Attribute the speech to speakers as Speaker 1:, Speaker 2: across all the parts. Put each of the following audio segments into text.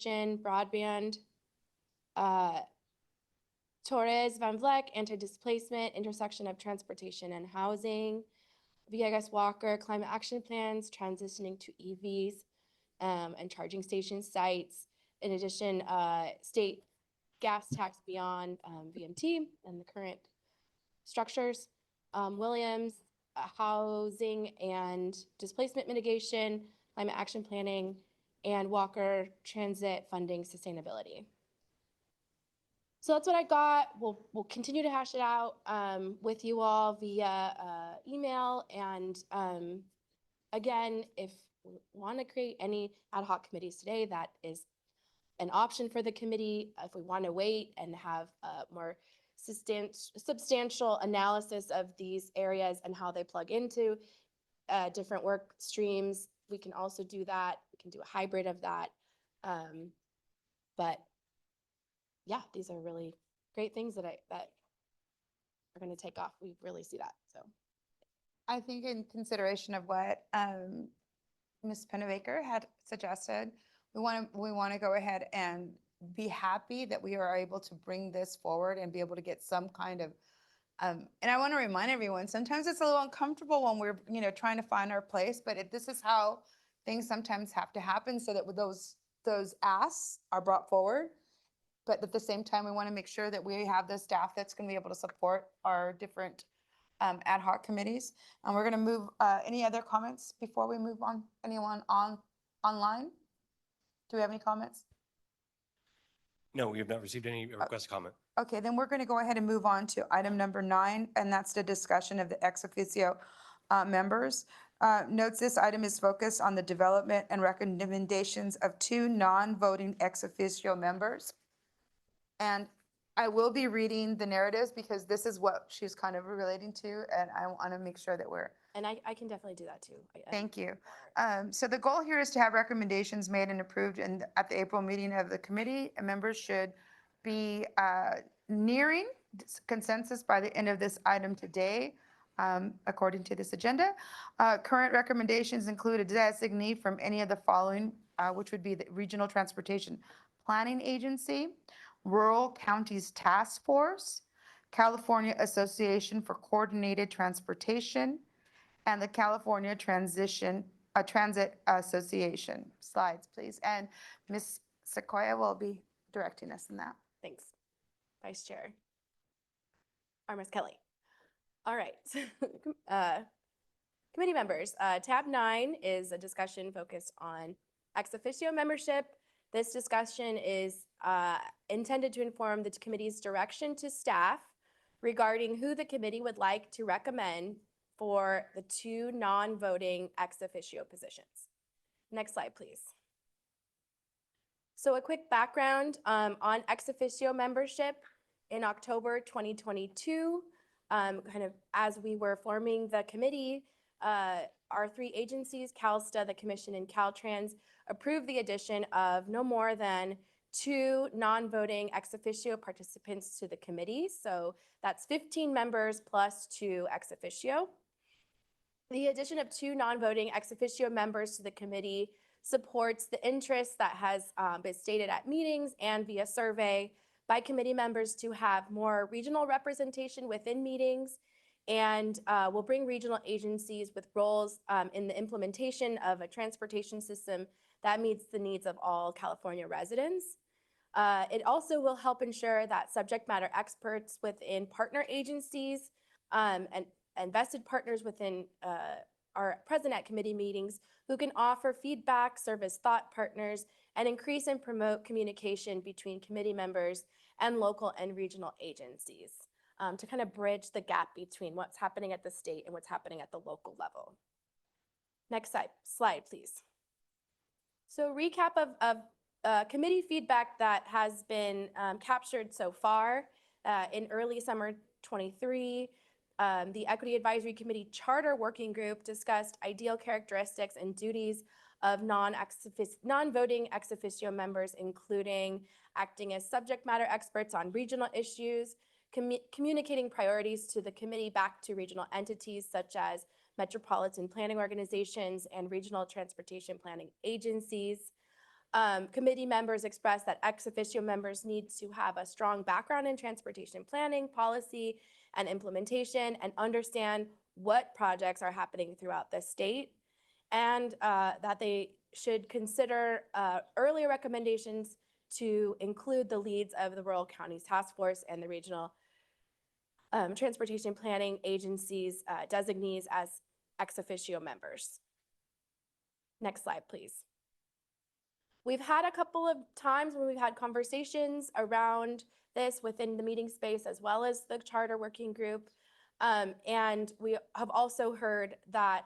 Speaker 1: broadband, Torres Van Vleck, anti-displacement, intersection of transportation and housing, Villegas Walker, climate action plans, transitioning to EVs, and charging station sites. In addition, state gas tax beyond VMT and the current structures. Williams, housing and displacement mitigation, climate action planning, and Walker, transit funding sustainability. So that's what I got. We'll continue to hash it out with you all via email. And again, if we want to create any ad hoc committees today, that is an option for the committee. If we want to wait and have a more substantial analysis of these areas and how they plug into different work streams, we can also do that. We can do a hybrid of that. But yeah, these are really great things that are going to take off. We really see that. So
Speaker 2: I think in consideration of what Ms. Pennebaker had suggested, we want to go ahead and be happy that we are able to bring this forward and be able to get some kind of and I want to remind everyone, sometimes it's a little uncomfortable when we're, trying to find our place, but this is how things sometimes have to happen so that those asks are brought forward. But at the same time, we want to make sure that we have the staff that's going to be able to support our different ad hoc committees. And we're going to move, any other comments before we move on? Anyone online? Do we have any comments?
Speaker 3: No, we have not received any request to comment.
Speaker 2: Okay, then we're going to go ahead and move on to item number 9, and that's the discussion of the ex officio members. Notes this item is focused on the development and recommendations of 2 non-voting ex officio members. And I will be reading the narratives because this is what she's kind of relating to, and I want to make sure that we're.
Speaker 1: And I can definitely do that too.
Speaker 2: Thank you. So the goal here is to have recommendations made and approved at the April meeting of the committee, and members should be nearing consensus by the end of this item today, according to this agenda. Current recommendations include a designee from any of the following, which would be the Regional Transportation Planning Agency, Rural Counties Task Force, California Association for Coordinated Transportation, and the California Transit Association. Slides, please. And Ms. Sequoia will be directing us in that.
Speaker 1: Thanks, Vice Chair. Ms. Kelly. All right. Committee members, tab 9 is a discussion focused on ex officio membership. This discussion is intended to inform the committee's direction to staff regarding who the committee would like to recommend for the 2 non-voting ex officio positions. Next slide, please. So a quick background on ex officio membership. In October 2022, kind of as we were forming the committee, our 3 agencies, CalSTA, the Commission, and Caltrans, approved the addition of no more than 2 non-voting ex officio participants to the committee. So that's 15 members plus 2 ex officio. The addition of 2 non-voting ex officio members to the committee supports the interest that has been stated at meetings and via survey by committee members to have more regional representation within meetings, and will bring regional agencies with roles in the implementation of a transportation system that meets the needs of all California residents. It also will help ensure that subject matter experts within partner agencies and vested partners within are present at committee meetings who can offer feedback, serve as thought partners, and increase and promote communication between committee members and local and regional agencies to kind of bridge the gap between what's happening at the state and what's happening at the local level. Next slide, please. So recap of committee feedback that has been captured so far. In early summer 23, the Equity Advisory Committee Charter Working Group discussed ideal characteristics and duties of non-voting ex officio members, including acting as subject matter experts on regional issues, communicating priorities to the committee back to regional entities such as metropolitan planning organizations and regional transportation planning agencies, Committee members expressed that ex officio members need to have a strong background in transportation planning, policy, and implementation, and understand what projects are happening throughout the state, and that they should consider earlier recommendations to include the leads of the Rural Counties Task Force and the regional transportation planning agencies designees as ex officio members. Next slide, please. We've had a couple of times when we've had conversations around this within the meeting space as well as the charter working group. And we have also heard that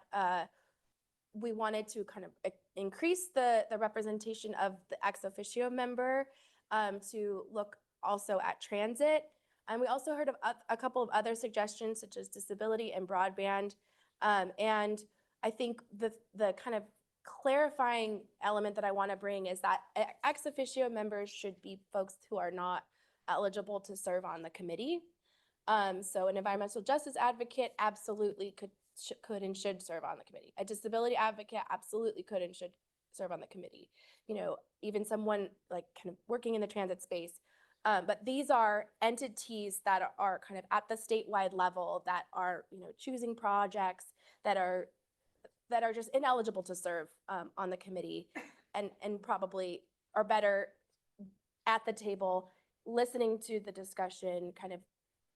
Speaker 1: we wanted to kind of increase the representation of the ex officio member to look also at transit. And we also heard of a couple of other suggestions such as disability and broadband. And I think the kind of clarifying element that I want to bring is that ex officio members should be folks who are not eligible to serve on the committee. So an environmental justice advocate absolutely could and should serve on the committee. A disability advocate absolutely could and should serve on the committee. You know, even someone like kind of working in the transit space. But these are entities that are kind of at the statewide level that are, you know, choosing projects that are just ineligible to serve on the committee, and probably are better at the table, listening to the discussion, kind of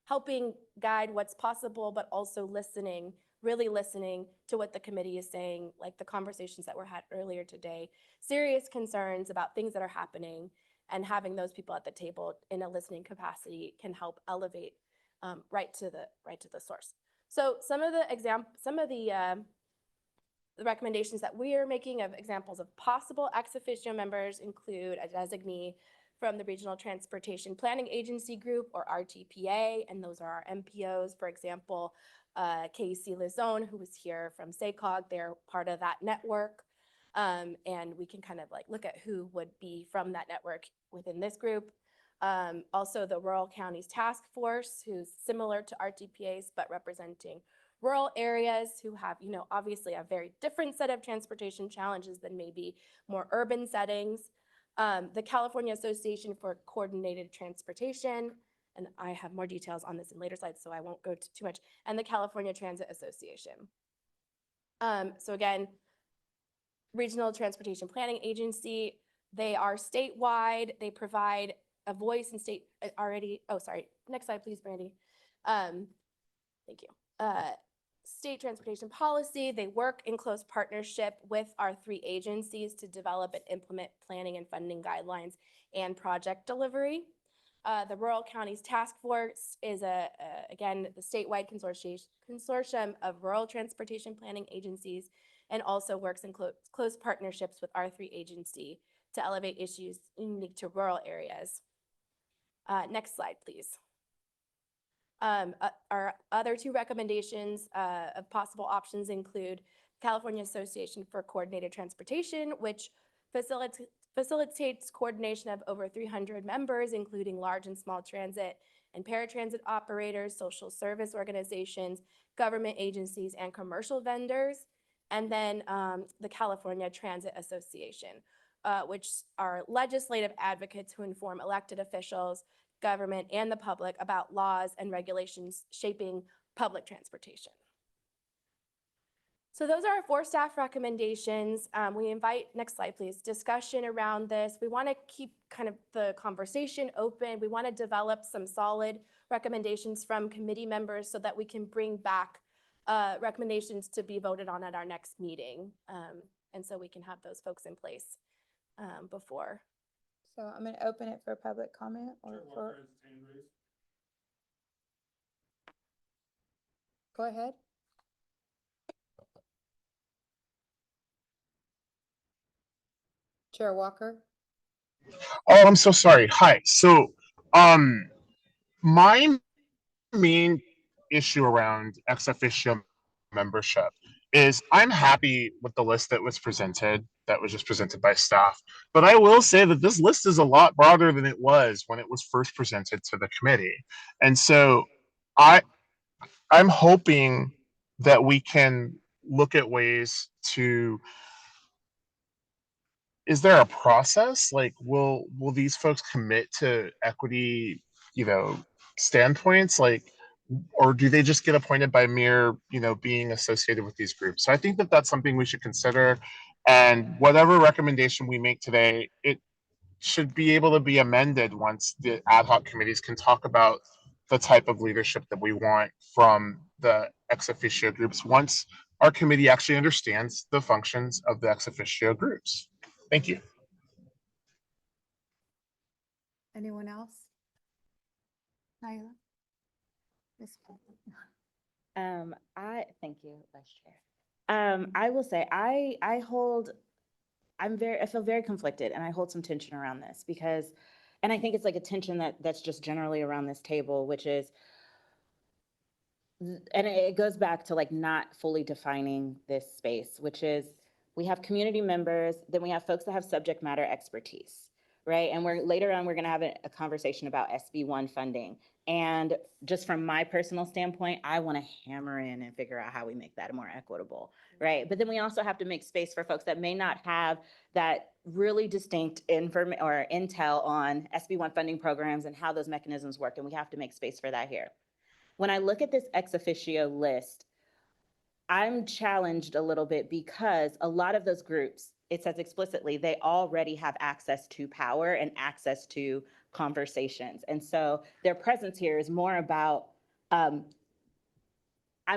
Speaker 1: helping guide what's possible, but also listening, really listening to what the committee is saying, like the conversations that were had earlier today, serious concerns about things that are happening, and having those people at the table in a listening capacity can help elevate right to the source. So some of the recommendations that we are making of examples of possible ex officio members include a designee from the Regional Transportation Planning Agency Group, or RTPA, and those are our MPOs. For example, Casey Lizone, who was here from SACOG, they're part of that network. And we can kind of like look at who would be from that network within this group. Also the Rural Counties Task Force, who's similar to RTPA's, but representing rural areas who have, you know, obviously a very different set of transportation challenges than maybe more urban settings. The California Association for Coordinated Transportation, and I have more details on this in later slides, so I won't go too much, and the California Transit Association. So again, Regional Transportation Planning Agency, they are statewide. They provide a voice in state already. Oh, sorry. Next slide, please, Brandy. Thank you. State transportation policy, they work in close partnership with our three agencies to develop and implement planning and funding guidelines and project delivery. The Rural Counties Task Force is again, the statewide consortium of rural transportation planning agencies, and also works in close partnerships with our three agency to elevate issues unique to rural areas. Next slide, please. Our other two recommendations of possible options include California Association for Coordinated Transportation, which facilitates coordination of over 300 members, including large and small transit and paratransit operators, social service organizations, government agencies, and commercial vendors. And then the California Transit Association, which are legislative advocates who inform elected officials, government, and the public about laws and regulations shaping public transportation. So those are our 4 staff recommendations. We invite, next slide please, discussion around this. We want to keep kind of the conversation open. We want to develop some solid recommendations from committee members so that we can bring back recommendations to be voted on at our next meeting. And so we can have those folks in place before.
Speaker 2: So I'm going to open it for public comment or for. Go ahead. Chair Walker.
Speaker 4: Oh, I'm so sorry. Hi. So, my main issue around ex officio membership is I'm happy with the list that was just presented by staff. But I will say that this list is a lot broader than it was when it was first presented to the committee. And so I'm hoping that we can look at ways to is there a process? Like, will these folks commit to equity, standpoints? Like, or do they just get appointed by mere, being associated with these groups? So I think that that's something we should consider. And whatever recommendation we make today, it should be able to be amended once the ad hoc committees can talk about the type of leadership that we want from the ex officio groups once our committee actually understands the functions of the ex officio groups. Thank you.
Speaker 2: Anyone else? Nyla? Ms.
Speaker 5: Thank you, Vice Chair. I will say, I feel very conflicted and I hold some tension around this because, and I think it's like a tension that's just generally around this table, which is, and it goes back to like not fully defining this space, which is we have community members, then we have folks that have subject matter expertise, right? And later on, we're gonna have a conversation about SB1 funding. And just from my personal standpoint, I wanna hammer in and figure out how we make that more equitable, right? But then we also have to make space for folks that may not have that really distinct intel on SB1 funding programs and how those mechanisms work, and we have to make space for that here. When I look at this ex officio list, I'm challenged a little bit because a lot of those groups, it says explicitly, they already have access to power and access to conversations. And so their presence here is more about, I'm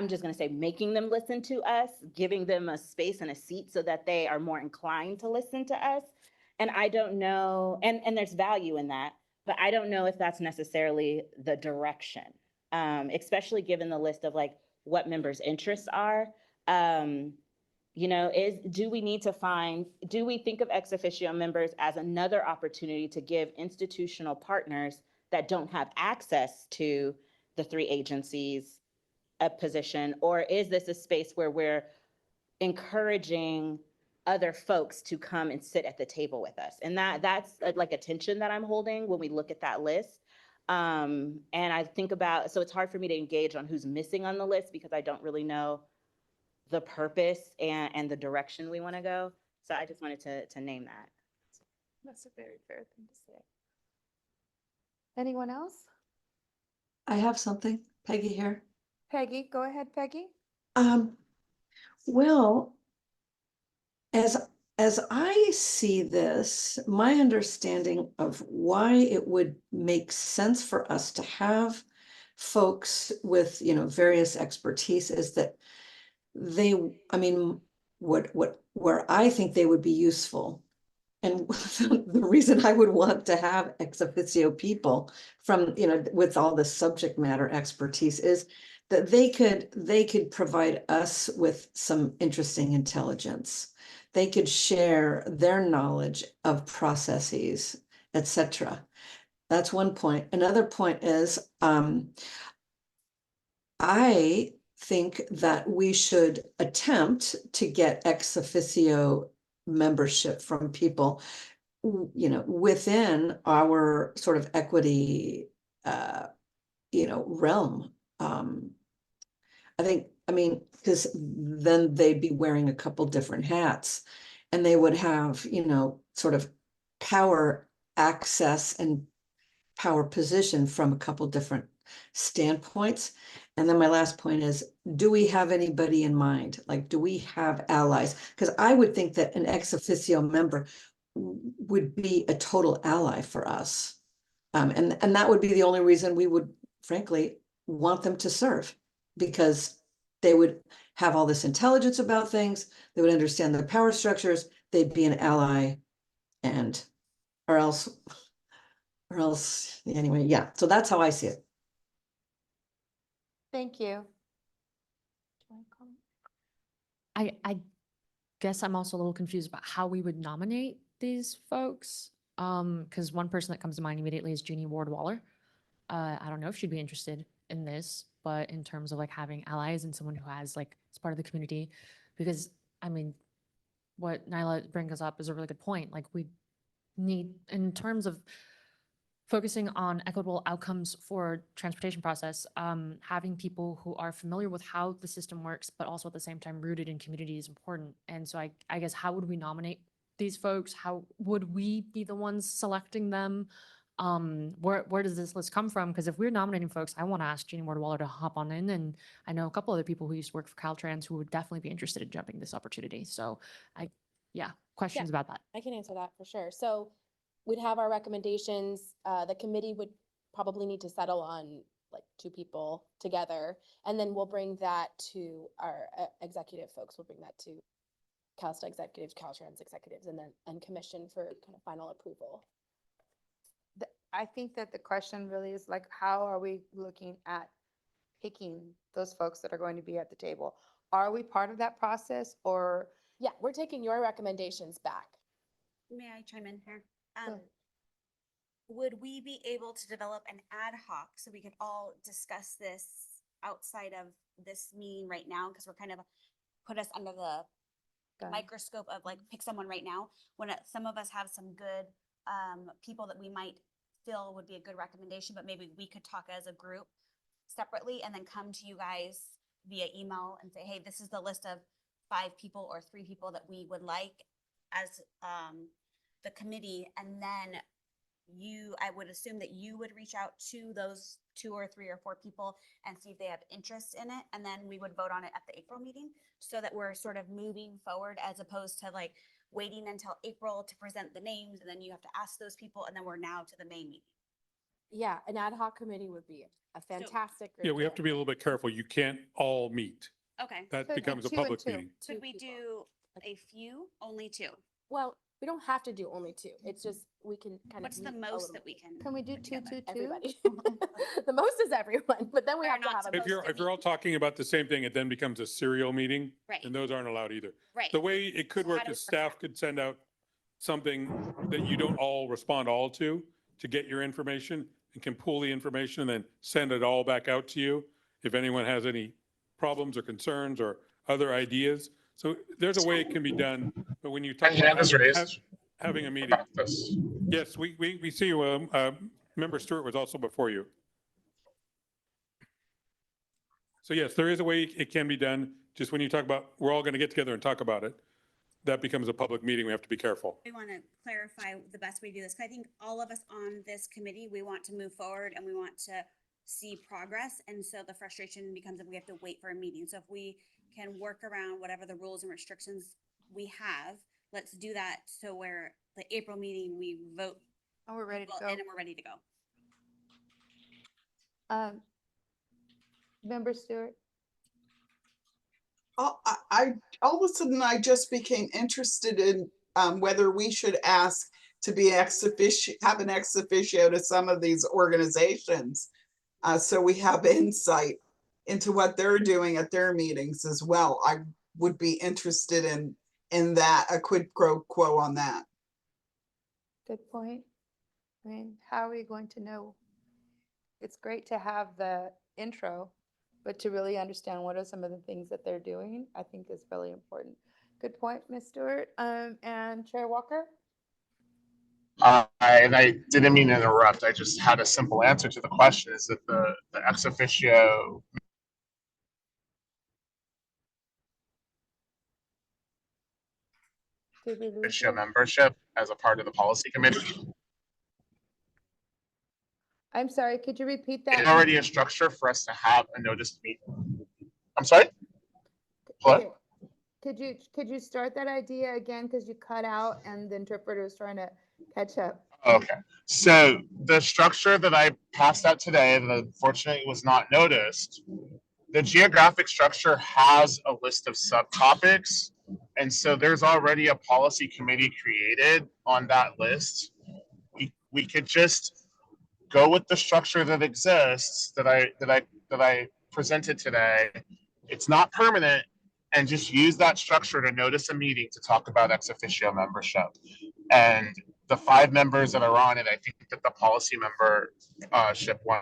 Speaker 5: just gonna say, making them listen to us, giving them a space and a seat so that they are more inclined to listen to us. And I don't know, and there's value in that, but I don't know if that's necessarily the direction. Especially given the list of like what members' interests are. Do we need to do we think of ex officio members as another opportunity to give institutional partners that don't have access to the three agencies a position? Or is this a space where we're encouraging other folks to come and sit at the table with us? And that's like a tension that I'm holding when we look at that list. And I think about, so it's hard for me to engage on who's missing on the list because I don't really know the purpose and the direction we want to go. So I just wanted to name that.
Speaker 1: That's a very fair thing to say.
Speaker 2: Anyone else?
Speaker 6: I have something, Peggy here.
Speaker 2: Peggy, go ahead, Peggy.
Speaker 6: Well, as I see this, my understanding of why it would make sense for us to have folks with, various expertise is that where I think they would be useful. And the reason I would want to have ex officio people from, with all the subject matter expertise is that they could provide us with some interesting intelligence. They could share their knowledge of processes, etc. That's one point. Another point is, I think that we should attempt to get ex officio membership from people, within our sort of equity, realm. Because then they'd be wearing a couple different hats and they would have, sort of power access and power position from a couple different standpoints. And then my last point is, do we have anybody in mind? Like, do we have allies? Because I would think that an ex officio member would be a total ally for us. And that would be the only reason we would, frankly, want them to serve, because they would have all this intelligence about things. They would understand the power structures. They'd be an ally, or else, anyway, yeah. So that's how I see it.
Speaker 2: Thank you.
Speaker 7: I guess I'm also a little confused about how we would nominate these folks. Because one person that comes to mind immediately is Jeannie Ward Waller. I don't know if she'd be interested in this, but in terms of like having allies and someone who has like, is part of the community, because what Nyla brings up is a really good point. Like, we need, in terms of focusing on equitable outcomes for transportation process, having people who are familiar with how the system works, but also at the same time rooted in community is important. And so I guess how would we nominate these folks? How would we be the ones selecting them? Where does this list come from? Because if we're nominating folks, I want to ask Jeannie Ward Waller to hop on in, and I know a couple other people who used to work for Caltrans who would definitely be interested in jumping this opportunity. So questions about that.
Speaker 1: I can answer that for sure. So we'd have our recommendations. The committee would probably need to settle on like 2 people together. And then we'll bring that to our executive folks. We'll bring that to CalSTA executives, Caltrans executives, and commission for kind of final approval.
Speaker 2: I think that the question really is like, how are we looking at picking those folks that are going to be at the table? Are we part of that process, or?
Speaker 1: Yeah, we're taking your recommendations back.
Speaker 8: May I chime in here?
Speaker 2: Sure.
Speaker 8: Would we be able to develop an ad hoc so we could all discuss this outside of this meeting right now? Because we're kind of put us under the
Speaker 2: Got it.
Speaker 8: microscope of like, pick someone right now. When some of us have some good people that we might feel would be a good recommendation, but maybe we could talk as a group separately and then come to you guys via email and say, hey, this is the list of 5 people or 3 people that we would like as the committee. And then I would assume that you would reach out to those 2 or 3 or 4 people and see if they have interest in it. And then we would vote on it at the April meeting, so that we're sort of moving forward, as opposed to like waiting until April to present the names. And then you have to ask those people. And then we're now to the May meeting.
Speaker 1: Yeah, an ad hoc committee would be a fantastic group.
Speaker 9: Yeah, we have to be a little bit careful. You can't all meet.
Speaker 8: Okay.
Speaker 9: That
Speaker 2: So
Speaker 9: becomes a
Speaker 2: 2 and
Speaker 9: public
Speaker 2: 2.
Speaker 9: meeting.
Speaker 8: Could
Speaker 1: 2
Speaker 8: we
Speaker 1: people.
Speaker 8: do a few, only 2?
Speaker 1: Well, we don't have to do only 2. It's just, we can kind of.
Speaker 8: What's the
Speaker 1: meet a
Speaker 8: most
Speaker 1: little
Speaker 8: that we
Speaker 1: bit.
Speaker 8: can?
Speaker 2: Can we do
Speaker 8: put
Speaker 2: 2,
Speaker 8: together?
Speaker 2: 2, 2?
Speaker 1: Everybody. The most is everyone, but then we
Speaker 8: We're
Speaker 1: have to
Speaker 8: not
Speaker 1: have a.
Speaker 8: supposed
Speaker 9: If
Speaker 8: to
Speaker 9: you're all talking about the same thing, it then becomes a serial meeting,
Speaker 8: Right,
Speaker 9: and those aren't allowed either.
Speaker 8: right.
Speaker 9: The way it could
Speaker 8: So
Speaker 9: work
Speaker 8: how
Speaker 9: is
Speaker 8: does-
Speaker 9: staff could send out something that you don't all respond all to get your information, and can pull the information and then send it all back out to you if anyone has any problems or concerns or other ideas. So there's a way it can be done, but when you talk
Speaker 4: And hand
Speaker 9: about
Speaker 4: is raised
Speaker 9: having a meeting,
Speaker 4: about this.
Speaker 9: yes, we see you. Member Stewart was also before you. So yes, there is a way it can be done. Just when you talk about, we're all going to get together and talk about it, that becomes a public meeting. We have to be careful.
Speaker 8: We want to clarify the best way to do this. 'Cause I think all of us on this committee, we want to move forward and we want to see progress. And so the frustration becomes if we have to wait for a meeting. So if we can work around whatever the rules and restrictions we have, let's do that. So where the April meeting, we vote
Speaker 2: And we're ready to
Speaker 8: and
Speaker 2: go.
Speaker 8: then we're ready to go.
Speaker 2: Member Stewart?
Speaker 10: All of a sudden, I just became interested in whether we should ask to be have an ex officio to some of these organizations. So we have insight into what they're doing at their meetings as well. I would be interested in that, a quid pro quo on that.
Speaker 2: Good point. I mean, how are we going to know? It's great to have the intro, but to really understand what are some of the things that they're doing, I think is really important. Good point, Ms. Stewart. And Chair Walker?
Speaker 4: And I didn't mean to interrupt. I just had a simple answer to the question. Is that the ex officio
Speaker 2: Did we lose you?
Speaker 4: membership as a part of the policy committee?
Speaker 2: I'm sorry, could you repeat
Speaker 4: It's
Speaker 2: that?
Speaker 4: already a structure for us to have a noticed meeting. I'm sorry? What?
Speaker 2: Okay. Could you start that idea again? Because you cut out and the interpreter was trying to catch up.
Speaker 4: Okay, so the structure that I passed out today that unfortunately was not noticed, the geographic structure has a list of subtopics. And so there's already a policy committee created on that list. We could just go with the structure that exists that I presented today. It's not permanent, and just use that structure to notice a meeting to talk about ex officio membership. And the 5 members that are on it, I think that the policy membership one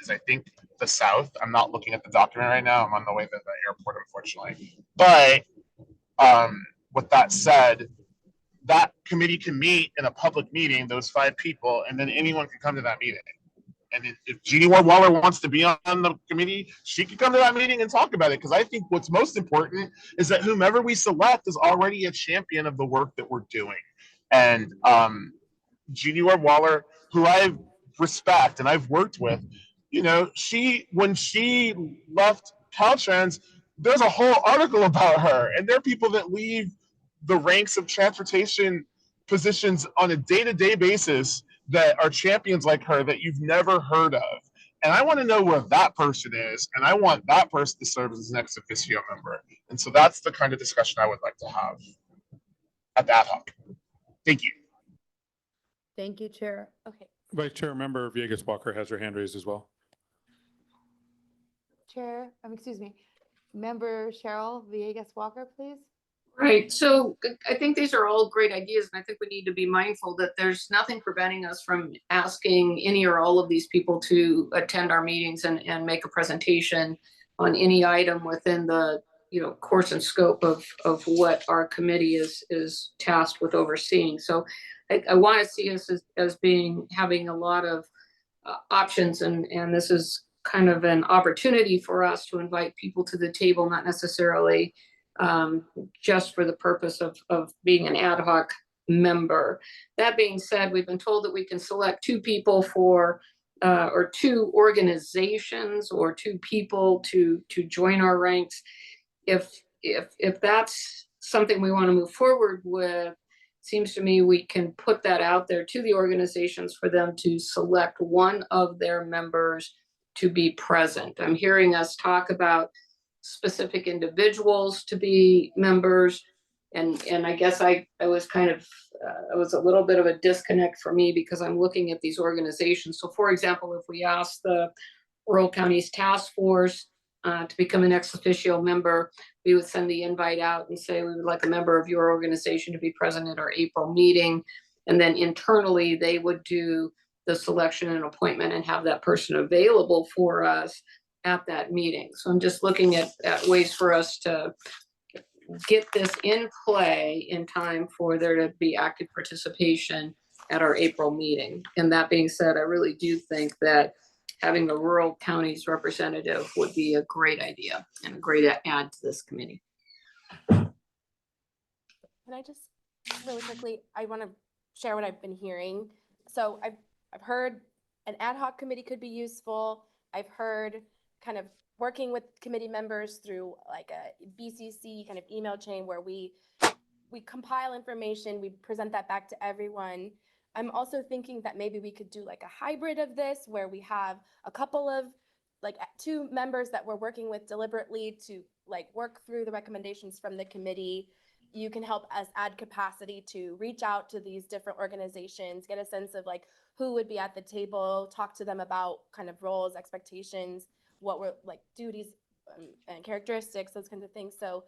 Speaker 4: is, I think, the South. I'm not looking at the document right now. I'm on the way to the airport, unfortunately. But with that said, that committee can meet in a public meeting, those 5 people, and then anyone can come to that meeting. And if Jeannie Ward Waller wants to be on the committee, she can come to that meeting and talk about it. Because I think what's most important is that whomever we select is already a champion of the work that we're doing. And Jeannie Ward Waller, who I respect and I've worked with, you know, when she left Caltrans, there's a whole article about her. And there are people that leave the ranks of transportation positions on a day-to-day basis that are champions like her that you've never heard of. And I want to know where that person is, and I want that person to serve as an ex officio member. And so that's the kind of discussion I would like to have at the ad hoc. Thank you.
Speaker 2: Thank you, Chair.
Speaker 1: Okay.
Speaker 9: Vice Chair Member Villegas Walker has her hand raised as well.
Speaker 2: Chair, excuse me, Member Cheryl Villegas Walker, please.
Speaker 11: Right, so I think these are all great ideas, and I think we need to be mindful that there's nothing preventing us from asking any or all of these people to attend our meetings and make a presentation on any item within the, you know, course and scope of what our committee is tasked with overseeing. So I want to see us as being, having a lot of options, and this is kind of an opportunity for us to invite people to the table, not necessarily just for the purpose of being an ad hoc member. That being said, we've been told that we can select 2 people for or 2 organizations or 2 people to join our ranks. If that's something we want to move forward with, seems to me we can put that out there to the organizations for them to select one of their members to be present. I'm hearing us talk about specific individuals to be members. And I guess I was kind of, it was a little bit of a disconnect for me because I'm looking at these organizations. So for example, if we ask the Rural Counties Task Force to become an ex officio member, we would send the invite out and say, we would like a member of your organization to be present at our April meeting. And then internally, they would do the selection and appointment and have that person available for us at that meeting. So I'm just looking at ways for us to get this in play in time for there to be active participation at our April meeting. And that being said, I really do think that having a rural counties representative would be a great idea and a great add to this committee.
Speaker 1: Can I just really quickly, I want to share what I've been hearing. So I've heard an ad hoc committee could be useful. I've heard kind of working with committee members through like a BCC kind of email chain where we compile information, we present that back to everyone. I'm also thinking that maybe we could do like a hybrid of this where we have a couple of like 2 members that we're working with deliberately to like work through the recommendations from the committee. You can help us add capacity to reach out to these different organizations, get a sense of like who would be at the table, talk to them about kind of roles, expectations, what were like duties and characteristics, those kinds of things. So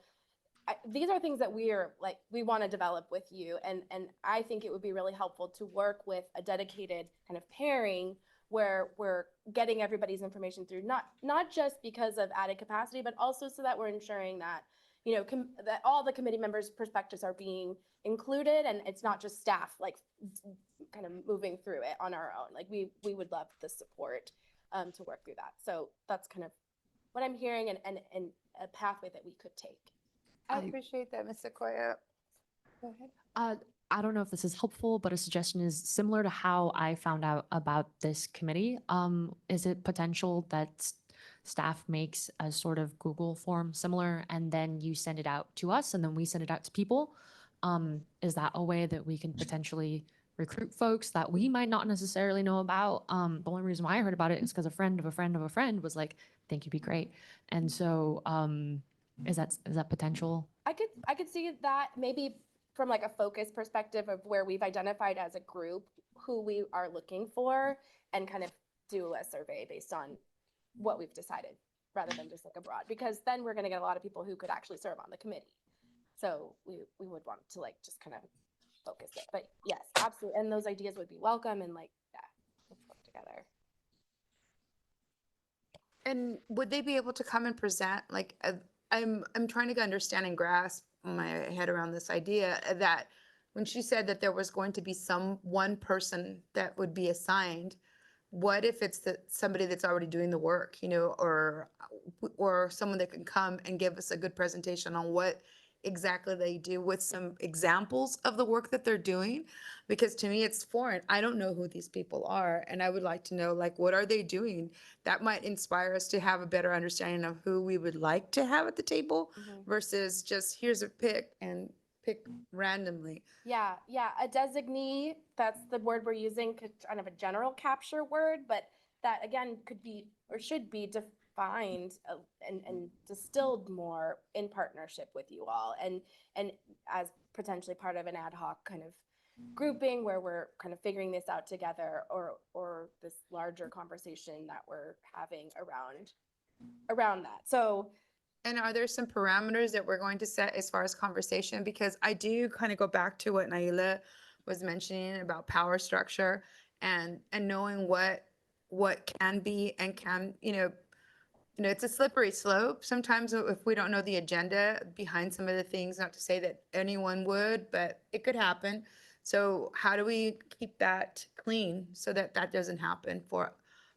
Speaker 1: these are things that we want to develop with you. And I think it would be really helpful to work with a dedicated kind of pairing where we're getting everybody's information through, not just because of added capacity, but also so that we're ensuring that, you know, that all the committee members' perspectives are being included and it's not just staff like kind of moving through it on our own. Like we would love the support to work through that. So that's kind of what I'm hearing and a pathway that we could take.
Speaker 2: I appreciate that, Ms. Sequoia. Go ahead.
Speaker 7: I don't know if this is helpful, but a suggestion is similar to how I found out about this committee. Is it potential that staff makes a sort of Google form similar and then you send it out to us and then we send it out to people? Is that a way that we can potentially recruit folks that we might not necessarily know about? The only reason why I heard about it is because a friend of a friend of a friend was like, I think you'd be great. And so is that potential?
Speaker 1: I could see that maybe from like a focus perspective of where we've identified as a group who we are looking for and kind of do a survey based on what we've decided rather than just like abroad, because then we're going to get a lot of people who could actually serve on the committee. So we would want to like just kind of focus it. But yes, absolutely. And those ideas would be welcome and like, yeah, let's work together.
Speaker 2: And would they be able to come and present? Like, I'm trying to understand and grasp my head around this idea that when she said that there was going to be one person that would be assigned, what if it's somebody that's already doing the work, you know, or someone that can come and give us a good presentation on what exactly they do with some examples of the work that they're doing. Because to me, it's foreign. I don't know who these people are. And I would like to know, like, what are they doing? That might inspire us to have a better understanding of who we would like to have at the table
Speaker 1: Mhm.
Speaker 2: versus just here's a pick and pick randomly.
Speaker 1: Yeah, yeah, a designee, that's the word we're using, kind of a general capture word, but that again could be or should be defined and distilled more in partnership with you all and as potentially part of an ad hoc kind of grouping where we're kind of figuring this out together or this larger conversation that we're having around that. So
Speaker 2: And are there some parameters that we're going to set as far as conversation? Because I do kind of go back to what Naila was mentioning about power structure and knowing what can be and can, it's a slippery slope. Sometimes if we don't know the agenda behind some of the things, not to say that anyone would, but it could happen. So how do we keep that clean so that that doesn't happen for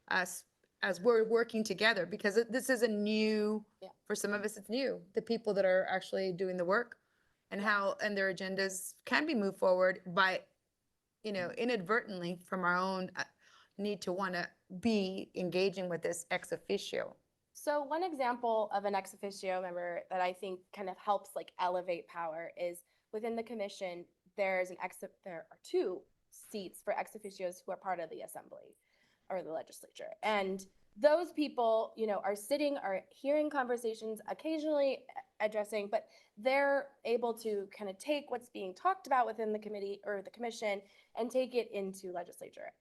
Speaker 2: us as we're working together? Because this is a new,
Speaker 1: Yeah.
Speaker 2: for some of us, it's new. The people that are actually doing the work and and their agendas can be moved forward by, inadvertently from our own need to want to be engaging with this ex officio.
Speaker 1: So one example of an ex officio member that I think kind of helps like elevate power is within the commission, there are 2 seats for ex officios who are part of the assembly or the legislature. And those people, are hearing conversations, occasionally addressing, but they're able to kind of take what's being talked about within the committee or the commission and take it into legislature.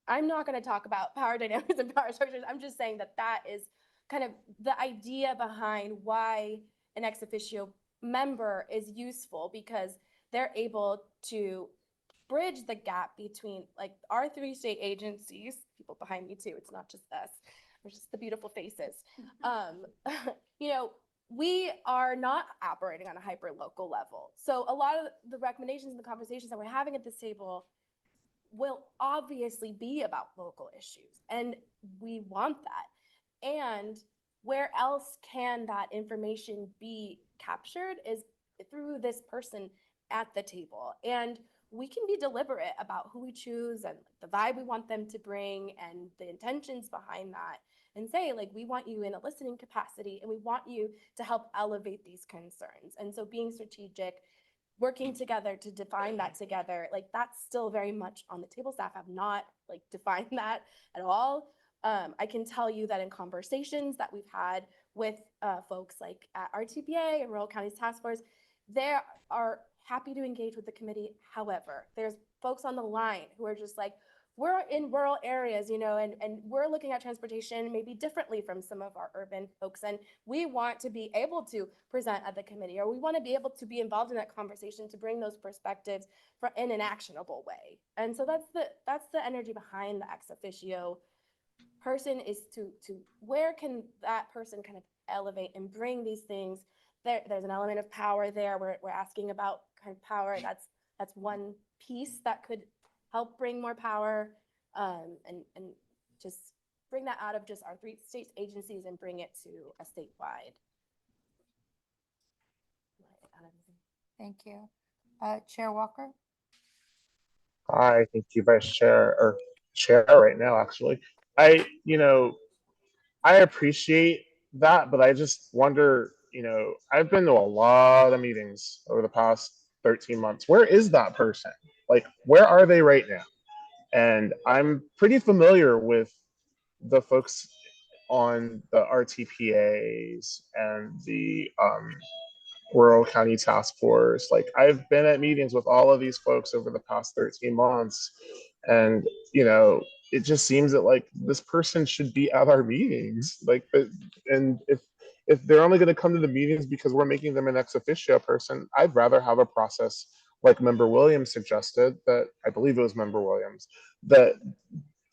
Speaker 1: I'm not going to talk about power dynamics and power structures. I'm just saying that that is kind of the idea behind why an ex officio member is useful, because they're able to bridge the gap between like our 3 state agencies, people behind me too, it's not just us, we're just the beautiful faces. We are not operating on a hyper local level. So a lot of the recommendations and the conversations that we're having at this table will obviously be about local issues, and we want that. And where else can that information be captured is through this person at the table. And we can be deliberate about who we choose and the vibe we want them to bring and the intentions behind that, and say, like, we want you in a listening capacity and we want you to help elevate these concerns. And so being strategic, working together to define that together, like that's still very much on the table. Staff have not like defined that at all. I can tell you that in conversations that we've had with folks like at RTPA and Rural Counties Task Force, they are happy to engage with the committee. However, there's folks on the line who are just like, we're in rural areas, and we're looking at transportation maybe differently from some of our urban folks. And we want to be able to present at the committee, or we want to be able to be involved in that conversation to bring those perspectives in an actionable way. And so that's the energy behind the ex officio person, is to where can that person kind of elevate and bring these things. There's an element of power there. We're asking about kind of power. That's one piece that could help bring more power, and just bring that out of just our 3 state agencies and bring it to a statewide.
Speaker 2: Thank you. Chair Walker?
Speaker 4: Hi, thank you, Vice Chair, or Chair right now, actually. I appreciate that, but I just wonder, I've been to a lot of meetings over the past 13 months. Where is that person? Like, where are they right now? And I'm pretty familiar with the folks on the RTPAs and the Rural County Task Force. Like, I've been at meetings with all of these folks over the past 13 months. And, it just seems that like this person should be at our meetings. Like, and if they're only going to come to the meetings because we're making them an ex officio person, I'd rather have a process like Member Williams suggested, that I believe it was Member Williams, that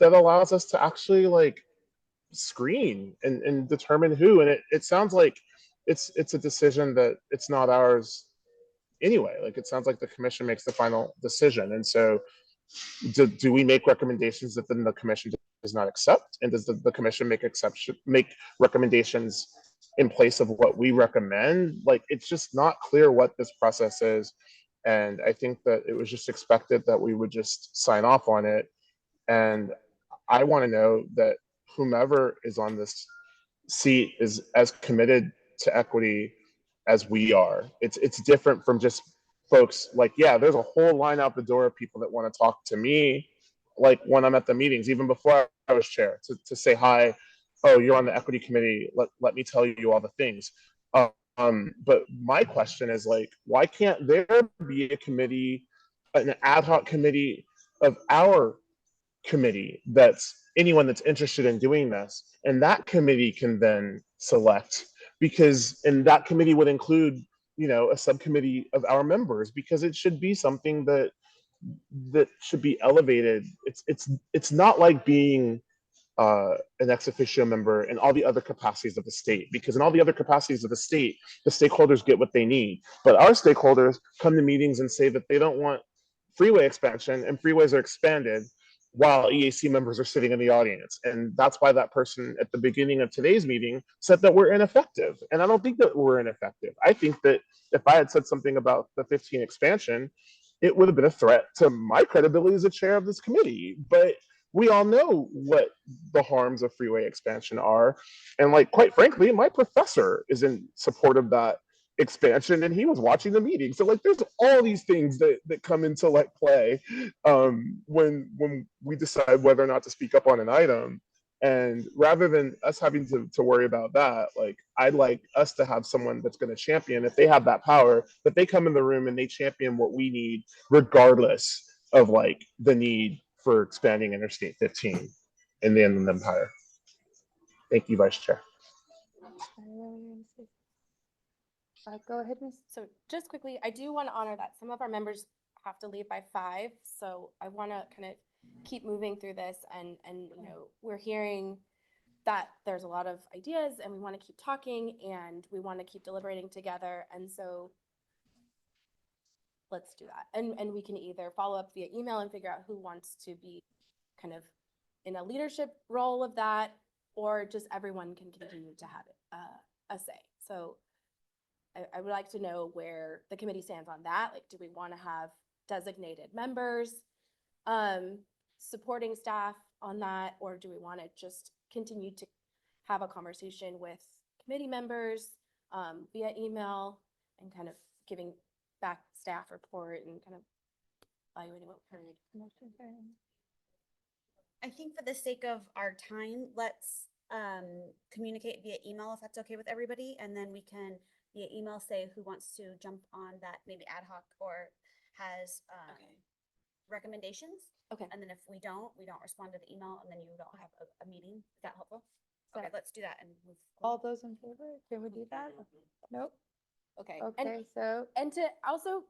Speaker 4: allows us to actually like screen and determine who. And it sounds like it's a decision that it's not ours anyway. Like, it sounds like the commission makes the final decision. And so do we make recommendations that then the commission does not accept? And does the commission make recommendations in place of what we recommend. Like, it's just not clear what this process is. And I think that it was just expected that we would just sign off on it. And I want to know that whomever is on this seat is as committed to equity as we are. It's different from just folks like, yeah, there's a whole line out the door of people that want to talk to me, like when I'm at the meetings, even before I was chair, to say hi. Oh, you're on the equity committee. Let me tell you all the things. But my question is, like, why can't there be a committee, an ad hoc committee of our committee that's anyone that's interested in doing this, and that committee can then select, because and that committee would include, you know, a subcommittee of our members, because it should be something that should be elevated. It's not like being an ex officio member in all the other capacities of the state, because in all the other capacities of the state, the stakeholders get what they need. But our stakeholders come to meetings and say that they don't want freeway expansion, and freeways are expanded while EAC members are sitting in the audience. And that's why that person at the beginning of today's meeting said that we're ineffective. And I don't think that we're ineffective. I think that if I had said something about the 15 expansion, it would have been a threat to my credibility as a chair of this committee. But we all know what the harms of freeway expansion are. And like, quite frankly, my professor is in support of that expansion, and he was watching the meeting. So like, there's all these things that come into like play when we decide whether or not to speak up on an item. And rather than us having to worry about that, like, I'd like us to have someone that's going to champion, if they have that power, that they come in the room and they champion what we need, regardless of like the need for expanding Interstate 15 in the Inland Empire. Thank you, Vice Chair.
Speaker 2: Go ahead, Ms.
Speaker 1: So just quickly, I do want to honor that some of our members have to leave by 5. So I want to kind of keep moving through this, and you know, we're hearing that there's a lot of ideas and we want to keep talking and we want to keep deliberating together. And so let's do that. And we can either follow up via email and figure out who wants to be kind of in a leadership role of that, or just everyone can continue to have a say. So I would like to know where the committee stands on that. Like, do we want to have designated members supporting staff on that, or do we want to just continue to have a conversation with committee members via email and kind of giving back staff report and kind of evaluating what we heard?
Speaker 8: I think for the sake of our time, let's communicate via email if that's okay with everybody, and then we can via email say who wants to jump on that, maybe ad hoc or has recommendations.
Speaker 1: Okay.
Speaker 8: And then if we don't respond to the email, and then you don't have a meeting. Is that helpful? Okay, let's do that and move.
Speaker 2: All those in favor? Can we do that? Nope.
Speaker 1: Okay.
Speaker 2: Okay, so
Speaker 1: And to also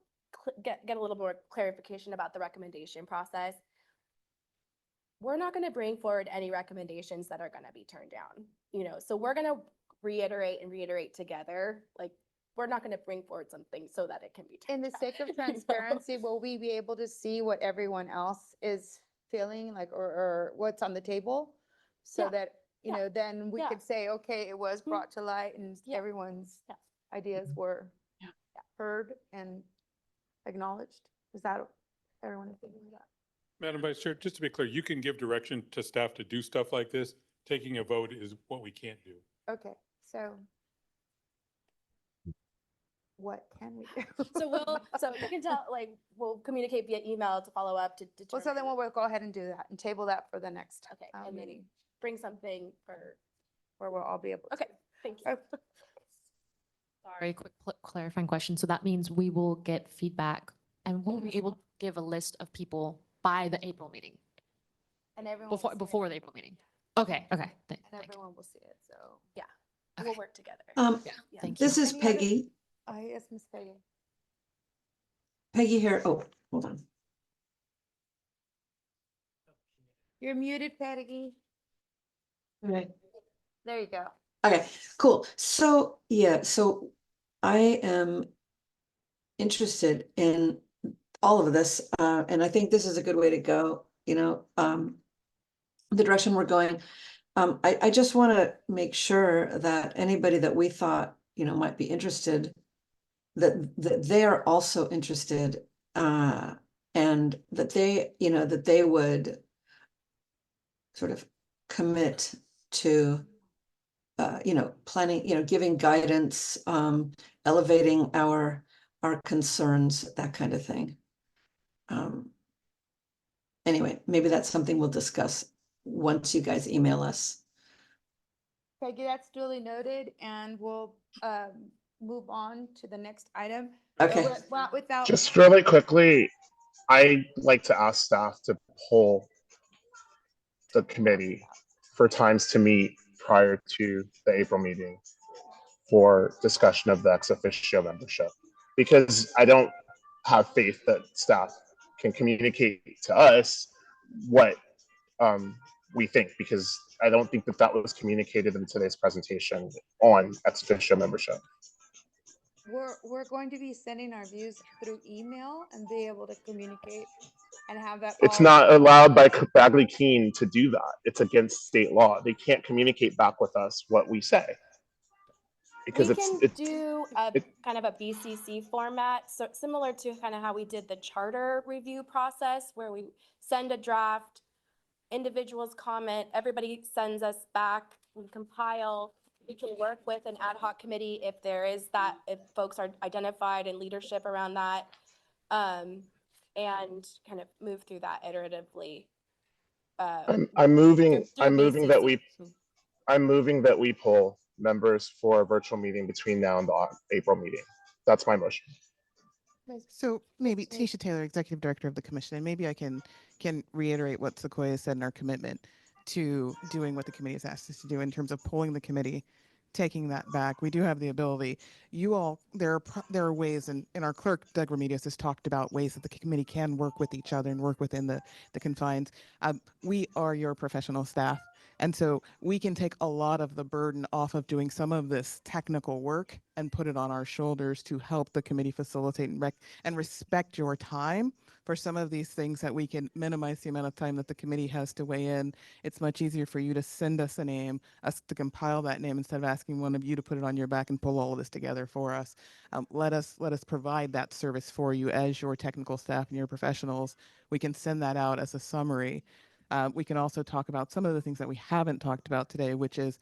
Speaker 1: get a little more clarification about the recommendation process, we're not going to bring forward any recommendations that are going to be turned down, you know, so we're going to reiterate together. Like, we're not going to bring forward something so that it can be turned
Speaker 2: in the
Speaker 1: down.
Speaker 2: sake of transparency, will we be able to see what everyone else is feeling like, or what's on the table? So
Speaker 1: Yeah.
Speaker 2: that, you
Speaker 1: Yeah.
Speaker 2: know, then we
Speaker 1: Yeah.
Speaker 2: could say, okay, it was
Speaker 1: Mhm.
Speaker 2: brought to light and
Speaker 1: Yeah.
Speaker 2: everyone's
Speaker 1: Yeah.
Speaker 2: ideas were
Speaker 1: Yeah.
Speaker 2: heard and acknowledged. Is that everyone is thinking of that?
Speaker 9: Madam Vice Chair, just to be clear, you can give direction to staff to do stuff like this. Taking a vote is what we can't do.
Speaker 2: Okay, so what can we do?
Speaker 1: So you can tell, like, we'll communicate via email to follow up to
Speaker 2: Well, so then
Speaker 1: determine.
Speaker 2: we'll go ahead and do that and table that for the next
Speaker 1: Okay, and then
Speaker 2: meeting,
Speaker 1: bring something for,
Speaker 2: where we'll all be able to.
Speaker 1: okay, thank you.
Speaker 2: Okay.
Speaker 7: Sorry, quick clarifying question. So that means we will get feedback and we'll be able to give a list of people by the April meeting,
Speaker 1: And everyone. will see it.
Speaker 7: before the April meeting. Okay, okay.
Speaker 2: And
Speaker 7: Thank you.
Speaker 2: everyone will see it, so.
Speaker 1: We'll
Speaker 7: Okay.
Speaker 1: work together.
Speaker 7: Yeah,
Speaker 1: Yeah.
Speaker 7: thank you.
Speaker 6: This is
Speaker 2: Any other-
Speaker 6: Peggy.
Speaker 2: Yes, Ms. Peggy.
Speaker 6: Peggy here. Oh, hold on.
Speaker 2: You're muted, Peggy.
Speaker 6: Okay.
Speaker 2: There you go.
Speaker 6: Okay, cool. So, yeah, so I am interested in all of this, and I think this is a good way to go, you know, the direction we're going. I just want to make sure that anybody that we thought, might be interested, that they are also interested, and that they would sort of commit to, planning, giving guidance, elevating our concerns, that kind of thing. Anyway, maybe that's something we'll discuss once you guys email us.
Speaker 2: Peggy, that's duly noted, and we'll move on to the next item.
Speaker 6: Okay.
Speaker 2: Well, without,
Speaker 4: Just really quickly, I'd like to ask staff to poll the committee for times to meet prior to the April meeting for discussion of the ex officio membership, because I don't have faith that staff can communicate to us what we think, because I don't think that that was communicated in today's presentation on ex officio membership.
Speaker 2: we're going to be sending our views through email and be able to communicate and have that.
Speaker 4: It's
Speaker 2: all-
Speaker 4: not allowed by Bagley Keene to do that. It's against state law. They can't communicate back with us what we say. Because
Speaker 1: We
Speaker 4: it's
Speaker 1: can do a kind of a BCC format, so similar to kind of how we did the charter review process, where we send a draft, individuals comment, everybody sends us back, we compile. We can work with an ad hoc committee if there is that, if folks are identified in leadership around that, and kind of move through that iteratively.
Speaker 4: I'm moving
Speaker 1: through
Speaker 4: that
Speaker 1: BCC.
Speaker 4: I'm moving that we poll members for a virtual meeting between now and the April meeting. That's my motion.
Speaker 12: So maybe Tasha Taylor, Executive Director of the Commission, and maybe I can reiterate what Sequoia said in our commitment to doing what the committee has asked us to do in terms of polling the committee, taking that back. We do have the ability. You all, there are ways, and our clerk, Doug Remedios, has talked about ways that the committee can work with each other and work within the confines. We are your professional staff. And so we can take a lot of the burden off of doing some of this technical work and put it on our shoulders to help the committee facilitate and respect your time for some of these things, that we can minimize the amount of time that the committee has to weigh in. It's much easier for you to send us a name, us to compile that name, instead of asking one of you to put it on your back and pull all of this together for us. Let us provide that service for you as your technical staff and your professionals. We can send that out as a summary. We can also talk about some of the things that we haven't talked about today, which is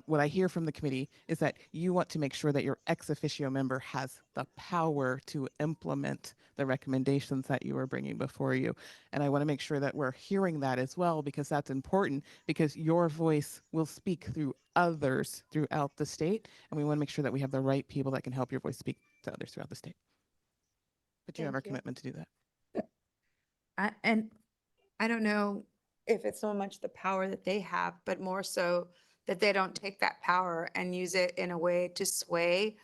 Speaker 12: what I hear from the committee is that you want to make sure that your ex officio member has the power to implement the recommendations that you are bringing before you. And I want to make sure that we're hearing that as well, because that's important, because your voice will speak through others throughout the state. And we want to make sure that we have the right people that can help your voice speak to others throughout the state. But you have our commitment to do that.
Speaker 2: And I don't know if it's so much the power that they have, but more so that they don't take that power and use it in a way to sway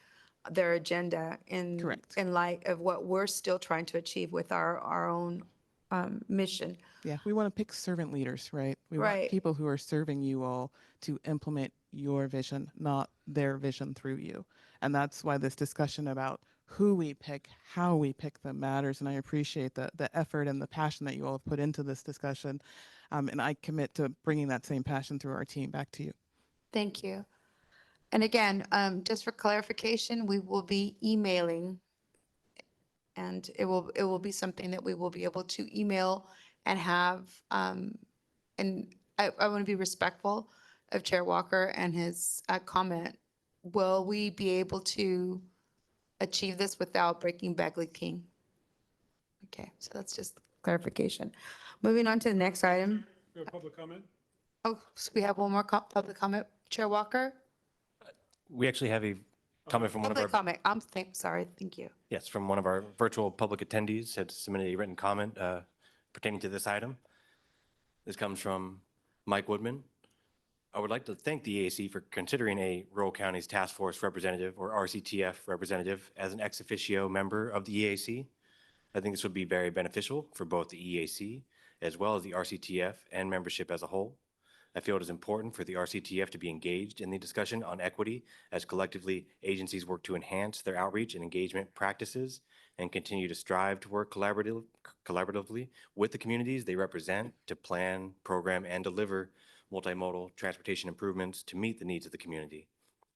Speaker 2: their agenda in light of what we're still trying to achieve with our own mission.
Speaker 12: Yeah, we want to pick servant leaders, right? We want people who are serving you all to implement your vision, not their vision through you. And that's why this discussion about who we pick, how we pick them matters. And I appreciate the effort and the passion that you all have put into this discussion. And I commit to bringing that same passion through our team back to you.
Speaker 2: Thank you. And again, just for clarification, we will be emailing, and it will be something that we will be able to email and have. And I want to be respectful of Chair Walker and his comment. Will we be able to achieve this without breaking Bagley King? Okay, so that's just clarification. Moving on to the next item.
Speaker 9: We have public comment?
Speaker 2: Oh, so we have one more public comment. Chair Walker?
Speaker 3: We actually have a comment from one of our.
Speaker 2: Public comment. Sorry, thank you.
Speaker 3: Yes, from one of our virtual public attendees had submitted a written comment pertaining to this item. This comes from Mike Woodman. I would like to thank the EAC for considering a Rural Counties Task Force representative, or RCTF representative, as an ex officio member of the EAC. I think this would be very beneficial for both the EAC as well as the RCTF and membership as a whole. I feel it is important for the RCTF to be engaged in the discussion on equity, as collectively agencies work to enhance their outreach and engagement practices and continue to strive to work collaboratively with the communities they represent to plan, program, and deliver multimodal transportation improvements to meet the needs of the community.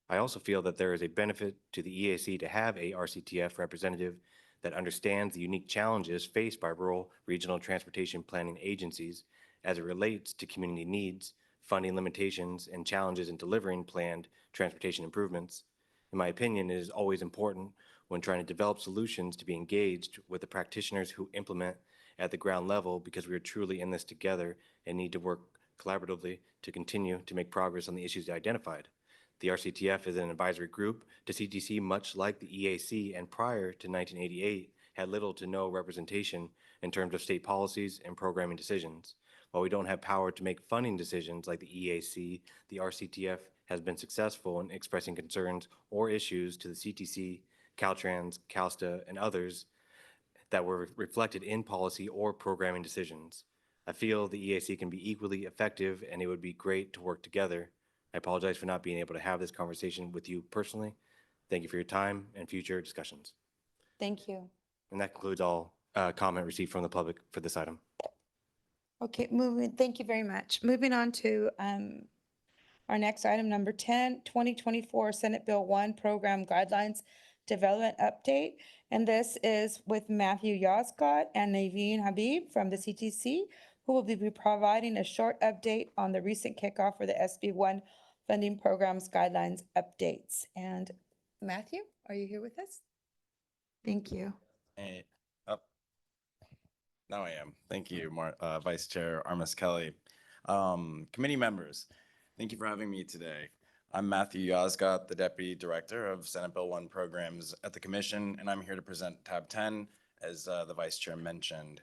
Speaker 3: I also feel that there is a benefit to the EAC to have a RCTF representative that understands the unique challenges faced by rural regional transportation planning agencies as it relates to community needs, funding limitations, and challenges in delivering planned transportation improvements. In my opinion, it is always important when trying to develop solutions to be engaged with the practitioners who implement at the ground level, because we are truly in this together and need to work collaboratively to continue to make progress on the issues identified. The RCTF is an advisory group to CTC, much like the EAC, and prior to 1988 had little to no representation in terms of state policies and programming decisions. While we don't have power to make funding decisions like the EAC, the RCTF has been successful in expressing concerns or issues to the CTC, Caltrans, CalSTA, and others that were reflected in policy or programming decisions. I feel the EAC can be equally effective, and it would be great to work together. I apologize for not being able to have this conversation with you personally. Thank you for your time and future discussions.
Speaker 2: Thank you.
Speaker 3: And that concludes all comment received from the public for this item.
Speaker 2: Okay, thank you very much. Moving on to our next item, number 10, 2024 Senate Bill 1 Program Guidelines Development Update. And this is with Matthew Yozgat and Naveen Habib from the CTC, who will be providing a short update on the recent kickoff for the SB1 funding programs guidelines updates. And Matthew, are you here with us? Thank you.
Speaker 13: Hey, now I am. Thank you, Vice Chair Armis Kelly. Committee members, thank you for having me today. I'm Matthew Yozgat, the Deputy Director of Senate Bill 1 Programs at the Commission, and I'm here to present Tab 10, as the Vice Chair mentioned.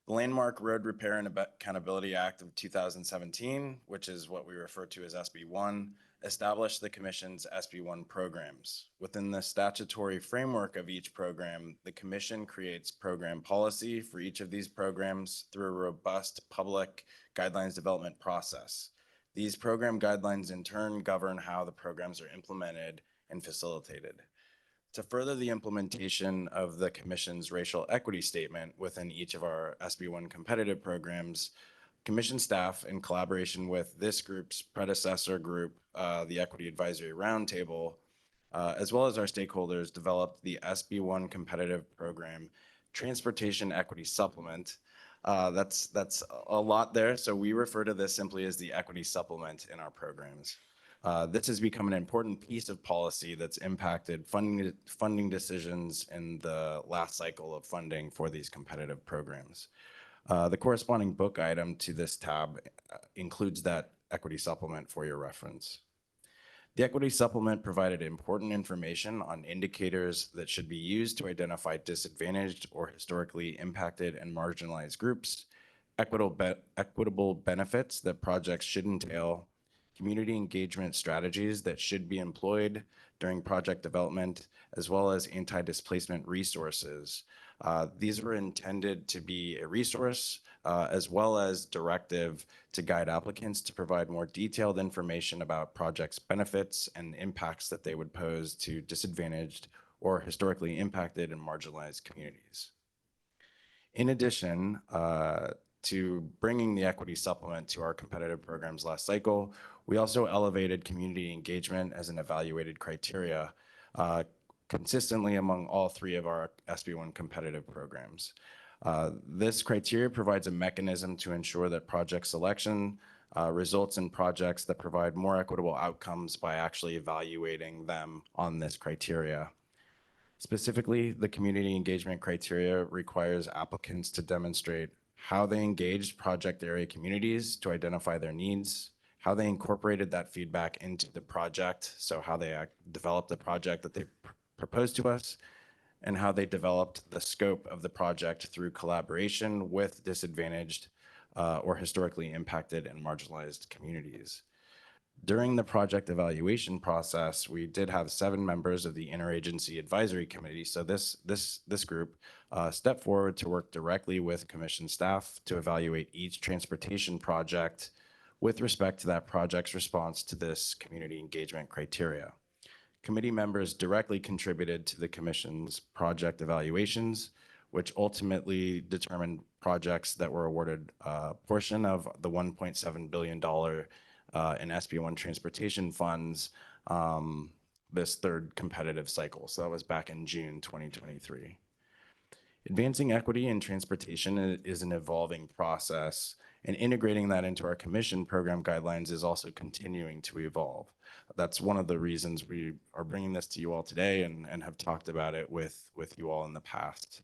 Speaker 13: The Landmark Road Repair and Accountability Act of 2017, which is what we refer to as SB1, established the Commission's SB1 programs. Within the statutory framework of each program, the Commission creates program policy for each of these programs through a robust public guidelines development process. These program guidelines in turn govern how the programs are implemented and facilitated. To further the implementation of the Commission's racial equity statement within each of our SB1 competitive programs, Commission staff, in collaboration with this group's predecessor group, the Equity Advisory Roundtable, as well as our stakeholders, developed the SB1 competitive program Transportation Equity Supplement. That's a lot there, so we refer to this simply as the Equity Supplement in our programs. This has become an important piece of policy that's impacted funding decisions in the last cycle of funding for these competitive programs. The corresponding book item to this tab includes that equity supplement for your reference. The equity supplement provided important information on indicators that should be used to identify disadvantaged or historically impacted and marginalized groups, equitable benefits that projects should entail, community engagement strategies that should be employed during project development, as well as anti-displacement resources. These were intended to be a resource as well as directive to guide applicants to provide more detailed information about projects' benefits and impacts that they would pose to disadvantaged or historically impacted and marginalized communities. In addition to bringing the equity supplement to our competitive programs last cycle, we also elevated community engagement as an evaluated criteria consistently among all three of our SB1 competitive programs. This criteria provides a mechanism to ensure that project selection results in projects that provide more equitable outcomes by actually evaluating them on this criteria. Specifically, the community engagement criteria requires applicants to demonstrate how they engaged project area communities to identify their needs, how they incorporated that feedback into the project, so how they developed the project that they proposed to us, and how they developed the scope of the project through collaboration with disadvantaged or historically impacted and marginalized communities. During the project evaluation process, we did have 7 members of the Interagency Advisory Committee. So this group stepped forward to work directly with Commission staff to evaluate each transportation project with respect to that project's response to this community engagement criteria. Committee members directly contributed to the Commission's project evaluations, which ultimately determined projects that were awarded a portion of the $1.7 billion in SB1 transportation funds this third competitive cycle. So that was back in June 2023. Advancing equity in transportation is an evolving process, and integrating that into our commission program guidelines is also continuing to evolve. That's one of the reasons we are bringing this to you all today and have talked about it with you all in the past.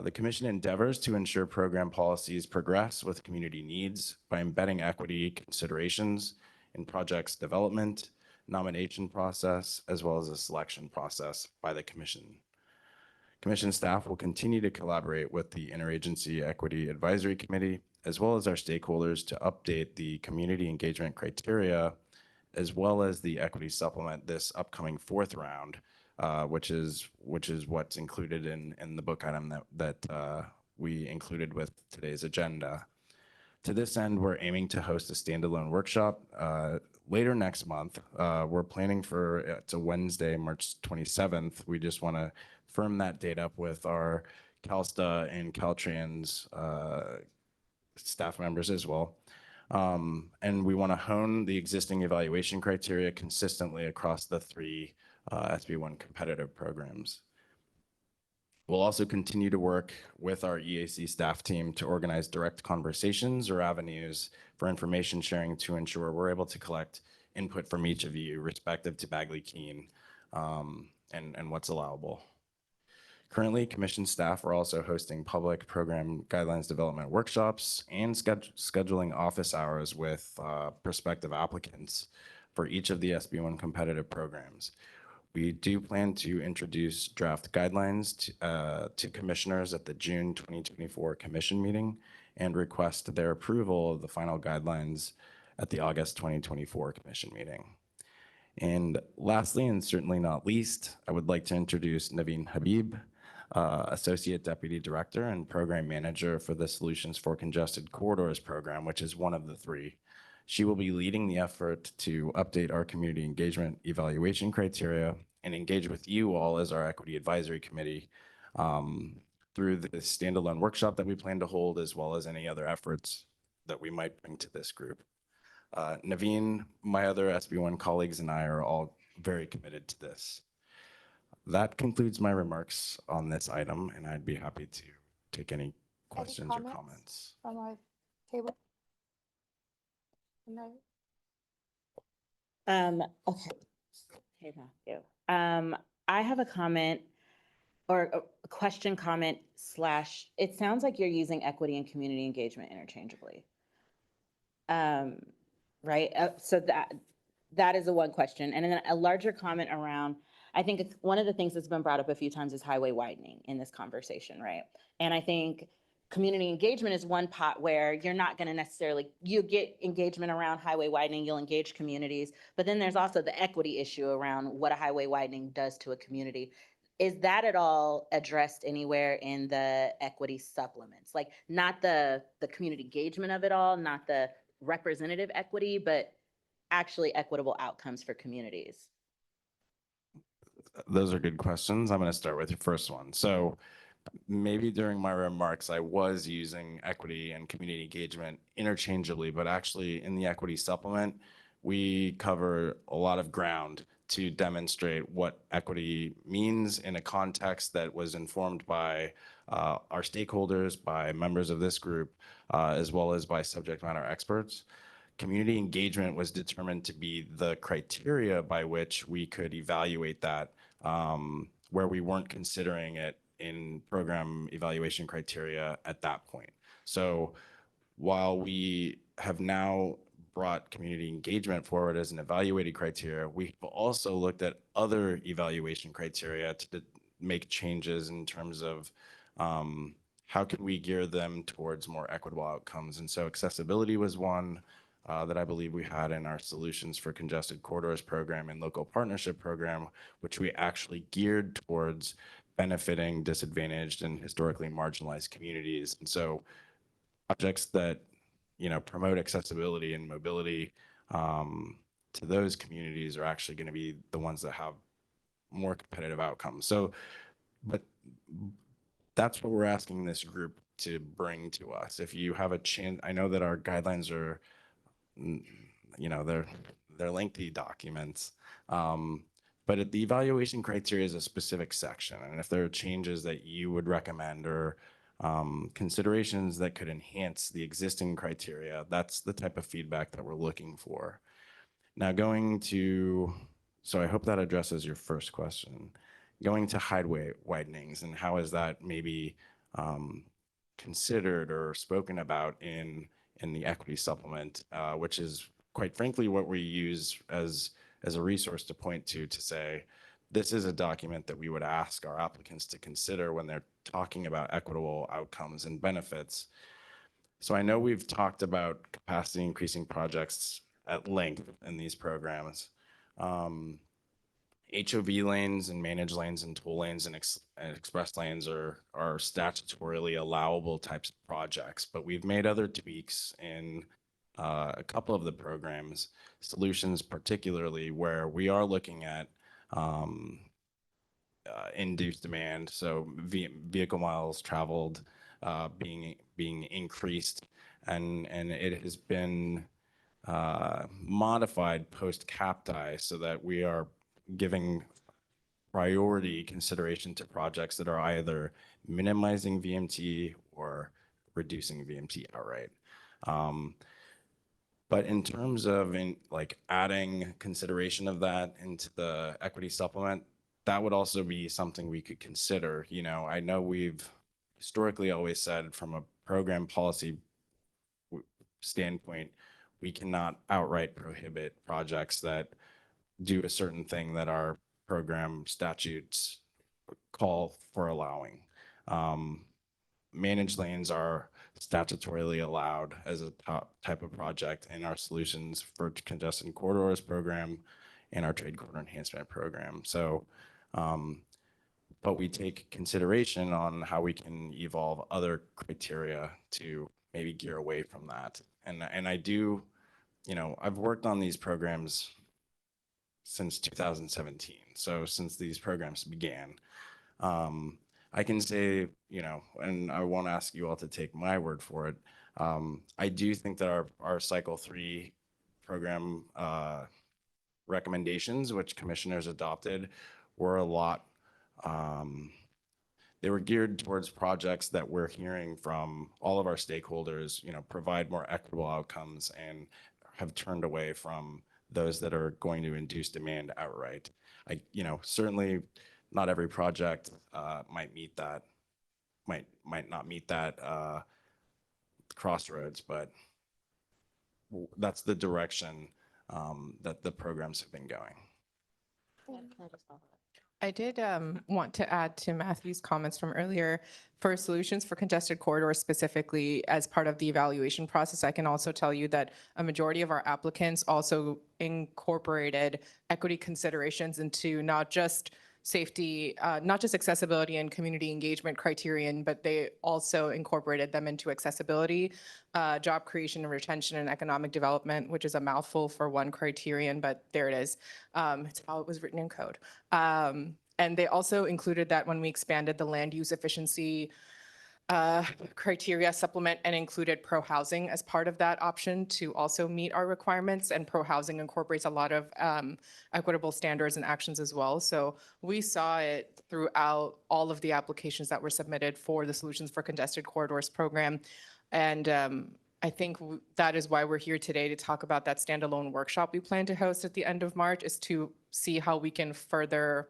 Speaker 13: The commission endeavors to ensure program policies progress with community needs by embedding equity considerations in projects development, nomination process, as well as the selection process by the commission. Commission staff will continue to collaborate with the Interagency Equity Advisory Committee, as well as our stakeholders, to update the community engagement criteria, as well as the equity supplement this upcoming fourth round, which is what's included in the book item that we included with today's agenda. To this end, we're aiming to host a standalone workshop later next month. We're planning for it's a Wednesday, March 27th. We just want to firm that date up with our CalSTA and Caltrans staff members as well. And we want to hone the existing evaluation criteria consistently across the three SB1 competitive programs. We'll also continue to work with our EAC staff team to organize direct conversations or avenues for information sharing to ensure we're able to collect input from each of you respective to Bagley-Keene and what's allowable. Currently, commission staff are also hosting public program guidelines development workshops and scheduling office hours with prospective applicants for each of the SB1 competitive programs. We do plan to introduce draft guidelines to commissioners at the June 2024 commission meeting and request their approval of the final guidelines at the August 2024 commission meeting. And lastly, and certainly not least, I would like to introduce Naveen Habib, Associate Deputy Director and Program Manager for the Solutions for Congested Corridors program, which is one of the three. She will be leading the effort to update our community engagement evaluation criteria and engage with you all as our Equity Advisory Committee through the standalone workshop that we plan to hold, as well as any other efforts that we might bring to this group. Naveen, my other SB1 colleagues, and I are all very committed to this. That concludes my remarks on this item, and I'd be happy to take any questions or comments.
Speaker 2: From our table? No.
Speaker 5: Okay. Hey, Matthew. I have a comment or a question comment slash, it sounds like you're using equity and community engagement interchangeably. Right? So that is the one question. And then a larger comment around, I think it's one of the things that's been brought up a few times is highway widening in this conversation, right? And I think community engagement is one pot where you're not going to necessarily, you get engagement around highway widening, you'll engage communities, but then there's also the equity issue around what a highway widening does to a community. Is that at all addressed anywhere in the equity supplements? Like not the community engagement of it all, not the representative equity, but actually equitable outcomes for communities?
Speaker 13: Those are good questions. I'm going to start with your first one. So maybe during my remarks, I was using equity and community engagement interchangeably, but actually in the equity supplement, we cover a lot of ground to demonstrate what equity means in a context that was informed by our stakeholders, by members of this group, as well as by subject matter experts. Community engagement was determined to be the criteria by which we could evaluate that, where we weren't considering it in program evaluation criteria at that point. So while we have now brought community engagement forward as an evaluated criteria, we've also looked at other evaluation criteria to make changes in terms of how can we gear them towards more equitable outcomes. And so accessibility was one that I believe we had in our Solutions for Congested Corridors program and local partnership program, which we actually geared towards benefiting disadvantaged and historically marginalized communities. And so projects that, you know, promote accessibility and mobility to those communities are actually going to be the ones that have more competitive outcomes. So, but that's what we're asking this group to bring to us. If you have a chance, I know that our guidelines are, they're lengthy documents. But the evaluation criteria is a specific section. And if there are changes that you would recommend or considerations that could enhance the existing criteria, that's the type of feedback that we're looking for. Now so I hope that addresses your first question. Going to highway widenings and how is that maybe considered or spoken about in the equity supplement, which is quite frankly what we use as a resource to point to say, this is a document that we would ask our applicants to consider when they're talking about equitable outcomes and benefits. So I know we've talked about capacity increasing projects at length in these programs. HOV lanes and managed lanes and toll lanes and express lanes are statutorily allowable types of projects, but we've made other tweaks in a couple of the programs, solutions particularly, where we are looking at induced demand, so vehicle miles traveled being increased, and it has been modified post CAPTI so that we are giving priority consideration to projects that are either minimizing VMT or reducing VMT outright. But in terms of adding consideration of that into the equity supplement, that would also be something we could consider. I know we've historically always said from a program policy standpoint, we cannot outright prohibit projects that do a certain thing that our program statutes call for allowing. Managed lanes are statutorily allowed as a type of project in our solutions for congested corridors program and our trade corridor enhancement program. So, but we take consideration on how we can evolve other criteria to maybe gear away from that. And I do, I've worked on these programs since 2017. So since these programs began, I can say, and I won't ask you all to take my word for it. I do think that our cycle 3 program recommendations, which commissioners adopted, were a lot, they were geared towards projects that we're hearing from all of our stakeholders, provide more equitable outcomes and have turned away from those that are going to induce demand outright. Certainly not every project might not meet that crossroads, but that's the direction that the programs have been going.
Speaker 14: I did want to add to Matthew's comments from earlier. For solutions for congested corridors specifically, as part of the evaluation process, I can also tell you that a majority of our applicants also incorporated equity considerations into not just safety, not just accessibility and community engagement criterion, but they also incorporated them into accessibility, job creation and retention, and economic development, which is a mouthful for one criterion, but there it is. It's how it was written in code. And they also included that when we expanded the land use efficiency criteria supplement and included pro-housing as part of that option to also meet our requirements. And pro-housing incorporates a lot of equitable standards and actions as well. So we saw it throughout all of the applications that were submitted for the Solutions for Congested Corridors program. And I think that is why we're here today to talk about that standalone workshop we plan to host at the end of March, is to see how we can further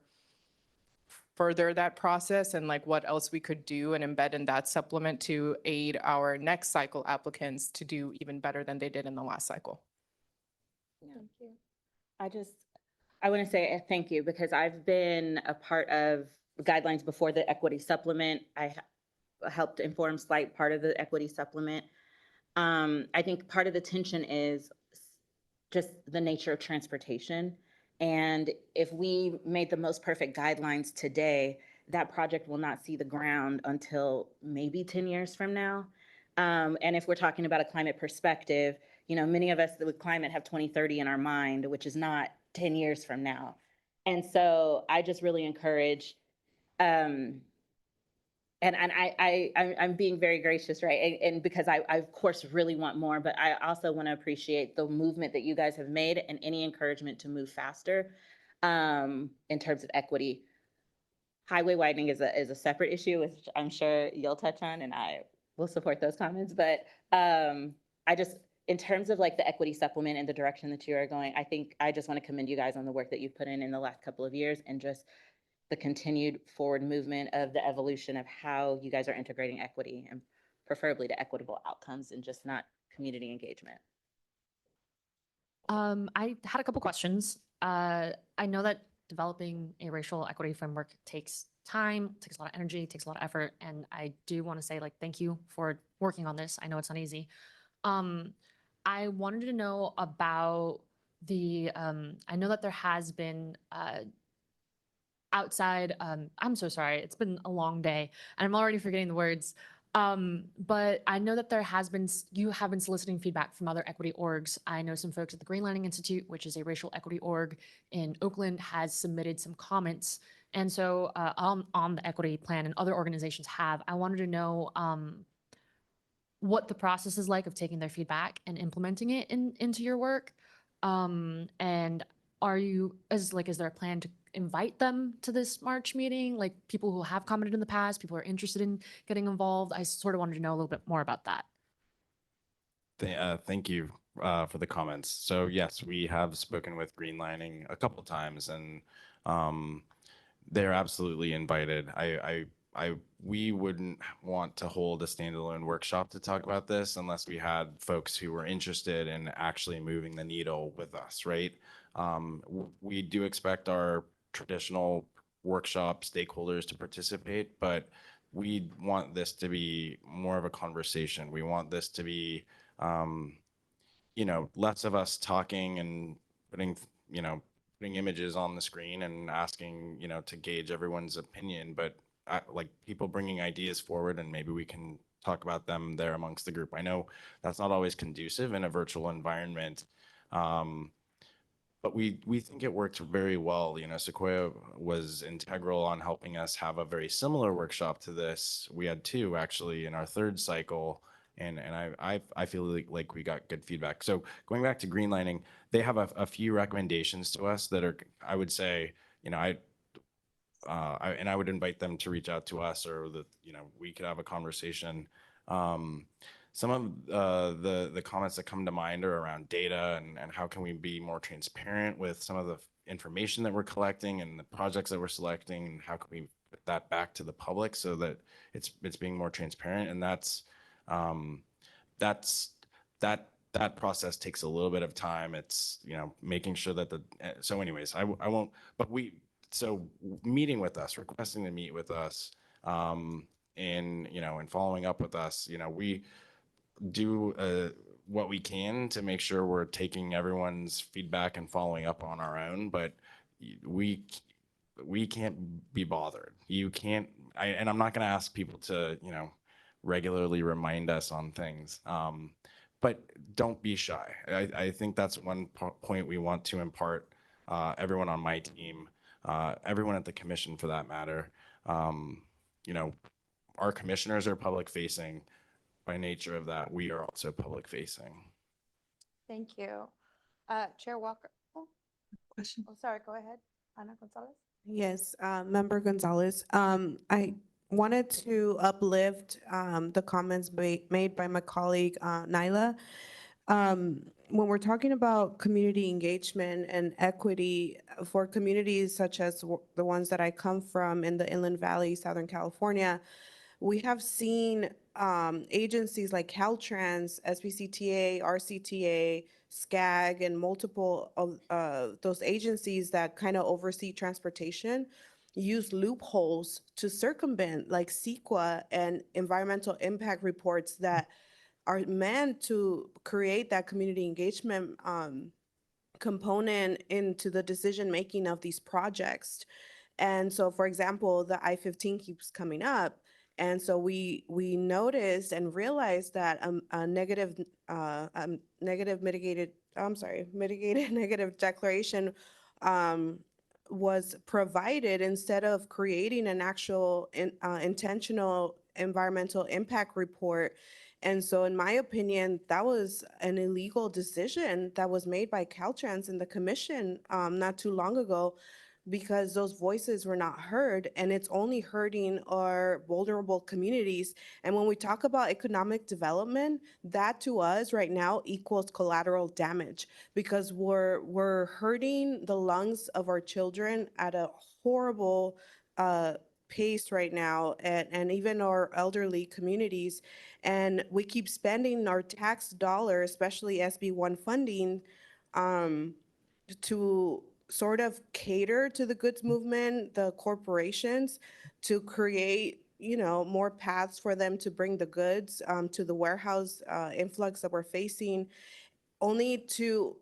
Speaker 14: that process and what else we could do and embed in that supplement to aid our next cycle applicants to do even better than they did in the last cycle.
Speaker 5: Thank you. I want to say thank you because I've been a part of guidelines before the equity supplement. I helped inform slight part of the equity supplement. I think part of the tension is just the nature of transportation. And if we made the most perfect guidelines today, that project will not see the ground until maybe 10 years from now. And if we're talking about a climate perspective, many of us with climate have 2030 in our mind, which is not 10 years from now. And so I just really encourage I'm being very gracious, right? And because I of course really want more, but I also want to appreciate the movement that you guys have made and any encouragement to move faster in terms of equity. Highway widening is a separate issue, which I'm sure you'll touch on, and I will support those comments. But I just, in terms of like the equity supplement and the direction that you are going, I think I just want to commend you guys on the work that you've put in the last couple of years and just the continued forward movement of the evolution of how you guys are integrating equity and preferably to equitable outcomes and just not community engagement.
Speaker 7: I had a couple questions. I know that developing a racial equity framework takes time, takes a lot of energy, takes a lot of effort, and I do want to say like thank you for working on this. I know it's not easy. I wanted to know about the I know that there has been outside I'm so sorry, it's been a long day and I'm already forgetting the words. But I know that there has been, you have been soliciting feedback from other equity orgs. I know some folks at the Greenlining Institute, which is a racial equity org in Oakland, has submitted some comments. And so on the equity plan and other organizations have, I wanted to know what the process is like of taking their feedback and implementing it into your work. And are you, is there a plan to invite them to this March meeting? Like people who have commented in the past, people who are interested in getting involved. I sort of wanted to know a little bit more about that.
Speaker 13: Thank you for the comments. So yes, we have spoken with Greenlining a couple times, and they're absolutely invited. We wouldn't want to hold a standalone workshop to talk about this unless we had folks who were interested in actually moving the needle with us, right? We do expect our traditional workshop stakeholders to participate, but we want this to be more of a conversation. We want this to be, less of us talking and putting images on the screen and asking, to gauge everyone's opinion, but like people bringing ideas forward, and maybe we can talk about them there amongst the group. I know that's not always conducive in a virtual environment. But we think it worked very well. Sequoia was integral on helping us have a very similar workshop to this. We had two actually in our third cycle, and I feel like we got good feedback. So going back to Greenlining, they have a few recommendations to us that are, I would say, I would invite them to reach out to us, or we could have a conversation. Some of the comments that come to mind are around data and how can we be more transparent with some of the information that we're collecting and the projects that we're selecting, and how can we put that back to the public so that it's being more transparent. And that process takes a little bit of time. It's making sure that so anyways, I won't, but meeting with us, requesting to meet with us, and following up with us, we do what we can to make sure we're taking everyone's feedback and following up on our own, but we can't be bothered. You can't, and I'm not going to ask people to, regularly remind us on things. But don't be shy. I think that's one point we want to impart, everyone on my team, everyone at the commission for that matter. Our commissioners are public facing. By nature of that, we are also public facing.
Speaker 2: Thank you. Chair Walker. Oh,
Speaker 6: Question.
Speaker 2: oh, sorry, go ahead. Ana Gonzalez.
Speaker 15: Yes, Member Gonzalez. I wanted to uplift the comments made by my colleague Nyla. When we're talking about community engagement and equity for communities such as the ones that I come from in the Inland Valley, Southern California, we have seen agencies like Caltrans, SBCTA, RCTA, SCAG, and multiple of those agencies that kind of oversee transportation use loopholes to circumvent like CEQA and environmental impact reports that are meant to create that community engagement component into the decision-making of these projects. And so, for example, the I-15 keeps coming up. And so we noticed and realized that mitigated negative declaration was provided instead of creating an actual intentional environmental impact report. And so in my opinion, that was an illegal decision that was made by Caltrans and the commission not too long ago, because those voices were not heard, and it's only hurting our vulnerable communities. And when we talk about economic development, that to us right now equals collateral damage, because we're hurting the lungs of our children at a horrible pace right now, and even our elderly communities. And we keep spending our tax dollar, especially SB1 funding, to sort of cater to the goods movement, the corporations, to create, more paths for them to bring the goods to the warehouse influx that we're facing, only to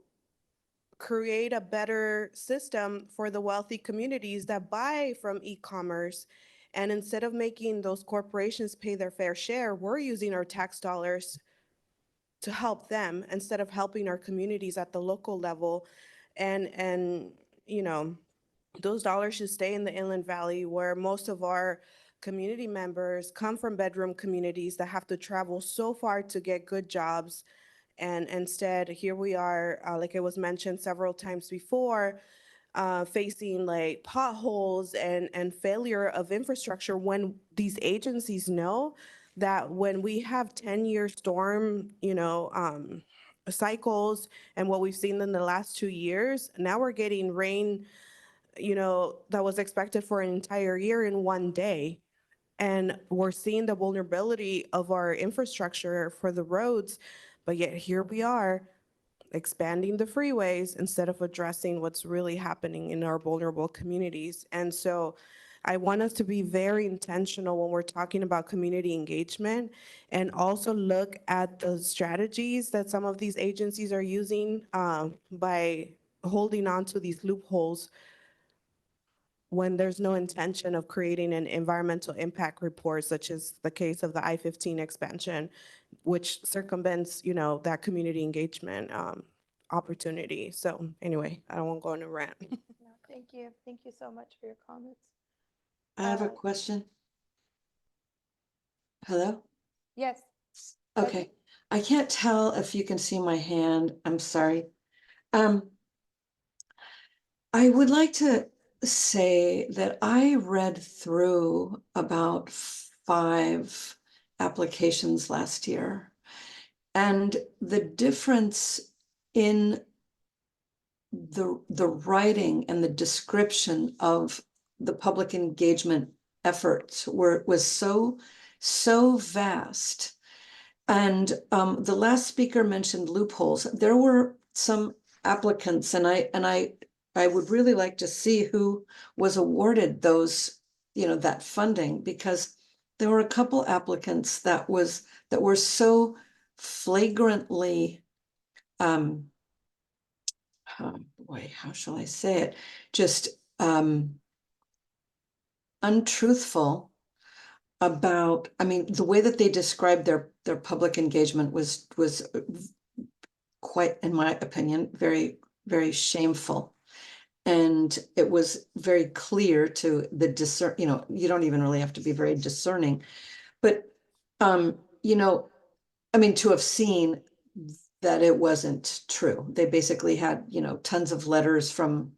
Speaker 15: create a better system for the wealthy communities that buy from e-commerce. And instead of making those corporations pay their fair share, we're using our tax dollars to help them instead of helping our communities at the local level. And those dollars should stay in the Inland Valley, where most of our community members come from bedroom communities that have to travel so far to get good jobs. And instead, here we are, like it was mentioned several times before, facing like potholes and failure of infrastructure, when these agencies know that when we have 10-year storm, cycles, and what we've seen in the last 2 years, now we're getting rain, that was expected for an entire year in one day. And we're seeing the vulnerability of our infrastructure for the roads, but yet here we are expanding the freeways instead of addressing what's really happening in our vulnerable communities. And so I want us to be very intentional when we're talking about community engagement, and also look at the strategies that some of these agencies are using by holding on to these loopholes when there's no intention of creating an environmental impact report, such as the case of the I-15 expansion, which circumvents, that community engagement opportunity. So anyway, I don't want to go on a rant.
Speaker 16: No, thank you. Thank you so much for your comments.
Speaker 6: I have a question. Hello?
Speaker 16: Yes.
Speaker 6: Okay, I can't tell if you can see my hand. I'm sorry. I would like to say that I read through about 5 applications last year, and the difference in the writing and the description of the public engagement efforts was so vast. And the last speaker mentioned loopholes. There were some applicants, and I would really like to see who was awarded those, that funding, because there were a couple applicants that were so flagrantly, how shall I say it? Just untruthful about, the way that they described their public engagement was quite, in my opinion, very, very shameful. And it was very clear to the you don't even really have to be very discerning, but to have seen that it wasn't true. They basically had, tons of letters from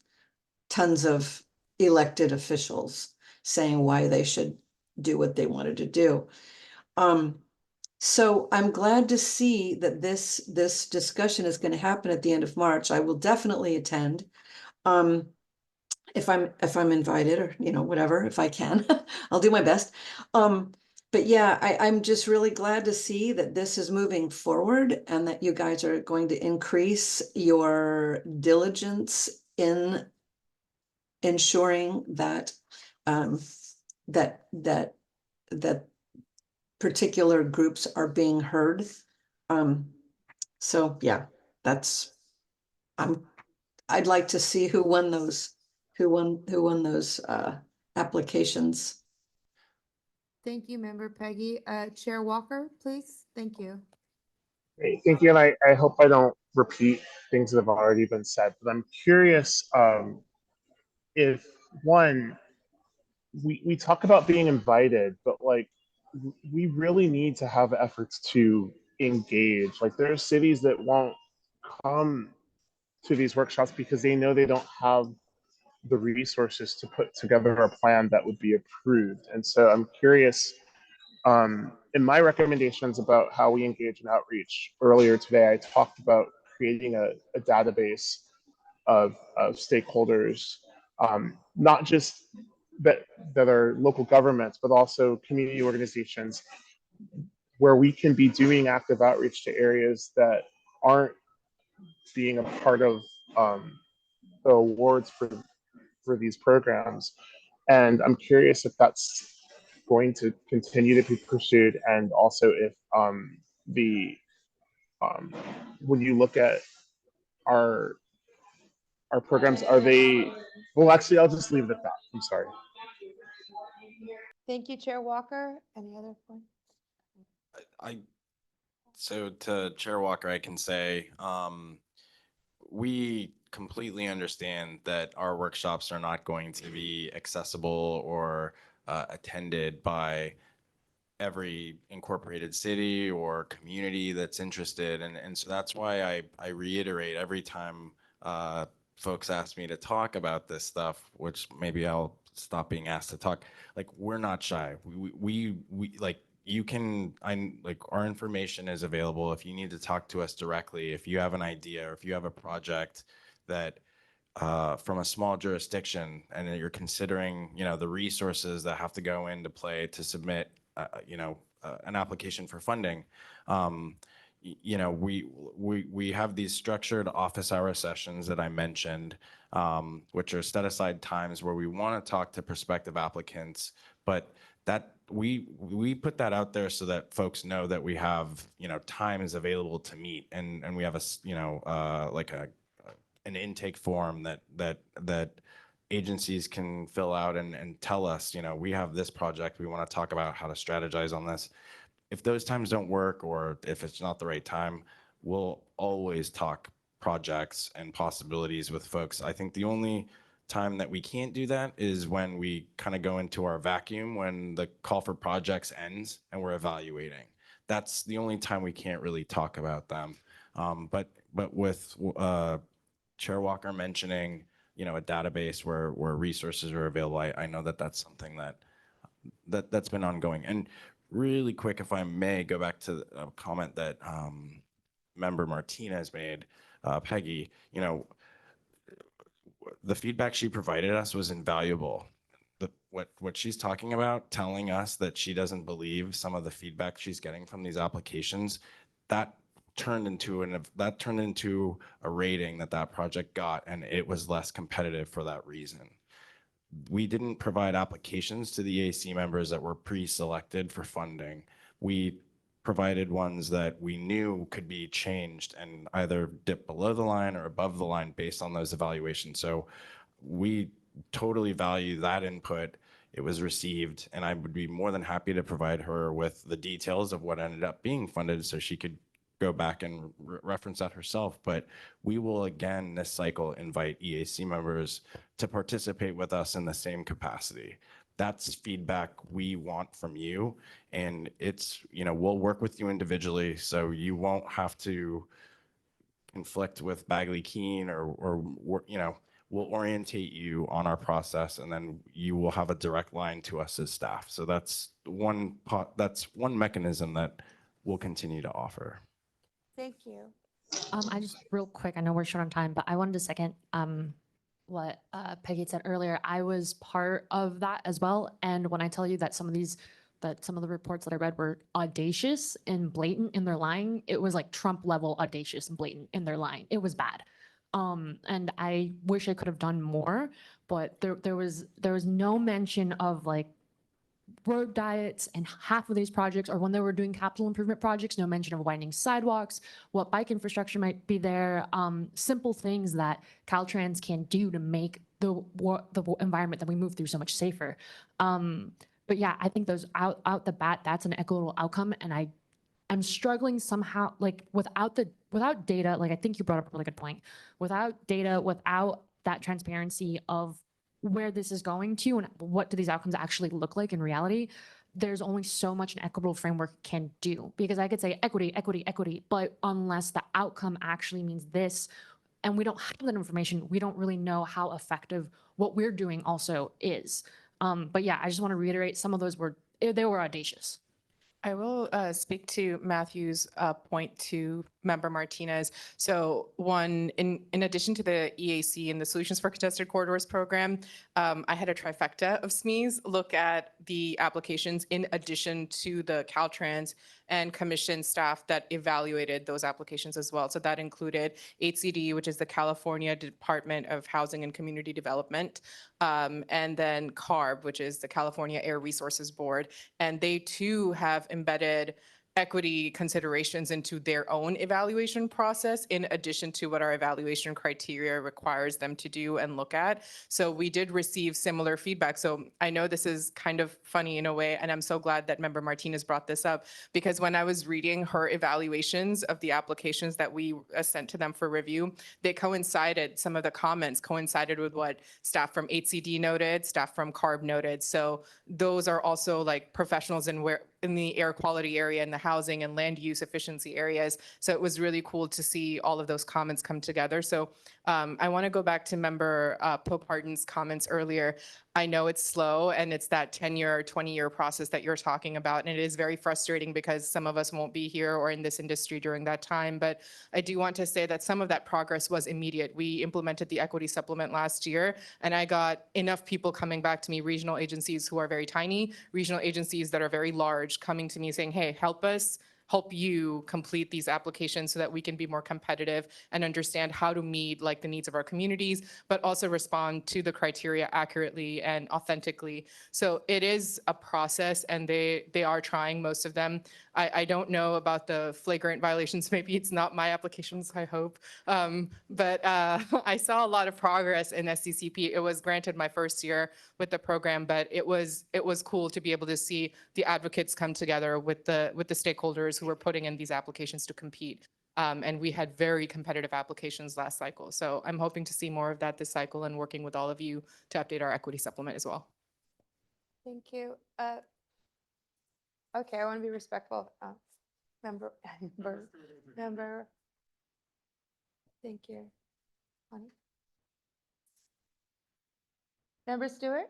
Speaker 6: tons of elected officials saying why they should do what they wanted to do. So I'm glad to see that this discussion is going to happen at the end of March. I will definitely attend. If I'm invited, or, whatever, if I can, I'll do my best. But yeah, I'm just really glad to see that this is moving forward, and that you guys are going to increase your diligence in ensuring that that particular groups are being heard. So yeah, I'd like to see who won those applications.
Speaker 16: Thank you, Member Peggy. Chair Walker, please. Thank you.
Speaker 4: Great, thank you. And I hope I don't repeat things that have already been said, but I'm curious, if one, we talk about being invited, but like we really need to have efforts to engage. Like there are cities that won't come to these workshops because they know they don't have the resources to put together a plan that would be approved. And so I'm curious, in my recommendations about how we engage in outreach earlier today, I talked about creating a database of stakeholders, not just that are local governments, but also community organizations, where we can be doing active outreach to areas that aren't being a part of the awards for these programs. And I'm curious if that's going to continue to be pursued, and also if the when you look at our our programs, are they, well, actually, I'll just leave it at that. I'm sorry.
Speaker 2: Thank you, Chair Walker. Any other points?
Speaker 13: So to Chair Walker, I can say, we completely understand that our workshops are not going to be accessible or attended by every incorporated city or community that's interested. And so that's why I reiterate every time folks ask me to talk about this stuff, which maybe I'll stop being asked to talk. Like, we're not shy. We like, you can, like, our information is available. If you need to talk to us directly, if you have an idea, or if you have a project that from a small jurisdiction and you're considering, the resources that have to go into play to submit, an application for funding, we have these structured office hour sessions that I mentioned, which are set aside times where we want to talk to prospective applicants, but that we put that out there so that folks know that we have, times available to meet, and we have an intake form that agencies can fill out and tell us, we have this project, we want to talk about how to strategize on this. If those times don't work, or if it's not the right time, we'll always talk projects and possibilities with folks. I think the only time that we can't do that is when we kind of go into our vacuum, when the call for projects ends and we're evaluating. That's the only time we can't really talk about them. But with Chair Walker mentioning, a database where resources are available, I know that that's something that's been ongoing. And really quick, if I may go back to a comment that Member Martinez made, Peggy, the feedback she provided us was invaluable. What she's talking about, telling us that she doesn't believe some of the feedback she's getting from these applications, that turned into a rating that project got, and it was less competitive for that reason. We didn't provide applications to the EAC members that were pre-selected for funding. We provided ones that we knew could be changed and either dip below the line or above the line based on those evaluations. So we totally value that input. It was received, and I would be more than happy to provide her with the details of what ended up being funded so she could go back and reference that herself. But we will, again, this cycle, invite EAC members to participate with us in the same capacity. That's feedback we want from you. And it's, we'll work with you individually, so you won't have to conflict with Bagley Keene or we'll orientate you on our process, and then you will have a direct line to us as staff. So that's one mechanism that we'll continue to offer.
Speaker 2: Thank you.
Speaker 7: I just real quick, I know we're short on time, but I wanted to second what Peggy said earlier. I was part of that as well. And when I tell you that some of the reports that I read were audacious and blatant in their lying, it was like Trump level audacious and blatant in their lying. It was bad. And I wish I could have done more, but there was no mention of like road diets and half of these projects, or when they were doing capital improvement projects, no mention of widening sidewalks, what bike infrastructure might be there, simple things that Caltrans can do to make the environment that we move through so much safer. But yeah, I think those out the bat, that's an equitable outcome. And I'm struggling somehow, like without data, like I think you brought up a really good point, without data, without that transparency of where this is going to and what do these outcomes actually look like in reality, there's only so much an equitable framework can do. Because I could say equity, equity, equity, but unless the outcome actually means this, and we don't have that information, we don't really know how effective what we're doing also is. But yeah, I just want to reiterate, some of those were, they were audacious.
Speaker 14: I will speak to Matthew's point to Member Martinez. So one, in addition to the EAC and the Solutions for Contested Corridors program, I had a trifecta of SMEs look at the applications in addition to the Caltrans and commission staff that evaluated those applications as well. So that included HCD, which is the California Department of Housing and Community Development, and then CARB, which is the California Air Resources Board. And they too have embedded equity considerations into their own evaluation process in addition to what our evaluation criteria requires them to do and look at. So we did receive similar feedback. So I know this is kind of funny in a way, and I'm so glad that Member Martinez brought this up, because when I was reading her evaluations of the applications that we sent to them for review, they coincided, some of the comments coincided with what staff from HCD noted, staff from CARB noted. So those are also like professionals in the air quality area and the housing and land use efficiency areas. So it was really cool to see all of those comments come together. So I want to go back to Member Pope Harden's comments earlier. I know it's slow and it's that 10-year or 20-year process that you're talking about. And it is very frustrating because some of us won't be here or in this industry during that time. But I do want to say that some of that progress was immediate. We implemented the equity supplement last year, and I got enough people coming back to me, regional agencies who are very tiny, regional agencies that are very large, coming to me saying, hey, help us help you complete these applications so that we can be more competitive and understand how to meet like the needs of our communities, but also respond to the criteria accurately and authentically. So it is a process, and they are trying, most of them. I don't know about the flagrant violations. Maybe it's not my applications, I hope. But I saw a lot of progress in SCCP. It was granted my first year with the program, but it was cool to be able to see the advocates come together with the stakeholders who were putting in these applications to compete. And we had very competitive applications last cycle. So I'm hoping to see more of that this cycle and working with all of you to update our equity supplement as well.
Speaker 2: Thank you. Okay, I want to be respectful. Member. Thank you. Honey? Member Stewart?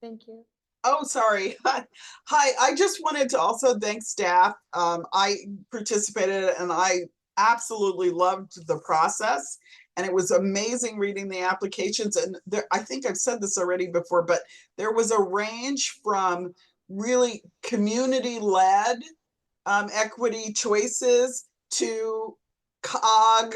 Speaker 2: Thank you.
Speaker 10: Oh, sorry. Hi, I just wanted to also thank staff. I participated and I absolutely loved the process. And it was amazing reading the applications. And there, I think I've said this already before, but there was a range from really community-led equity choices to COG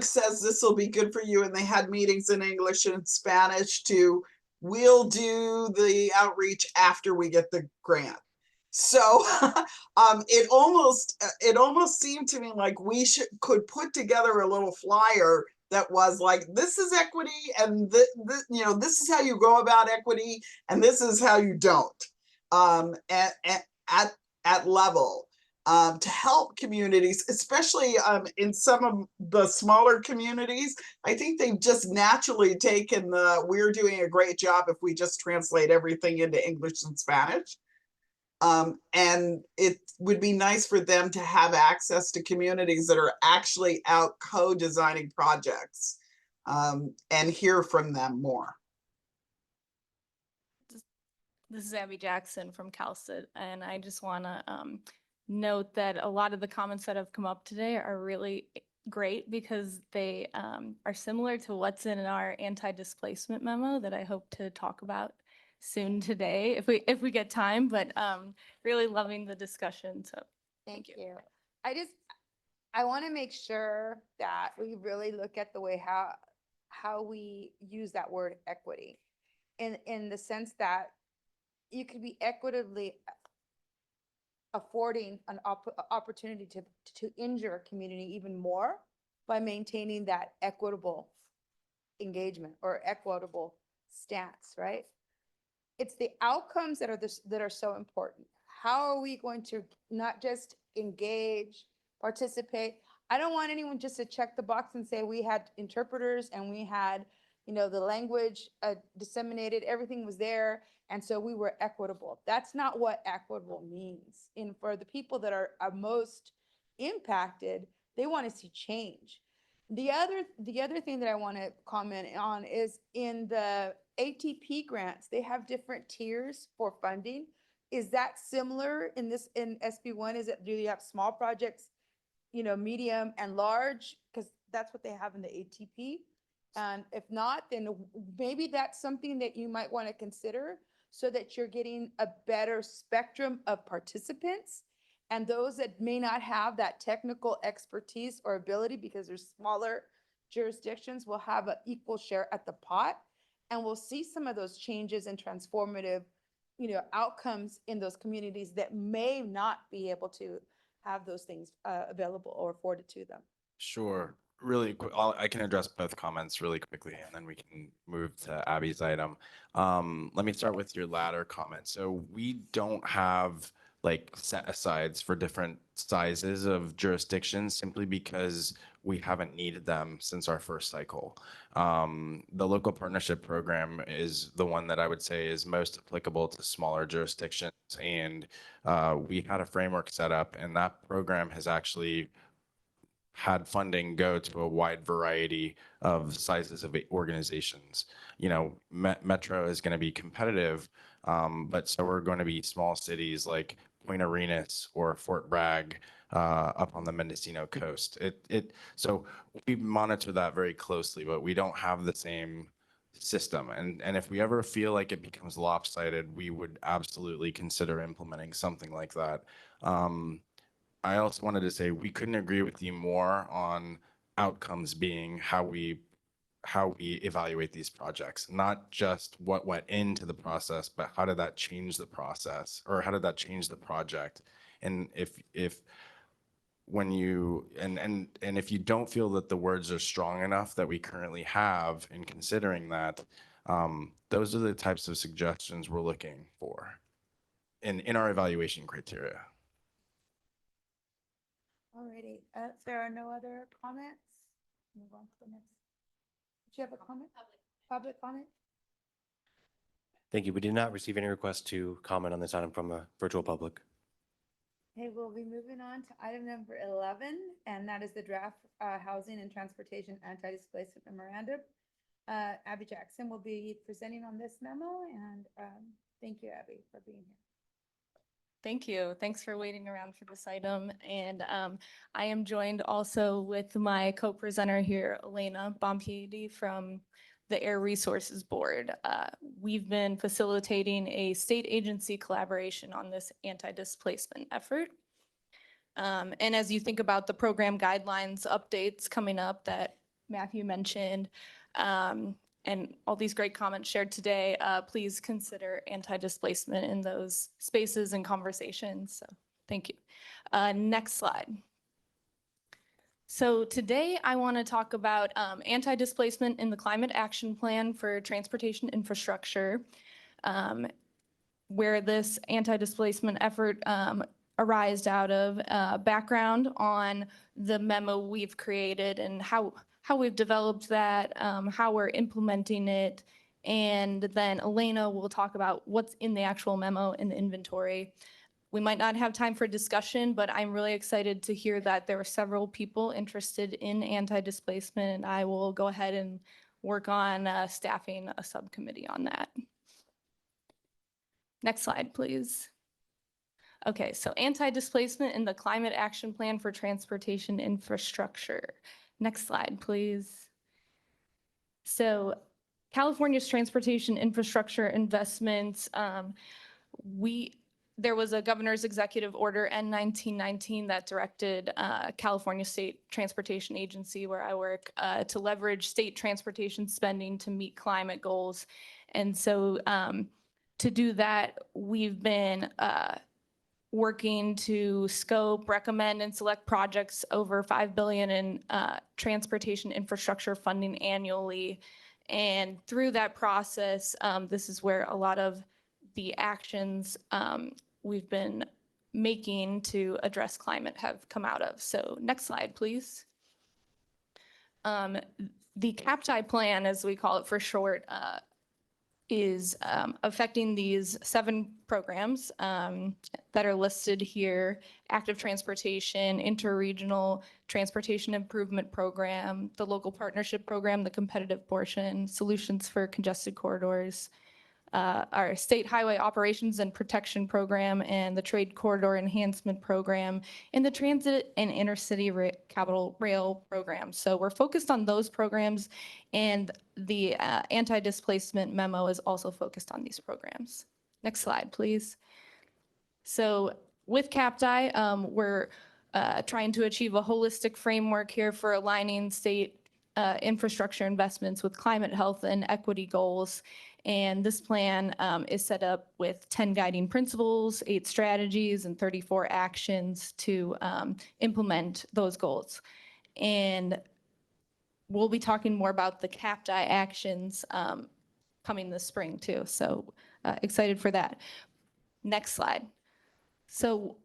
Speaker 10: says this will be good for you, and they had meetings in English and Spanish, to we'll do the outreach after we get the grant. So it almost seemed to me like we could put together a little flyer that was like, this is equity, and this is how you go about equity, and this is how you don't, at level, to help communities, especially in some of the smaller communities. I think they've just naturally taken we're doing a great job if we just translate everything into English and Spanish. And it would be nice for them to have access to communities that are actually out co-designing projects, and hear from them more.
Speaker 17: This is Abby Jackson from CalSTD, and I just want to note that a lot of the comments that have come up today are really great because they are similar to what's in our anti-displacement memo that I hope to talk about soon today if we get time, but really loving the discussion. So
Speaker 2: Thank you. I want to make sure that we really look at the way how we use that word equity, in the sense that you could be equitably affording an opportunity to injure a community even more by maintaining that equitable engagement or equitable stance, right? It's the outcomes that are so important. How are we going to not just engage, participate? I don't want anyone just to check the box and say we had interpreters and we had the language disseminated, everything was there. And so we were equitable. That's not what equitable means. And for the people that are most impacted, they want to see change. The other thing that I want to comment on is in the ATP grants, they have different tiers for funding. Is that similar in SB1? Do you have small projects, medium and large? Because that's what they have in the ATP. And if not, then maybe that's something that you might want to consider so that you're getting a better spectrum of participants. And those that may not have that technical expertise or ability because there's smaller jurisdictions will have an equal share at the pot. And we'll see some of those changes and transformative, outcomes in those communities that may not be able to have those things available or afforded to them.
Speaker 13: Sure. Really quick, I can address both comments really quickly and then we can move to Abby's item. Let me start with your latter comment. So we don't have like set asides for different sizes of jurisdictions simply because we haven't needed them since our first cycle. The local partnership program is the one that I would say is most applicable to smaller jurisdictions. And we had a framework set up and that program has actually had funding go to a wide variety of sizes of organizations. Metro is going to be competitive, but so are going to be small cities like Point Arenas or Fort Bragg up on the Mendocino coast. So we monitor that very closely, but we don't have the same system. And if we ever feel like it becomes lopsided, we would absolutely consider implementing something like that. I also wanted to say we couldn't agree with you more on outcomes being how we evaluate these projects, not just what went into the process, but how did that change the process or how did that change the project? And if when you and if you don't feel that the words are strong enough that we currently have in considering that, those are the types of suggestions we're looking for in our evaluation criteria.
Speaker 2: Alrighty, if there are no other comments, move on to the next. Do you have a comment? Public comment?
Speaker 3: Thank you. We did not receive any requests to comment on this item from the virtual public.
Speaker 2: Okay, we'll be moving on to item number 11, and that is the draft housing and transportation anti-displacement memorandum. Abby Jackson will be presenting on this memo, and thank you, Abby, for being here.
Speaker 17: Thank you. Thanks for waiting around for this item. And I am joined also with my co-presenter here, Elena Bompiedi from the Air Resources Board. We've been facilitating a state agency collaboration on this anti-displacement effort. And as you think about the program guidelines updates coming up that Matthew mentioned, and all these great comments shared today, please consider anti-displacement in those spaces and conversations. So thank you. Next slide. So today I want to talk about anti-displacement in the Climate Action Plan for Transportation Infrastructure, where this anti-displacement effort arised out of background on the memo we've created and how we've developed that, how we're implementing it, and then Elena will talk about what's in the actual memo in the inventory. We might not have time for discussion, but I'm really excited to hear that there are several people interested in anti-displacement, and I will go ahead and work on staffing a subcommittee on that. Next slide, please. Okay, so anti-displacement in the Climate Action Plan for Transportation Infrastructure. Next slide, please. So California's transportation infrastructure investments, there was a governor's executive order N1919 that directed California State Transportation Agency, where I work, to leverage state transportation spending to meet climate goals. And so to do that, we've been working to scope, recommend, and select projects over $5 billion in transportation infrastructure funding annually. And through that process, this is where a lot of the actions we've been making to address climate have come out of. So next slide, please. The CAPTI plan, as we call it for short, is affecting these 7 programs that are listed here: active transportation, interregional transportation improvement program, the local partnership program, the competitive portion, solutions for congested corridors, our state highway operations and protection program, and the trade corridor enhancement program, and the transit and intercity capital rail program. So we're focused on those programs, and the anti-displacement memo is also focused on these programs. Next slide, please. So with CAPTI, we're trying to achieve a holistic framework here for aligning state infrastructure investments with climate, health, and equity goals. And this plan is set up with 10 guiding principles, 8 strategies, and 34 actions to implement those goals. And we'll be talking more about the CAPTI actions coming this spring too. So excited for that. Next slide. So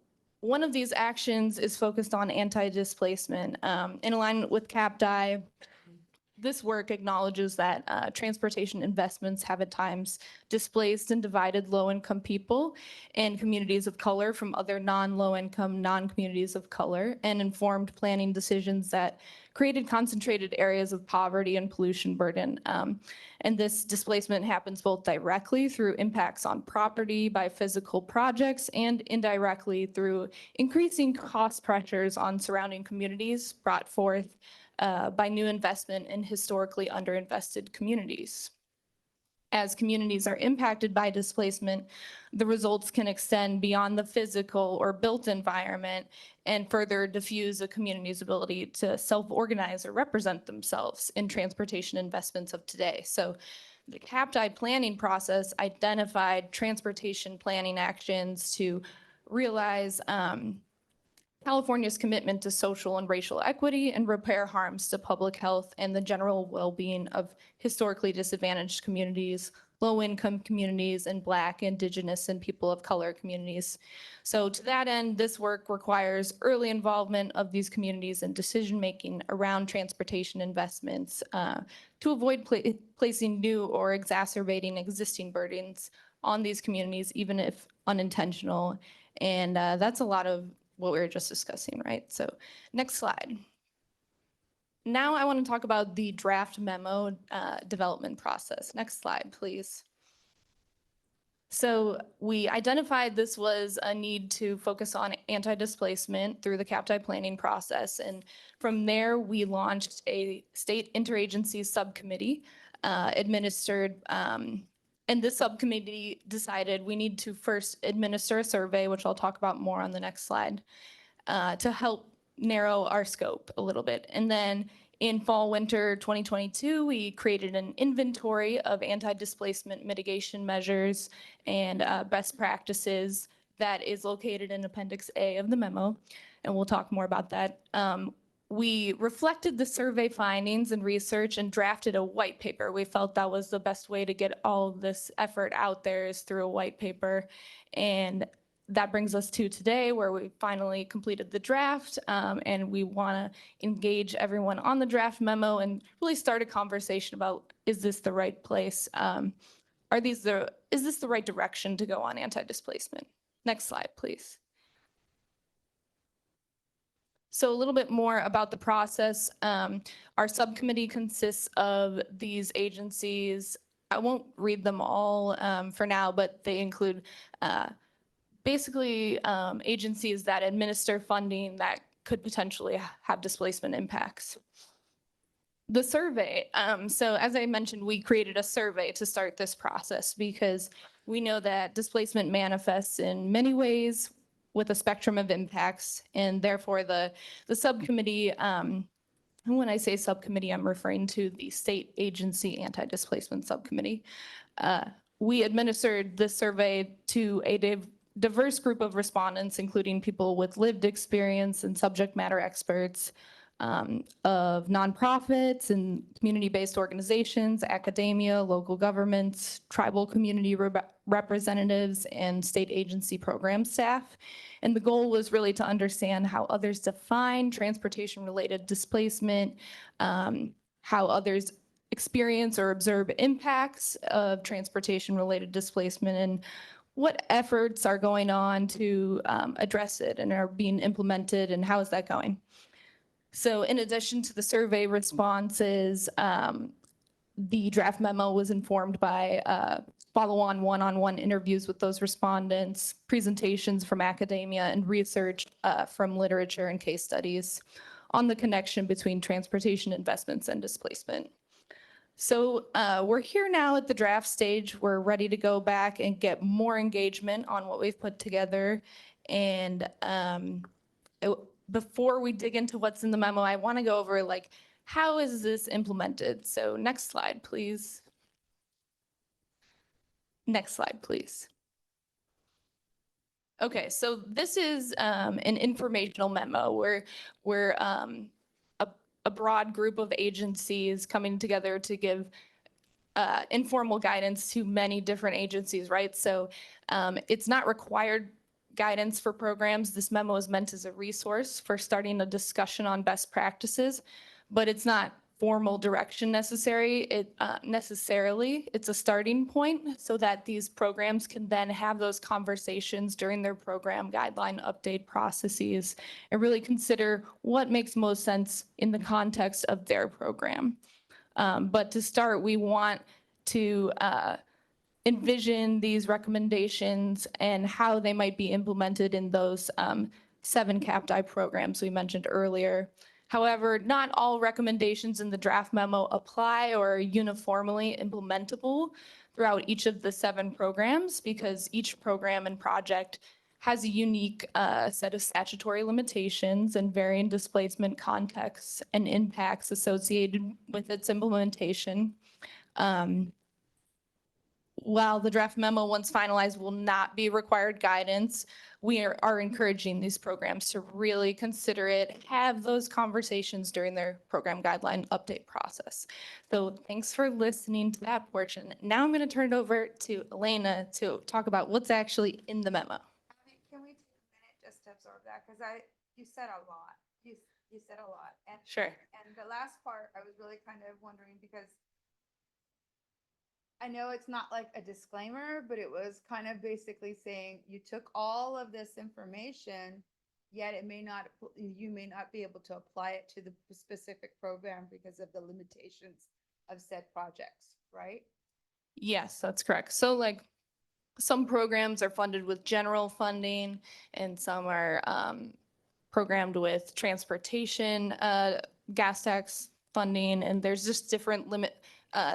Speaker 17: one of these actions is focused on anti-displacement. In alignment with CAPTI, this work acknowledges that transportation investments have at times displaced and divided low-income people and communities of color from other non-low-income, non-communities of color, and informed planning decisions that created concentrated areas of poverty and pollution burden. And this displacement happens both directly through impacts on property by physical projects and indirectly through increasing cost pressures on surrounding communities brought forth by new investment in historically underinvested communities. As communities are impacted by displacement, the results can extend beyond the physical or built environment and further diffuse a community's ability to self-organize or represent themselves in transportation investments of today. So the CAPTI planning process identified transportation planning actions to realize California's commitment to social and racial equity and repair harms to public health and the general well-being of historically disadvantaged communities, low-income communities, and Black, Indigenous, and people of color communities. So to that end, this work requires early involvement of these communities in decision-making around transportation investments to avoid placing new or exacerbating existing burdens on these communities, even if unintentional. And that's a lot of what we were just discussing, right? So next slide. Now I want to talk about the draft memo development process. Next slide, please. So we identified this was a need to focus on anti-displacement through the CAPTI planning process. And from there, we launched a state interagency subcommittee administered and this subcommittee decided we need to first administer a survey, which I'll talk about more on the next slide, to help narrow our scope a little bit. And then in fall, winter 2022, we created an inventory of anti-displacement mitigation measures and best practices that is located in Appendix A of the memo. And we'll talk more about that. We reflected the survey findings and research and drafted a white paper. We felt that was the best way to get all of this effort out there is through a white paper. And that brings us to today where we finally completed the draft and we want to engage everyone on the draft memo and really start a conversation about, is this the right place? Is this the right direction to go on anti-displacement? Next slide, please. So a little bit more about the process. Our subcommittee consists of these agencies. I won't read them all for now, but they include basically agencies that administer funding that could potentially have displacement impacts. The survey, so as I mentioned, we created a survey to start this process because we know that displacement manifests in many ways with a spectrum of impacts, and therefore the subcommittee, and when I say subcommittee, I'm referring to the state agency anti-displacement subcommittee. We administered this survey to a diverse group of respondents, including people with lived experience and subject matter experts, of nonprofits and community-based organizations, academia, local governments, tribal community representatives, and state agency program staff. And the goal was really to understand how others define transportation-related displacement, how others experience or observe impacts of transportation-related displacement, and what efforts are going on to address it and are being implemented, and how is that going? So in addition to the survey responses, the draft memo was informed by follow-on one-on-one interviews with those respondents, presentations from academia, and research from literature and case studies on the connection between transportation investments and displacement. So we're here now at the draft stage. We're ready to go back and get more engagement on what we've put together. And before we dig into what's in the memo, I want to go over like, how is this implemented? So next slide, please. Next slide, please. Okay, so this is an informational memo where we're a broad group of agencies coming together to give informal guidance to many different agencies, right? So it's not required guidance for programs. This memo is meant as a resource for starting a discussion on best practices, but it's not formal direction necessarily. It's a starting point so that these programs can then have those conversations during their program guideline update processes and really consider what makes most sense in the context of their program. But to start, we want to envision these recommendations and how they might be implemented in those 7 CAPTI programs we mentioned earlier. However, not all recommendations in the draft memo apply or are uniformly implementable throughout each of the 7 programs because each program and project has a unique set of statutory limitations and varying displacement contexts and impacts associated with its implementation. While the draft memo, once finalized, will not be required guidance, we are encouraging these programs to really consider it, have those conversations during their program guideline update process. So thanks for listening to that portion. Now I'm going to turn it over to Elena to talk about what's actually in the memo.
Speaker 2: Can we take a minute just to absorb that? Because you said a lot. You said a lot. And,
Speaker 17: Sure.
Speaker 2: And the last part, I was really kind of wondering because I know it's not like a disclaimer, but it was kind of basically saying you took all of this information, yet you may not be able to apply it to the specific program because of the limitations of said projects, right?
Speaker 17: Yes, that's correct. So like some programs are funded with general funding and some are programmed with transportation, gas tax funding, and there's just different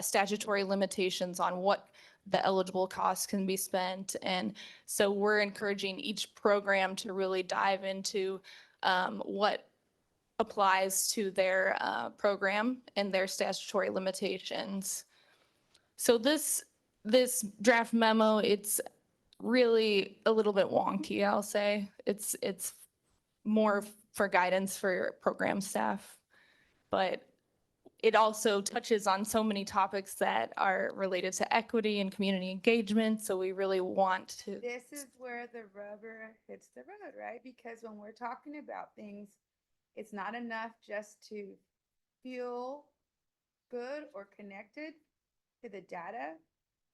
Speaker 17: statutory limitations on what the eligible costs can be spent. And so we're encouraging each program to really dive into what applies to their program and their statutory limitations. So this draft memo, it's really a little bit wonky, I'll say. It's more for guidance for program staff, but it also touches on so many topics that are related to equity and community engagement. So we really want to.
Speaker 2: This is where the rubber hits the road, right? Because when we're talking about things, it's not enough just to feel good or connected to the data,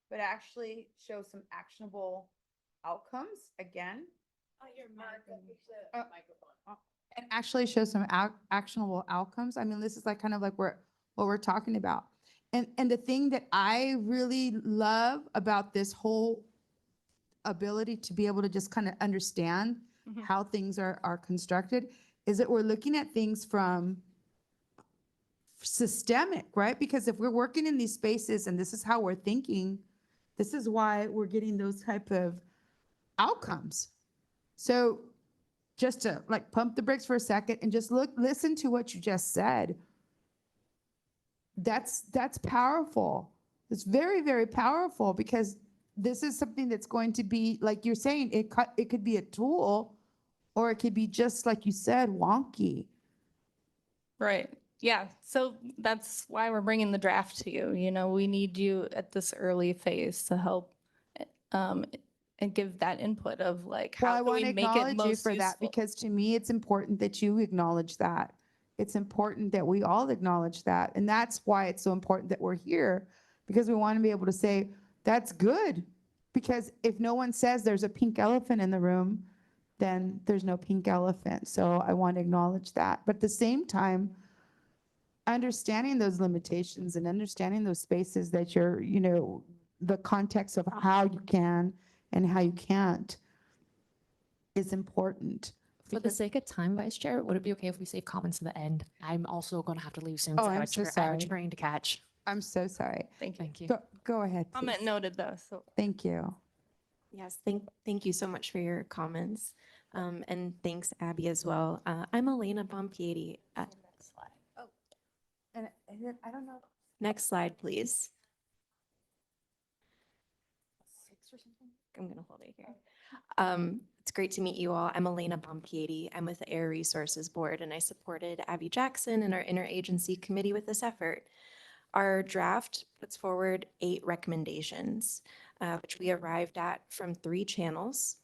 Speaker 2: but actually show some actionable outcomes again. And actually show some actionable outcomes. I mean, this is like kind of like what we're talking about. And the thing that I really love about this whole ability to be able to just kind of understand how things are constructed is that we're looking at things from systemic, right? Because if we're working in these spaces and this is how we're thinking, this is why we're getting those type of outcomes. So just to like pump the brakes for a second and just listen to what you just said. That's powerful. It's very, very powerful because this is something that's going to be, like you're saying, it could be a tool or it could be just like you said, wonky.
Speaker 17: Right. Yeah. So that's why we're bringing the draft to you. You know, we need you at this early phase to help um, and give that input of like,
Speaker 2: Well,
Speaker 17: how
Speaker 2: I
Speaker 17: can
Speaker 2: want
Speaker 17: we
Speaker 2: to
Speaker 17: make it
Speaker 2: acknowledge you
Speaker 17: most
Speaker 2: for that
Speaker 17: useful?
Speaker 2: because to me, it's important that you acknowledge that. It's important that we all acknowledge that. And that's why it's so important that we're here because we want to be able to say, that's good. Because if no one says there's a pink elephant in the room, then there's no pink elephant. So I want to acknowledge that. But at the same time, understanding those limitations and understanding those spaces that you're, the context of how you can and how you can't is important.
Speaker 7: For the sake of time, Vice Chair, would it be okay if we save comments to the end? I'm also going to have to leave soon.
Speaker 2: Oh,
Speaker 7: so I
Speaker 2: I'm
Speaker 7: have a
Speaker 2: so
Speaker 7: I have a
Speaker 2: sorry.
Speaker 7: train to catch.
Speaker 2: I'm so sorry.
Speaker 17: Thank you.
Speaker 7: Thank you.
Speaker 2: Go ahead,
Speaker 17: Comment
Speaker 2: please.
Speaker 17: noted though. So
Speaker 2: Thank you.
Speaker 18: Yes, thank you so much for your comments. And thanks, Abby, as well. I'm Elena Bompieri.
Speaker 2: And I don't know.
Speaker 18: Next slide, please. I'm going to hold it here. It's great to meet you all. I'm Elena Bompieri. I'm with the Air Resources Board, and I supported Abby Jackson and our interagency committee with this effort. Our draft puts forward 8 recommendations, which we arrived at from 3 channels.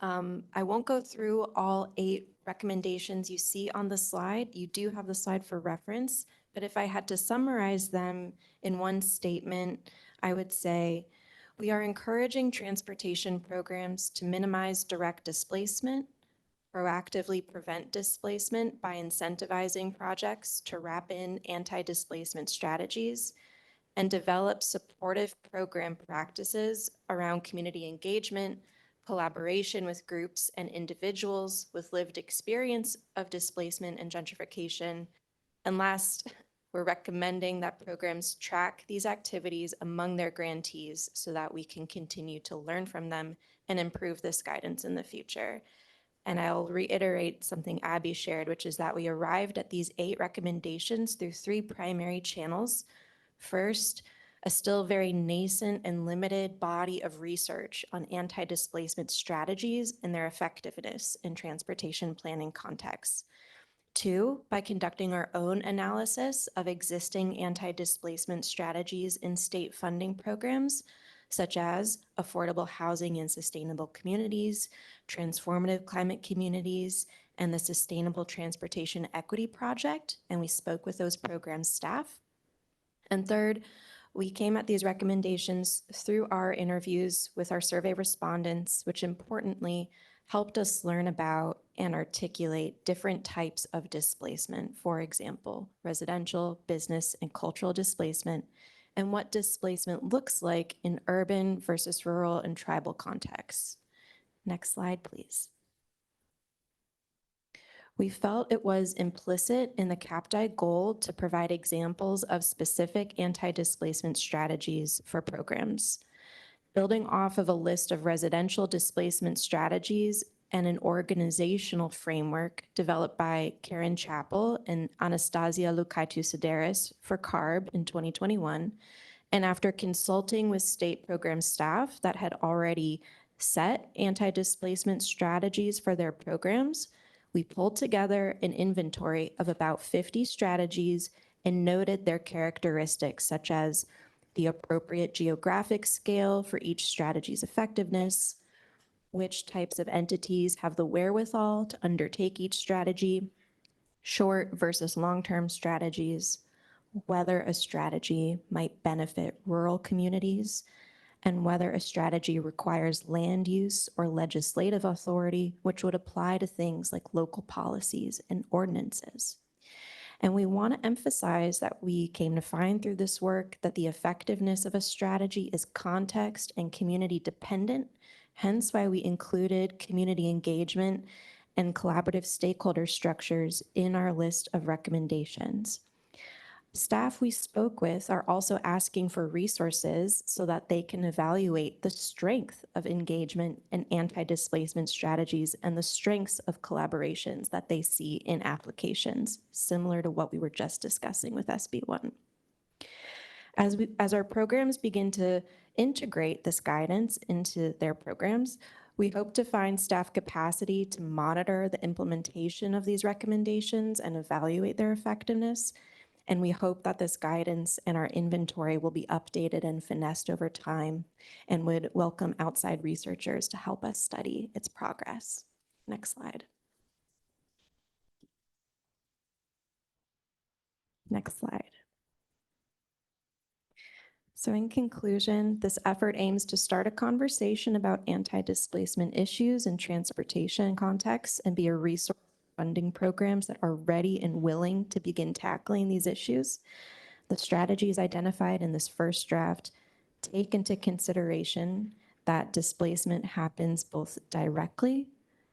Speaker 18: I won't go through all 8 recommendations you see on the slide. You do have the slide for reference, but if I had to summarize them in one statement, I would say we are encouraging transportation programs to minimize direct displacement, proactively prevent displacement by incentivizing projects to wrap in anti-displacement strategies, and develop supportive program practices around community engagement, collaboration with groups and individuals with lived experience of displacement and gentrification. And last, we're recommending that programs track these activities among their grantees so that we can continue to learn from them and improve this guidance in the future. And I'll reiterate something Abby shared, which is that we arrived at these 8 recommendations through 3 primary channels. First, a still very nascent and limited body of research on anti-displacement strategies and their effectiveness in transportation planning contexts. 2, by conducting our own analysis of existing anti-displacement strategies in state funding programs, such as affordable housing and sustainable communities, transformative climate communities, and the Sustainable Transportation Equity Project, and we spoke with those program staff. And third, we came at these recommendations through our interviews with our survey respondents, which importantly helped us learn about and articulate different types of displacement, for example, residential, business, and cultural displacement, and what displacement looks like in urban versus rural and tribal contexts. Next slide, please. We felt it was implicit in the CAPDI goal to provide examples of specific anti-displacement strategies for programs. Building off of a list of residential displacement strategies and an organizational framework developed by Karen Chappell and Anastasia Lukaitu-Sideris for CARB in 2021, and after consulting with state program staff that had already set anti-displacement strategies for their programs, we pulled together an inventory of about 50 strategies and noted their characteristics, such as the appropriate geographic scale for each strategy's effectiveness, which types of entities have the wherewithal to undertake each strategy, short versus long-term strategies, whether a strategy might benefit rural communities, and whether a strategy requires land use or legislative authority, which would apply to things like local policies and ordinances. And we want to emphasize that we came to find through this work that the effectiveness of a strategy is context and community dependent, hence why we included community engagement and collaborative stakeholder structures in our list of recommendations. Staff we spoke with are also asking for resources so that they can evaluate the strength of engagement and anti-displacement strategies and the strengths of collaborations that they see in applications, similar to what we were just discussing with SB1. As our programs begin to integrate this guidance into their programs, We hope to find staff capacity to monitor the implementation of these recommendations and evaluate their effectiveness. And we hope that this guidance and our inventory will be updated and finessed over time and would welcome outside researchers to help us study its progress. Next slide. Next slide. So in conclusion, this effort aims to start a conversation about anti-displacement issues in transportation contexts and be a resource for funding programs that are ready and willing to begin tackling these issues. The strategies identified in this first draft take into consideration that displacement happens both directly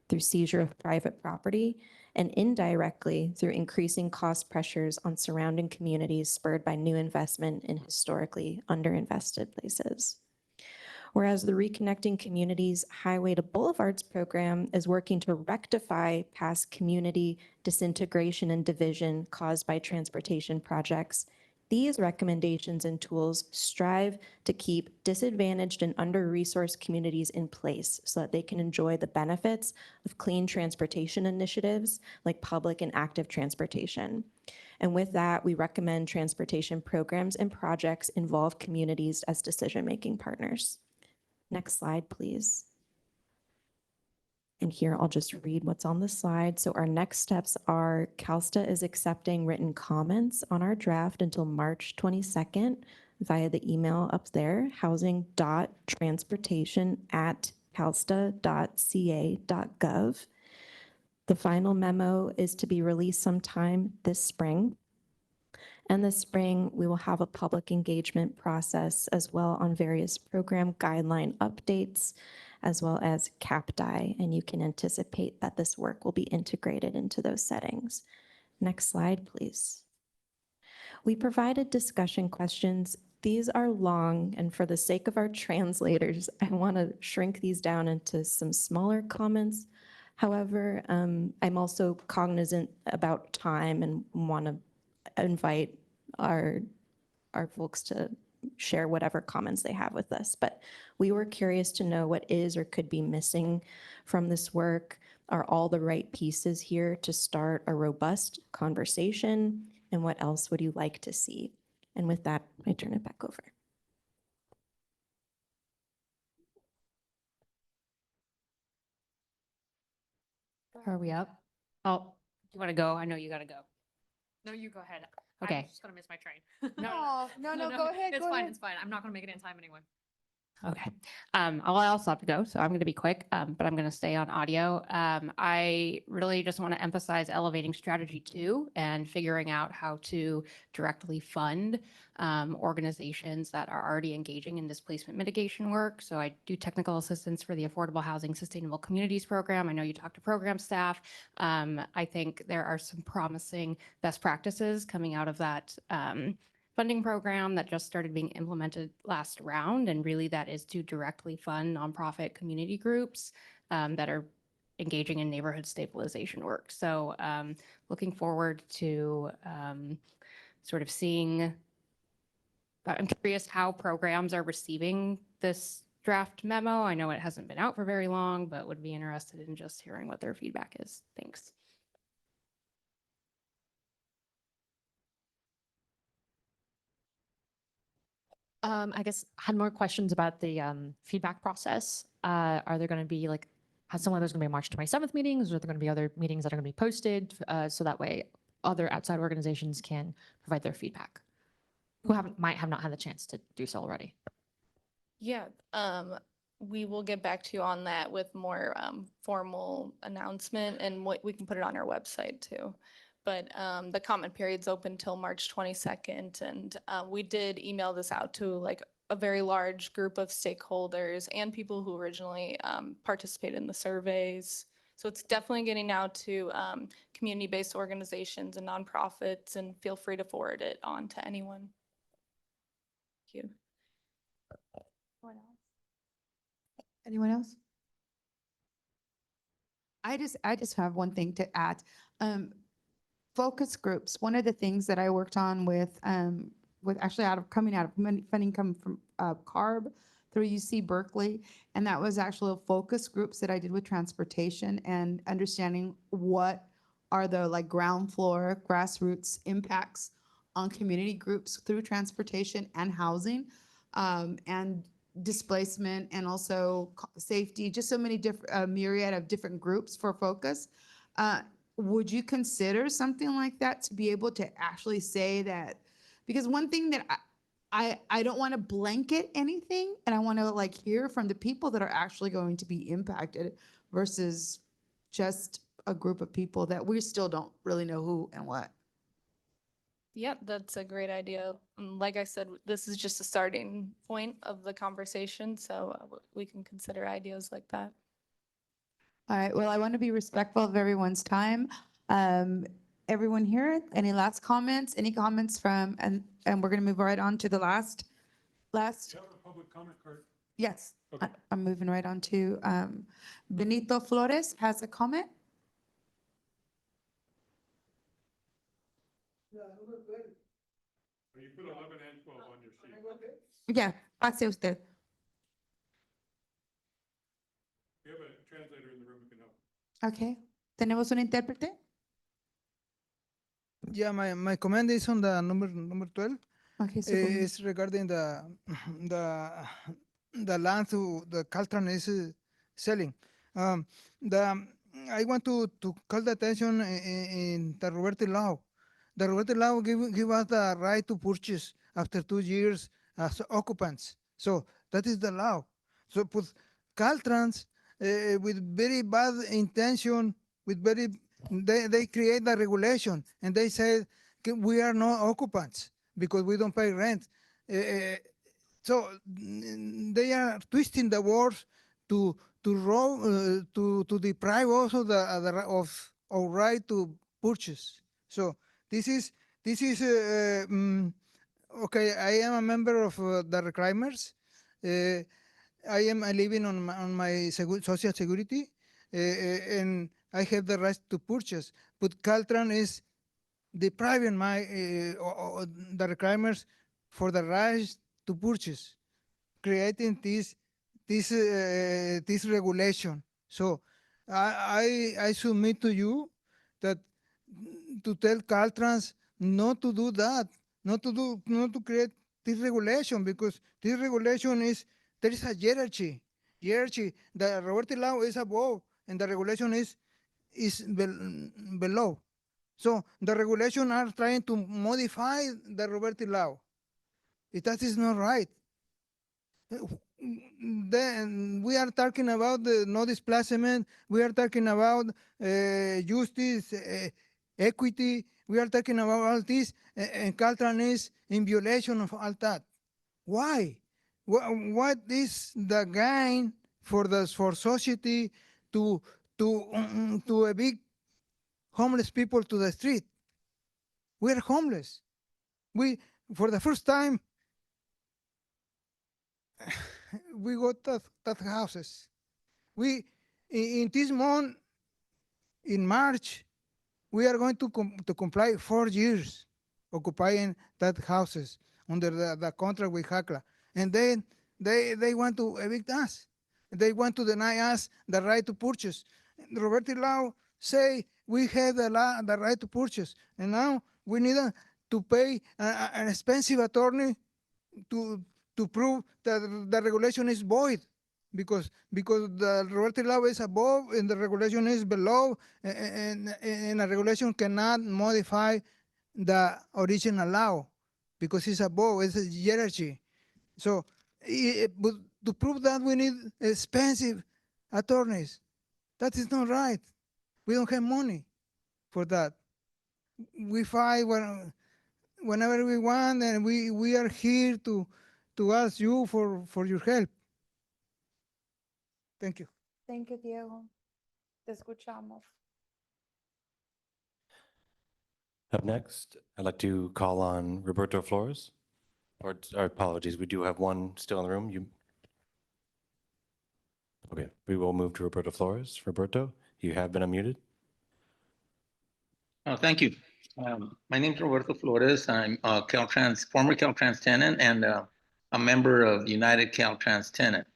Speaker 18: through seizure of private property and indirectly through increasing cost pressures on surrounding communities spurred by new investment in historically underinvested places. Whereas the Reconnecting Communities Highway to Boulevards program is working to rectify past community disintegration and division caused by transportation projects, these recommendations and tools strive to keep disadvantaged and under-resourced communities in place so that they can enjoy the benefits of clean transportation initiatives like public and active transportation. And with that, we recommend transportation programs and projects involve communities as decision-making partners. Next slide, please. And here I'll just read what's on the slide. So our next steps are CalSTA is accepting written comments on our draft until March 22nd via the email up there, housing.transportation@calsta.ca.gov. The final memo is to be released sometime this spring. And this spring, we will have a public engagement process as well on various program guideline updates, as well as CAPDI, and you can anticipate that this work will be integrated into those settings. Next slide, please. We provided discussion questions. These are long, and for the sake of our translators, I want to shrink these down into some smaller comments. However, I'm also cognizant about time and want to invite our folks to share whatever comments they have with us. But we were curious to know what is or could be missing from this work. Are all the right pieces here to start a robust conversation? And what else would you like to see? And with that, I turn it back over.
Speaker 7: Are we up? Oh, you want to go? I know you got to go. No, you go ahead. Okay. I'm just going to miss my train.
Speaker 2: No, go ahead.
Speaker 7: It's
Speaker 2: go
Speaker 7: fine.
Speaker 2: ahead.
Speaker 7: It's fine. I'm not going to make it in time anyway. Okay. Well, I also have to go, so I'm going to be quick, but I'm going to stay on audio. I really just want to emphasize elevating strategy 2 and figuring out how to directly fund organizations that are already engaging in displacement mitigation work. So I do technical assistance for the Affordable Housing Sustainable Communities Program. I know you talk to program staff. I think there are some promising best practices coming out of that funding program that just started being implemented last round. And really that is to directly fund nonprofit community groups that are engaging in neighborhood stabilization work. So looking forward to sort of seeing, I'm curious how programs are receiving this draft memo. I know it hasn't been out for very long, but would be interested in just hearing what their feedback is. Thanks. I guess I had more questions about the feedback process. Are there going to be like, some of those going to be March 27th meetings, or are there going to be other meetings that are going to be posted so that way other outside organizations can provide their feedback who might have not had the chance to do so already?
Speaker 17: Yeah, we will get back to you on that with more formal announcement, and what we can put it on our website too. But the comment period's open till March 22nd, and we did email this out to like a very large group of stakeholders and people who originally participated in the surveys. So it's definitely getting out to community-based organizations and nonprofits, and feel free to forward it on to anyone. Thank you.
Speaker 2: Anyone else? I just have one thing to add. Focus groups. One of the things that I worked on with actually coming out of funding coming from CARB through UC Berkeley. And that was actually focus groups that I did with transportation and understanding what are the like ground floor grassroots impacts on community groups through transportation and housing, and displacement, and also safety, just so many different, myriad of different groups for focus. Would you consider something like that to be able to actually say that? Because one thing that I don't want to blanket anything, and I want to like hear from the people that are actually going to be impacted versus just a group of people that we still don't really know who and what.
Speaker 17: Yep, that's a great idea. Like I said, this is just a starting point of the conversation, so we can consider ideas like that.
Speaker 2: All right, well, I want to be respectful of everyone's time. Everyone here, any last comments? Any comments from, and we're going to move right on to the last.
Speaker 9: You have a public comment card?
Speaker 2: Yes,
Speaker 9: Okay.
Speaker 2: I'm moving right on to, Benito Flores has a comment.
Speaker 9: You put 11 and 12 on your sheet.
Speaker 2: Yeah, pase usted.
Speaker 9: We have a translator in the room who can help.
Speaker 2: Okay, ¿tenemos un intérprete?
Speaker 19: Yeah, my comment is on the number 12.
Speaker 2: Okay, so
Speaker 19: It's regarding the the land to the Caltran is selling. I want to call the attention in the Roberti law. The Roberti law give us the right to purchase after 2 years as occupants. So that is the law. So put Caltrans with very bad intention, with very they create the regulation and they say we are not occupants because we don't pay rent. So they are twisting the words to deprive also of right to purchase. So this is okay. I am a member of the reclaimers. I am living on my social security, and I have the right to purchase. But Caltran is depriving my the reclaimers for the right to purchase, creating this regulation. So I submit to you that to tell Caltrans not to do that, not to create this regulation, because this regulation is there is a hierarchy. The Roberti law is above and the regulation is below. So the regulation are trying to modify the Roberti law. That is not right. Then we are talking about the no displacement. We are talking about justice, equity. We are talking about all this, and Caltran is in violation of all that. Why? What is the gain for society to evict homeless people to the street? We are homeless. We, for the first time, we got that houses. We in this month, in March, we are going to comply 4 years occupying that houses under the contract with HACLA. And then they want to evict us. They want to deny us the right to purchase. Roberti law say we have the right to purchase, and now we need to pay an expensive attorney to prove that the regulation is void, because the Roberti law is above and the regulation is below, and a regulation cannot modify the original law because it's above, it's a hierarchy. So but to prove that we need expensive attorneys. That is not right. We don't have money for that. We fight whenever we want, and we are here to ask you for your help. Thank you.
Speaker 2: Thank you, Diego. Te escuchamos.
Speaker 3: Up next, I'd like to call on Roberto Flores. Or apologies, we do have one still in the room. Okay, we will move to Roberto Flores. Roberto, you have been unmuted.
Speaker 20: Thank you. My name is Roberto Flores. I'm a former Caltrans tenant, and a member of United Caltrans Tenant.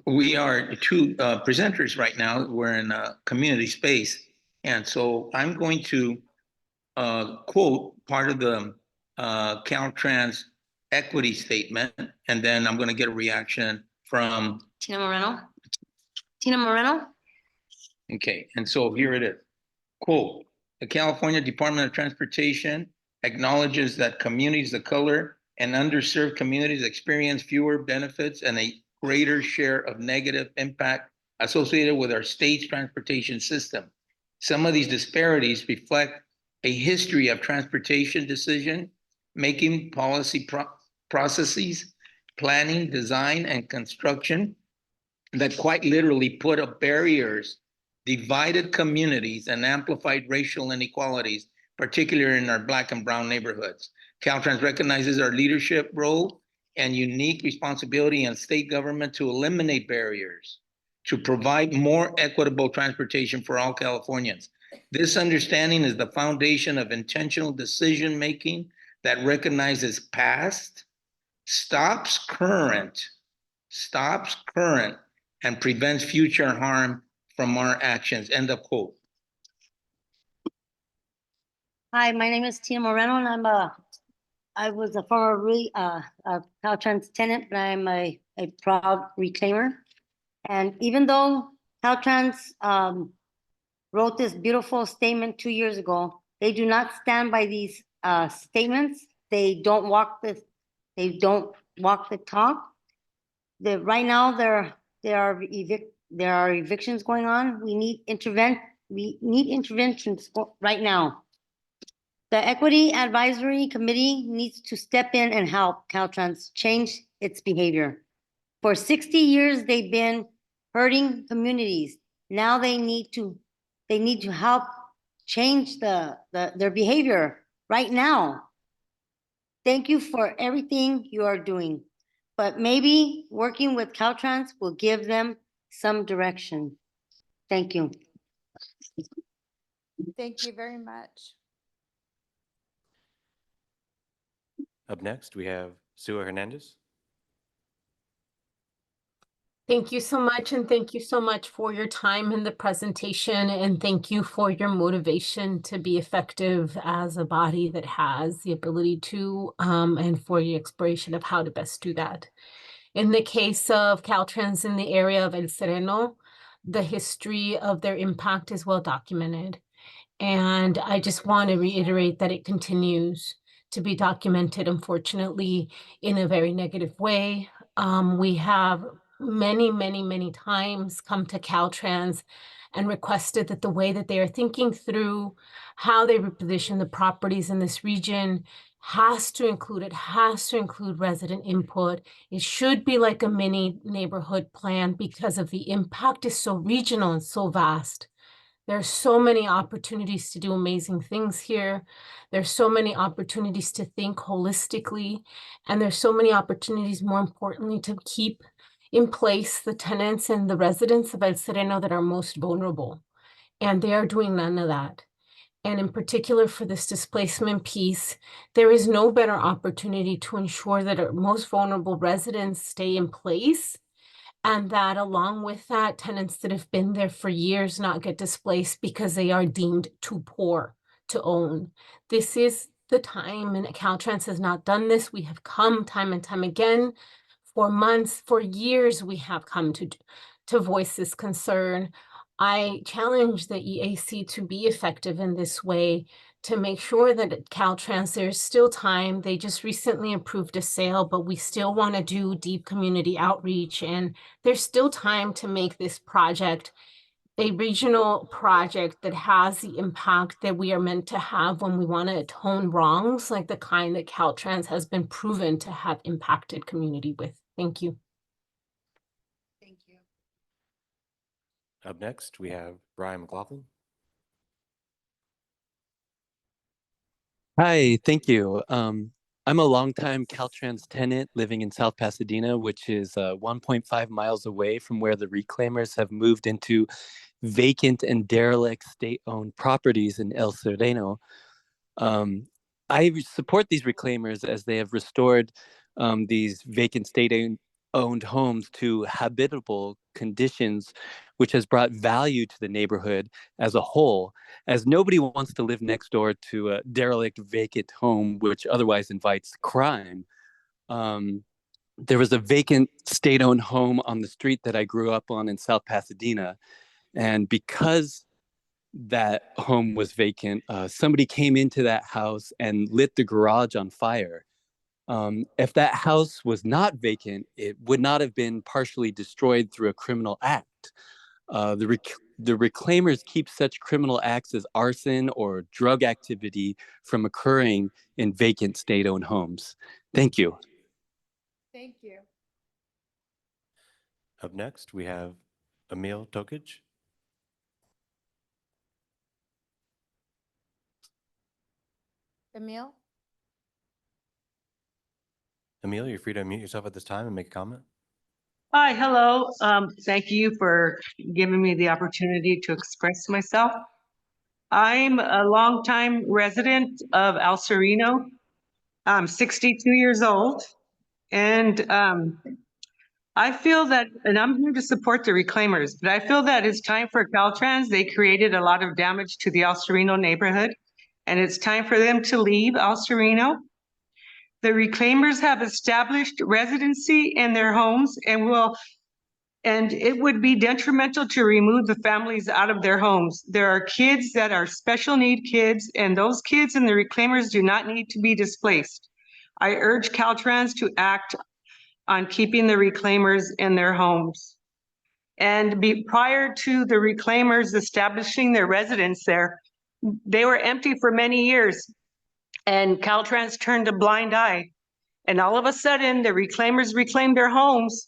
Speaker 20: We are two presenters right now. We're in a community space. And so I'm going to quote part of the Caltrans equity statement, and then I'm going to get a reaction from
Speaker 21: Tina Moreno. Tina Moreno.
Speaker 20: Okay, and so here it is. Quote, the California Department of Transportation acknowledges that communities of color and underserved communities experience fewer benefits and a greater share of negative impact associated with our state's transportation system. Some of these disparities reflect a history of transportation decision-making policy processes, planning, design, and construction that quite literally put up barriers, divided communities, and amplified racial inequalities, particularly in our Black and brown neighborhoods. Caltrans recognizes our leadership role and unique responsibility in state government to eliminate barriers, to provide more equitable transportation for all Californians. This understanding is the foundation of intentional decision-making that recognizes past, stops current, and prevents future harm from our actions. End of quote.
Speaker 21: Hi, my name is Tina Moreno, and I was a former Caltrans tenant, but I'm a proud reclaimer. And even though Caltrans wrote this beautiful statement 2 years ago, they do not stand by these statements. They don't walk the talk. Right now there are evictions going on. We need interventions right now. The Equity Advisory Committee needs to step in and help Caltrans change its behavior. For 60 years, they've been hurting communities. Now they need to help change their behavior right now. Thank you for everything you are doing, but maybe working with Caltrans will give them some direction. Thank you.
Speaker 2: Thank you very much.
Speaker 3: Up next, we have Sue Hernandez.
Speaker 22: Thank you so much, and thank you so much for your time in the presentation, and thank you for your motivation to be effective as a body that has the ability to, and for your exploration of how to best do that. In the case of Caltrans in the area of El Sereno, the history of their impact is well documented. And I just want to reiterate that it continues to be documented, unfortunately, in a very negative way. We have many times come to Caltrans and requested that the way that they are thinking through how they reposition the properties in this region has to include resident input. It should be like a mini neighborhood plan because of the impact is so regional and so vast. There are so many opportunities to do amazing things here. There's so many opportunities to think holistically, and there's so many opportunities, more importantly, to keep in place the tenants and the residents of El Sereno that are most vulnerable. And they are doing none of that. And in particular for this displacement piece, there is no better opportunity to ensure that our most vulnerable residents stay in place, and that along with that, tenants that have been there for years not get displaced because they are deemed too poor to own. This is the time, and Caltrans has not done this. We have come time and time again. For months, for years, we have come to voice this concern. I challenge the EAC to be effective in this way, to make sure that at Caltrans, there's still time. They just recently approved a sale, but we still want to do deep community outreach, and there's still time to make this project a regional project that has the impact that we are meant to have when we want to atone wrongs, like the kind that Caltrans has been proven to have impacted community with. Thank you.
Speaker 2: Thank you.
Speaker 3: Up next, we have Brian McLaughlin.
Speaker 23: Hi, thank you. I'm a longtime Caltrans tenant living in South Pasadena, which is 1.5 miles away from where the reclaimers have moved into vacant and derelict state-owned properties in El Sereno. I support these reclaimers as they have restored these vacant state-owned homes to habitable conditions, which has brought value to the neighborhood as a whole, as nobody wants to live next door to a derelict vacant home, which otherwise invites crime. There was a vacant state-owned home on the street that I grew up on in South Pasadena. And because that home was vacant, somebody came into that house and lit the garage on fire. If that house was not vacant, it would not have been partially destroyed through a criminal act. The reclaimers keep such criminal acts as arson or drug activity from occurring in vacant state-owned homes. Thank you.
Speaker 2: Thank you.
Speaker 3: Up next, we have Emil Tokic.
Speaker 2: Emil?
Speaker 3: Emil, you're free to unmute yourself at this time and make a comment.
Speaker 1: Hi, hello. Thank you for giving me the opportunity to express myself. I'm a longtime resident of El Sereno. I'm 62 years old, and I feel that, and I'm here to support the reclaimers, but I feel that it's time for Caltrans. They created a lot of damage to the El Sereno neighborhood, and it's time for them to leave El Sereno. The reclaimers have established residency in their homes and it would be detrimental to remove the families out of their homes. There are kids that are special need kids, and those kids and the reclaimers do not need to be displaced. I urge Caltrans to act on keeping the reclaimers in their homes. And prior to the reclaimers establishing their residence there, they were empty for many years. And Caltrans turned a blind eye. And all of a sudden, the reclaimers reclaimed their homes,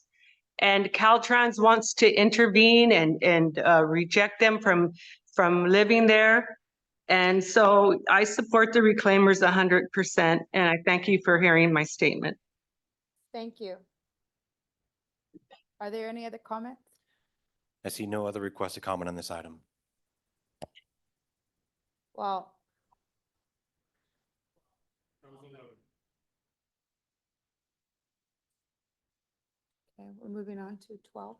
Speaker 1: and Caltrans wants to intervene and reject them from living there. And so I support the reclaimers 100%, and I thank you for hearing my statement.
Speaker 2: Thank you. Are there any other comments?
Speaker 3: I see no other requests to comment on this item.
Speaker 2: Well, okay, we're moving on to 12.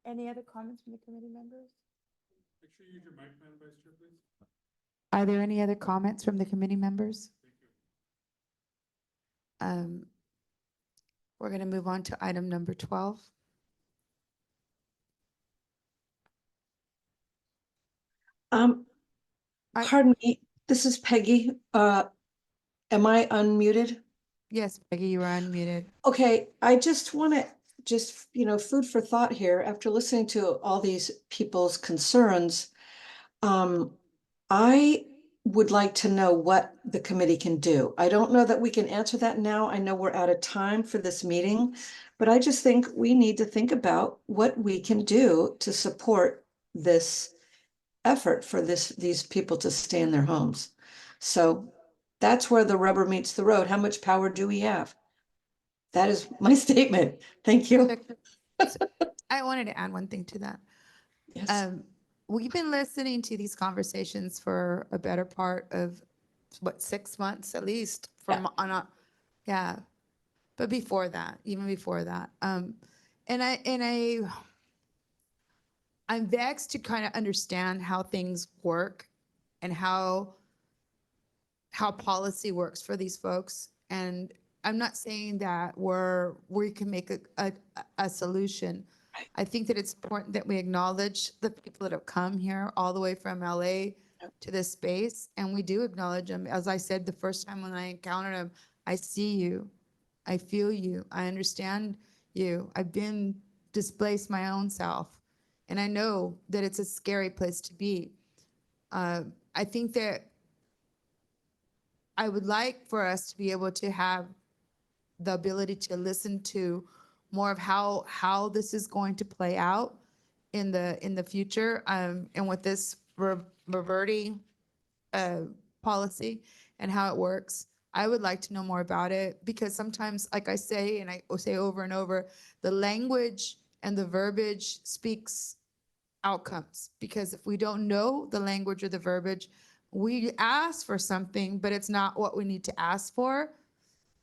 Speaker 2: Any other comments from the committee members?
Speaker 9: Make sure you use your mic, Madam Vice Chair, please.
Speaker 2: Are there any other comments from the committee members? We're going to move on to item number 12.
Speaker 6: Pardon me, this is Peggy. Am I unmuted?
Speaker 2: Yes, Peggy, you are unmuted.
Speaker 6: Okay, I just want to food for thought here after listening to all these people's concerns. I would like to know what the committee can do. I don't know that we can answer that now. I know we're out of time for this meeting, but I just think we need to think about what we can do to support this effort for these people to stay in their homes. So that's where the rubber meets the road. How much power do we have? That is my statement. Thank you.
Speaker 2: I wanted to add one thing to that.
Speaker 6: Yes.
Speaker 2: We've been listening to these conversations for a better part of, what, 6 months at least from yeah. But before that, even before that. I'm vexed to kind of understand how things work and how policy works for these folks. And I'm not saying that we can make a solution. I think that it's important that we acknowledge the people that have come here all the way from LA to this space, and we do acknowledge them. As I said the first time when I encountered them, I see you, I feel you, I understand you. I've been displaced my own self, and I know that it's a scary place to be. I think that I would like for us to be able to have the ability to listen to more of how this is going to play out in the future, and with this reverting policy and how it works. I would like to know more about it, because sometimes, like I say, and I say over and over, the language and the verbiage speaks outcomes. Because if we don't know the language or the verbiage, we ask for something, but it's not what we need to ask for.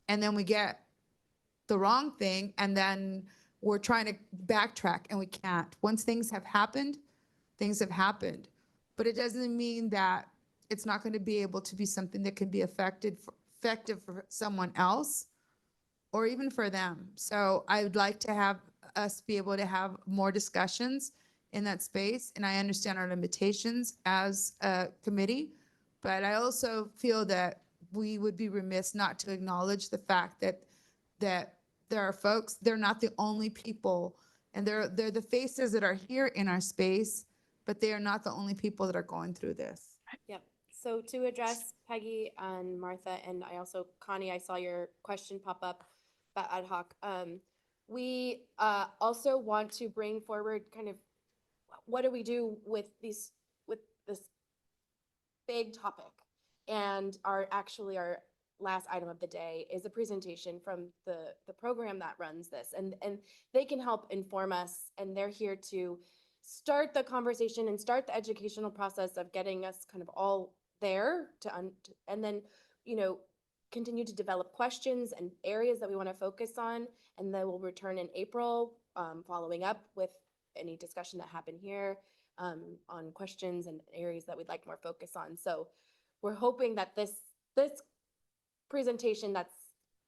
Speaker 2: And then we get the wrong thing, and then we're trying to backtrack and we can't. Once things have happened, things have happened. But it doesn't mean that it's not going to be able to be something that can be effective for someone else or even for them. So I would like to have us be able to have more discussions in that space. And I understand our limitations as a committee, but I also feel that we would be remiss not to acknowledge the fact that there are folks, they're not the only people, and they're the faces that are here in our space, but they are not the only people that are going through this.
Speaker 18: Yep. So to address Peggy and Martha, and I also, Connie, I saw your question pop up about ad hoc. We also want to bring forward kind of what do we do with this big topic? And our last item of the day is a presentation from the program that runs this, and they can help inform us, and they're here to start the conversation and start the educational process of getting us kind of all there and then, you know, continue to develop questions and areas that we want to focus on, and then we'll return in April, following up with any discussion that happened here on questions and areas that we'd like more focus on. So we're hoping that this presentation that's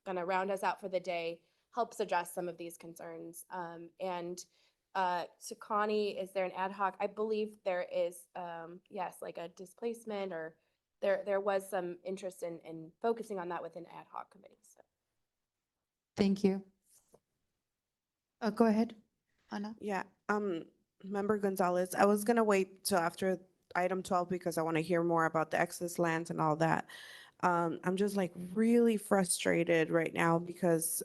Speaker 18: going to round us out for the day helps address some of these concerns. To Connie, is there an ad hoc? I believe there is, yes, like a displacement, or there was some interest in focusing on that within ad hoc committee. So.
Speaker 2: Thank you. Go ahead, Ana.
Speaker 15: Yeah, Member Gonzalez, I was gonna wait till after item 12 because I want to hear more about the excess lands and all that. I'm just like really frustrated right now because,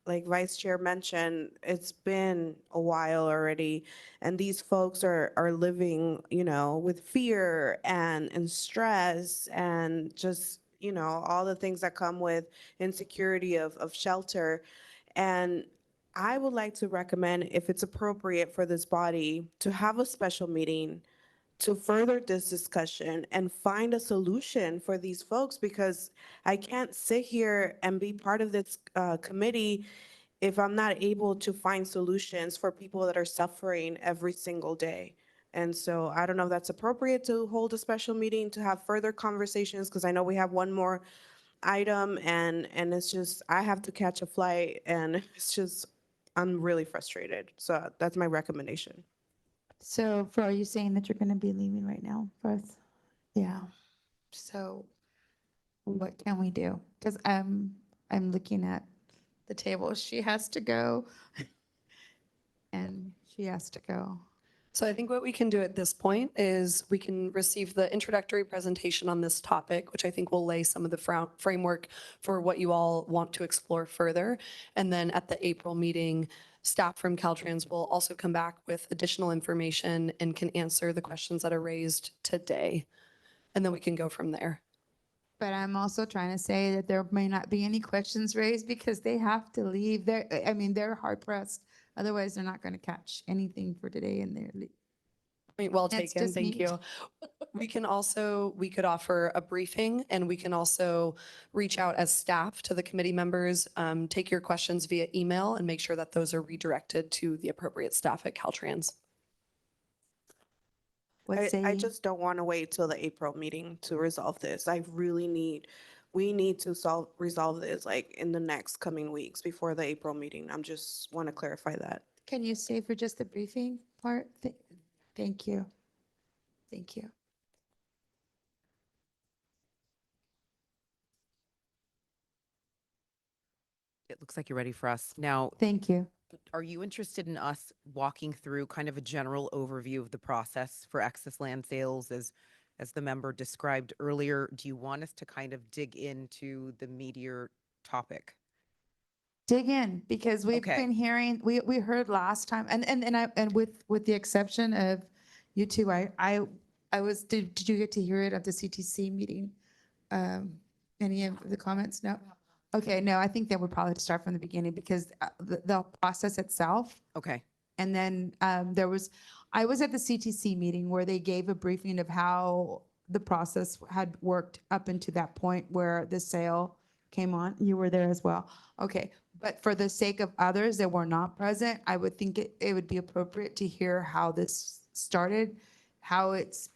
Speaker 15: like Vice Chair mentioned, it's been a while already, and these folks are living, you know, with fear and stress and just, you know, all the things that come with insecurity of shelter. And I would like to recommend, if it's appropriate for this body, to have a special meeting to further this discussion and find a solution for these folks, because I can't sit here and be part of this committee if I'm not able to find solutions for people that are suffering every single day. And so I don't know if that's appropriate to hold a special meeting to have further conversations, because I know we have one more item, and it's just, I have to catch a flight, and it's just, I'm really frustrated. So that's my recommendation.
Speaker 2: So, Flo, are you saying that you're going to be leaving right now for us? Yeah. So, what can we do? Because I'm looking at the table. She has to go, and she has to go.
Speaker 8: So I think what we can do at this point is we can receive the introductory presentation on this topic, which I think will lay some of the framework for what you all want to explore further. And then at the April meeting, staff from Caltrans will also come back with additional information and can answer the questions that are raised today. And then we can go from there.
Speaker 2: But I'm also trying to say that there may not be any questions raised because they have to leave. They're hard pressed. Otherwise, they're not going to catch anything for today, and they're
Speaker 8: Well
Speaker 2: That's
Speaker 8: taken,
Speaker 2: just
Speaker 8: thank
Speaker 2: me.
Speaker 8: you. We could offer a briefing, and we can also reach out as staff to the committee members, take your questions via email and make sure that those are redirected to the appropriate staff at Caltrans.
Speaker 15: I just don't want to wait till the April meeting to resolve this. We need to resolve this like in the next coming weeks before the April meeting. I'm just want to clarify that.
Speaker 2: Can you stay for just the briefing part? Thank you. Thank you.
Speaker 11: It looks like you're ready for us. Now,
Speaker 2: Thank you.
Speaker 11: are you interested in us walking through kind of a general overview of the process for excess land sales as the member described earlier? Do you want us to kind of dig into the meatier topic?
Speaker 2: Dig in, because we've
Speaker 11: Okay.
Speaker 2: been hearing, we heard last time, and with the exception of you two, did you get to hear it at the CTC meeting? Any of the comments? No? Okay, no, I think that would probably start from the beginning, because the process itself.
Speaker 11: Okay.
Speaker 2: And then I was at the CTC meeting where they gave a briefing of how
Speaker 15: the process had worked up into that point where the sale came on. You were there as well. Okay, but for the sake of others that were not present, I would think it would be appropriate to hear how this started, how it's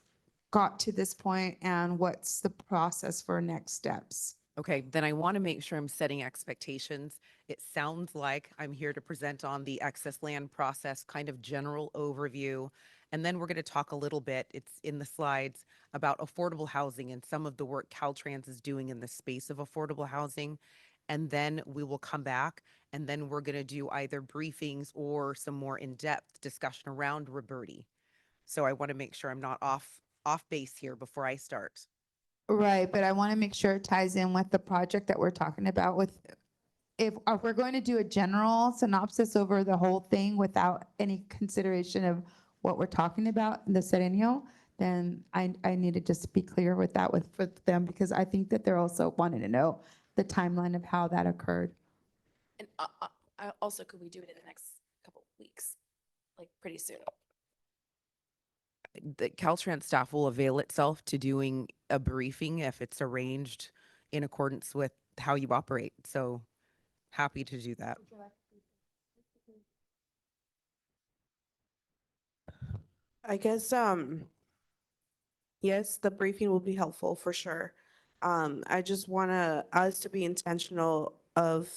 Speaker 15: got to this point, and what's the process for next steps.
Speaker 11: Okay, then I want to make sure I'm setting expectations. It sounds like I'm here to present on the excess land process, kind of general overview. And then we're going to talk a little bit, it's in the slides, about affordable housing and some of the work Caltrans is doing in the space of affordable housing. And then we will come back and then we're going to do either briefings or some more in-depth discussion around Roberti. So I want to make sure I'm not off base here before I start.
Speaker 15: Right, but I want to make sure it ties in with the project that we're talking about with, if we're going to do a general synopsis over the whole thing without any consideration of what we're talking about in the Serenio, then I need to just be clear with that with them, because I think that they're also wanting to know the timeline of how that occurred.
Speaker 18: And also, could we do it in the next couple of weeks, like pretty soon?
Speaker 11: The Caltrans staff will avail itself to doing a briefing if it's arranged in accordance with how you operate. So happy to do that.
Speaker 15: I guess, yes, the briefing will be helpful for sure. I just want us to be intentional of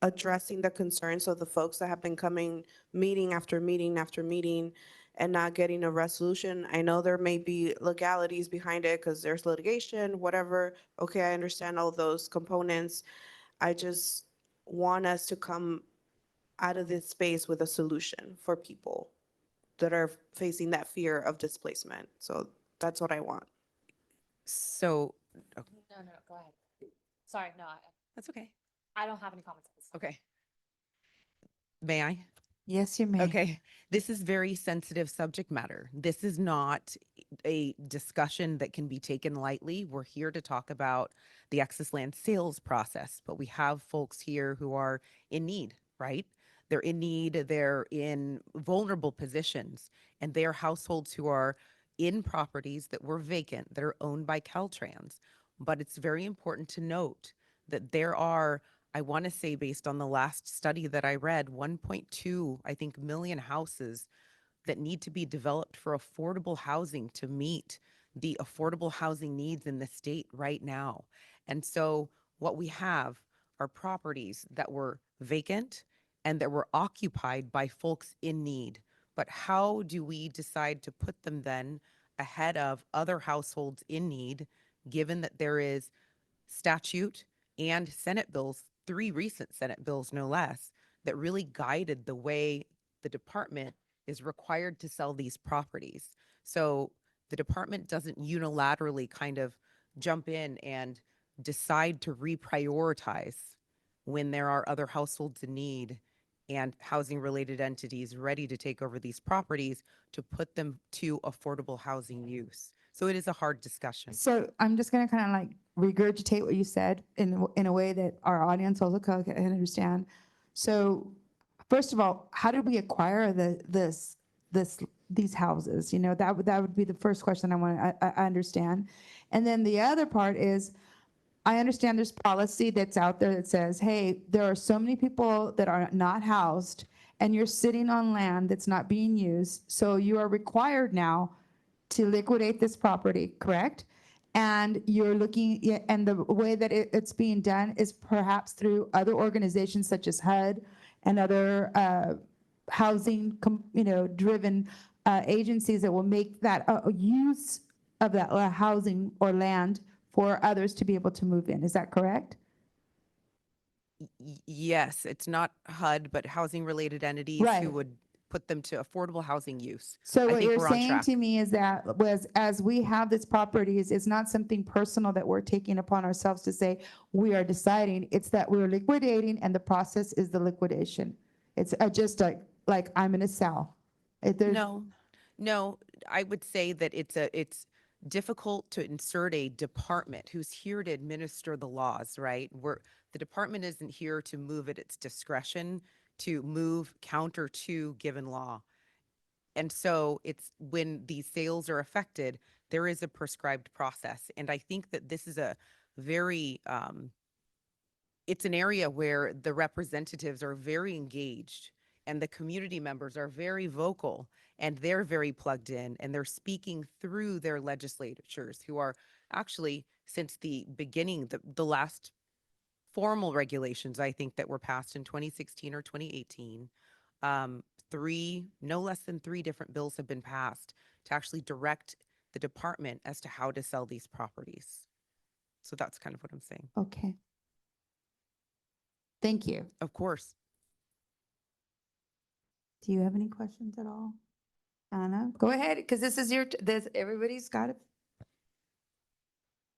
Speaker 15: addressing the concerns of the folks that have been coming meeting after meeting after meeting and not getting a resolution. I know there may be legalities behind it because there's litigation, whatever. Okay, I understand all those components. I just want us to come out of this space with a solution for people that are facing that fear of displacement. So that's what I want.
Speaker 11: So,
Speaker 7: No, go ahead. Sorry, no,
Speaker 11: that's okay.
Speaker 7: I don't have any comments on this.
Speaker 11: Okay. May I?
Speaker 15: Yes, you may.
Speaker 11: Okay, this is very sensitive subject matter. This is not a discussion that can be taken lightly. We're here to talk about the excess land sales process, but we have folks here who are in need, right? They're in need, they're in vulnerable positions, and they are households who are in properties that were vacant, that are owned by Caltrans. But it's very important to note that there are, I want to say, based on the last study that I read, 1.2, I think, million houses that need to be developed for affordable housing to meet the affordable housing needs in the state right now. And so what we have are properties that were vacant and that were occupied by folks in need. But how do we decide to put them then ahead of other households in need, given that there is statute and Senate bills, 3 recent Senate bills, no less, that really guided the way the department is required to sell these properties. So the department doesn't unilaterally kind of jump in and decide to reprioritize when there are other households in need and housing related entities ready to take over these properties to put them to affordable housing use. So it is a hard discussion.
Speaker 15: So I'm just gonna kind of like regurgitate what you said in a way that our audience also can understand. So first of all, how did we acquire these houses? You know, that would be the first question I understand. And then the other part is, I understand there's policy that's out there that says, hey, there are so many people that are not housed and you're sitting on land that's not being used. So you are required now to liquidate this property, correct? And you're looking, and the way that it's being done is perhaps through other organizations such as HUD and other housing, driven agencies that will make that use of that housing or land for others to be able to move in. Is that correct?
Speaker 11: Yes, it's not HUD, but housing related entities
Speaker 15: Right.
Speaker 11: who would put them to affordable housing use.
Speaker 15: So
Speaker 11: I
Speaker 15: what
Speaker 11: think
Speaker 15: you're
Speaker 11: we're on
Speaker 15: saying
Speaker 11: track.
Speaker 15: to me is that as we have this properties, it's not something personal that we're taking upon ourselves to say we are deciding. It's that we're liquidating, and the process is the liquidation. It's just like I'm gonna sell.
Speaker 11: No, I would say that it's difficult to insert a department who's here to administer the laws, right? The department isn't here to move at its discretion, to move counter to given law. And so it's when these sales are affected, there is a prescribed process. And I think that this is a very, it's an area where the representatives are very engaged and the community members are very vocal and they're very plugged in and they're speaking through their legislatures who are actually, since the beginning, the last formal regulations, I think, that were passed in 2016 or 2018, no less than 3 different bills have been passed to actually direct the department as to how to sell these properties. So that's kind of what I'm saying.
Speaker 2: Okay. Thank you.
Speaker 11: Of course.
Speaker 2: Do you have any questions at all? Anna, go ahead, because this is everybody's got it.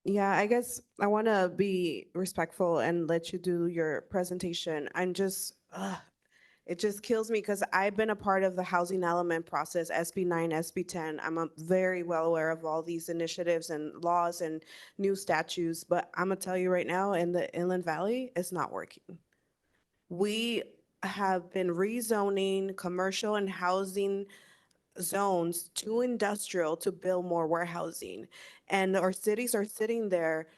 Speaker 15: Yeah, I guess I want to be respectful and let you do your presentation. It just kills me because I've been a part of the housing element process, SB 9, SB 10. I'm very well aware of all these initiatives and laws and new statutes, but I'm gonna tell you right now, in the Inland Valley, it's not working. We have been rezoning commercial and housing zones to industrial to build more warehousing. And our cities are sitting there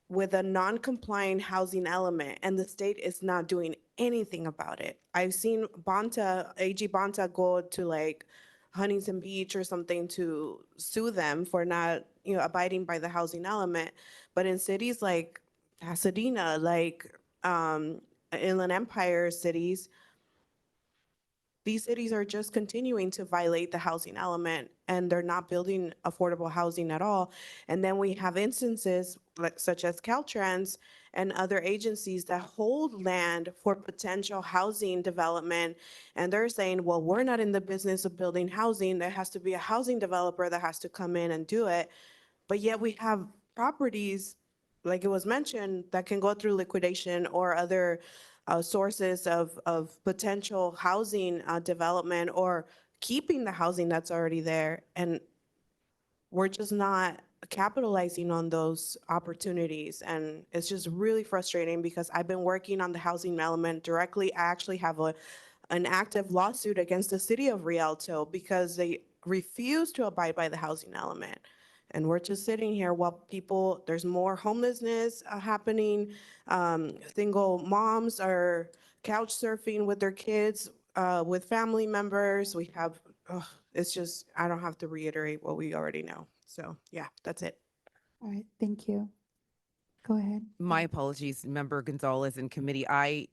Speaker 15: with a non-compliant housing element, and the state is not doing anything about it. I've seen AG Bonta go to like Huntington Beach or something to sue them for not, abiding by the housing element. But in cities like Pasadena, like Inland Empire cities, these cities are just continuing to violate the housing element and they're not building affordable housing at all. And then we have instances such as Caltrans and other agencies that hold land for potential housing development. And they're saying, well, we're not in the business of building housing. There has to be a housing developer that has to come in and do it. But yet we have properties, like it was mentioned, that can go through liquidation or other sources of potential housing development or keeping the housing that's already there. And we're just not capitalizing on those opportunities. And it's just really frustrating because I've been working on the housing element directly. I actually have an active lawsuit against the city of Rialto because they refuse to abide by the housing element. And we're just sitting here while there's more homelessness happening. Single moms are couch surfing with their kids, with family members. We have, it's just, I don't have to reiterate what we already know. So yeah, that's it.
Speaker 2: All right, thank you. Go ahead.
Speaker 11: My apologies, Member Gonzalez and committee. I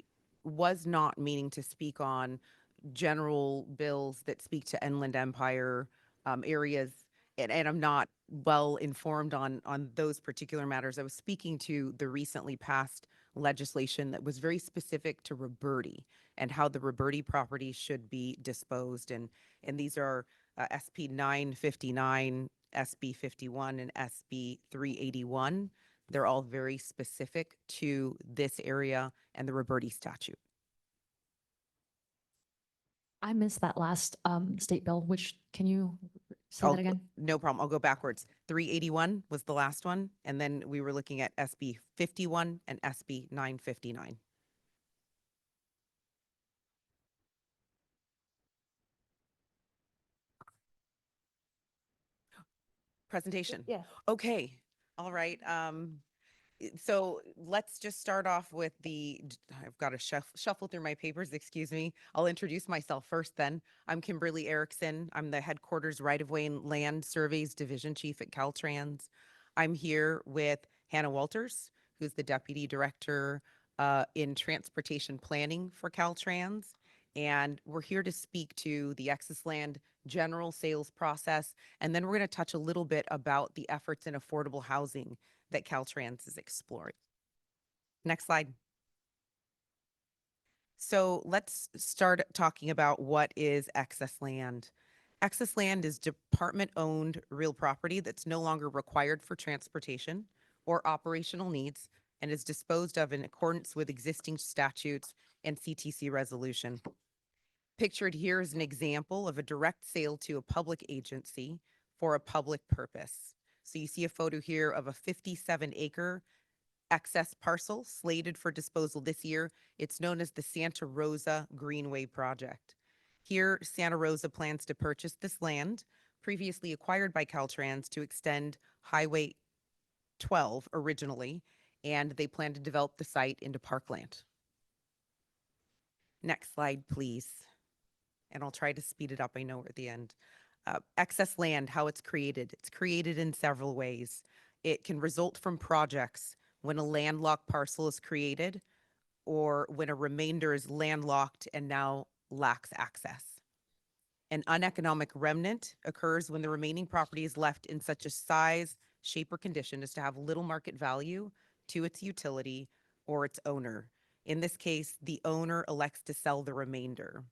Speaker 11: was not meaning to speak on general bills that speak to Inland Empire areas, and I'm not well informed on those particular matters. I was speaking to the recently passed legislation that was very specific to Roberti and how the Roberti property should be disposed. And these are SB 959, SB 51, and SB 381. They're all very specific to this area and the Roberti statute.
Speaker 7: I missed that last state bill, which can you say that again?
Speaker 11: No problem. I'll go backwards. 381 was the last one. And then we were looking at SB 51 and SB 959. Presentation.
Speaker 2: Yeah.
Speaker 11: Okay. All right. So let's just start off with I've got to shuffle through my papers, excuse me. I'll introduce myself first then. I'm Kimberly Erickson. I'm the headquarters right-of-way and land surveys division chief at Caltrans. I'm here with Hannah Walters, who's the deputy director in transportation planning for Caltrans. And we're here to speak to the excess land general sales process. And then we're going to touch a little bit about the efforts in affordable housing that Caltrans is exploring. Next slide. So let's start talking about what is excess land. Excess land is department-owned real property that's no longer required for transportation or operational needs and is disposed of in accordance with existing statutes and CTC resolution. Pictured here is an example of a direct sale to a public agency for a public purpose. So you see a photo here of a 57-acre excess parcel slated for disposal this year. It's known as the Santa Rosa Greenway Project. Here, Santa Rosa plans to purchase this land previously acquired by Caltrans to extend Highway 12 originally, and they plan to develop the site into parkland. Next slide, please. And I'll try to speed it up. I know we're at the end. Excess land, how it's created. It's created in several ways. It can result from projects when a landlocked parcel is created or when a remainder is landlocked and now lacks access. An uneconomic remnant occurs when the remaining property is left in such a size, shape, or condition as to have little market value to its utility or its owner. In this case, the owner elects to sell the remainder.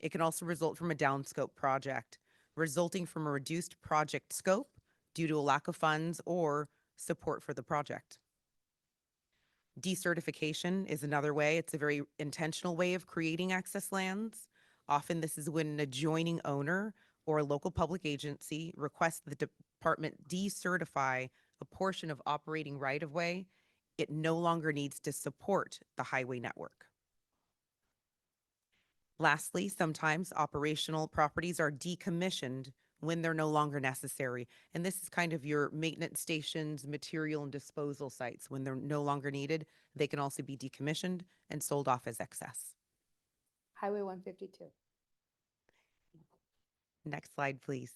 Speaker 11: It can also result from a downscope project, resulting from a reduced project scope due to a lack of funds or support for the project. Decertification is another way. It's a very intentional way of creating excess lands. Often this is when an adjoining owner or a local public agency requests the department decertify a portion of operating right-of-way. It no longer needs to support the highway network. Lastly, sometimes operational properties are decommissioned when they're no longer necessary. And this is kind of your maintenance stations, material and disposal sites. When they're no longer needed, they can also be decommissioned and sold off as excess.
Speaker 2: Highway 152.
Speaker 11: Next slide, please.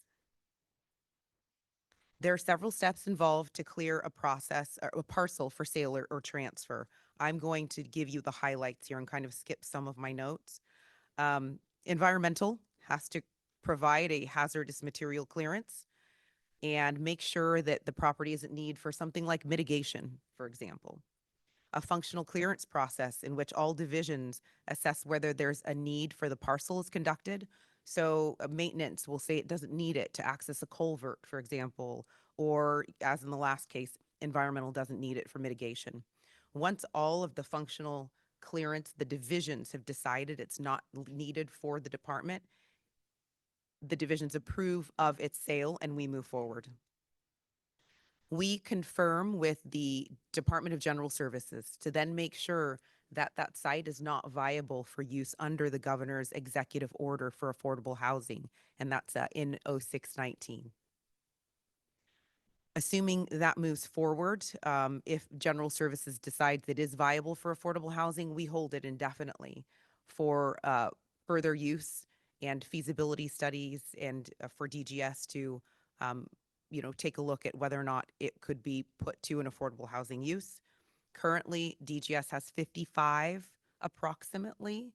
Speaker 11: There are several steps involved to clear a process or a parcel for sale or transfer. I'm going to give you the highlights here and kind of skip some of my notes. Environmental has to provide a hazardous material clearance and make sure that the property isn't need for something like mitigation, for example. A functional clearance process in which all divisions assess whether there's a need for the parcel is conducted. So maintenance will say it doesn't need it to access a culvert, for example, or as in the last case, environmental doesn't need it for mitigation. Once all of the functional clearance, the divisions have decided it's not needed for the department, the divisions approve of its sale and we move forward. We confirm with the Department of General Services to then make sure that that site is not viable for use under the governor's executive order for affordable housing, and that's in 0619. Assuming that moves forward, if General Services decides it is viable for affordable housing, we hold it indefinitely for further use and feasibility studies and for DGS to take a look at whether or not it could be put to an affordable housing use. Currently, DGS has 55 approximately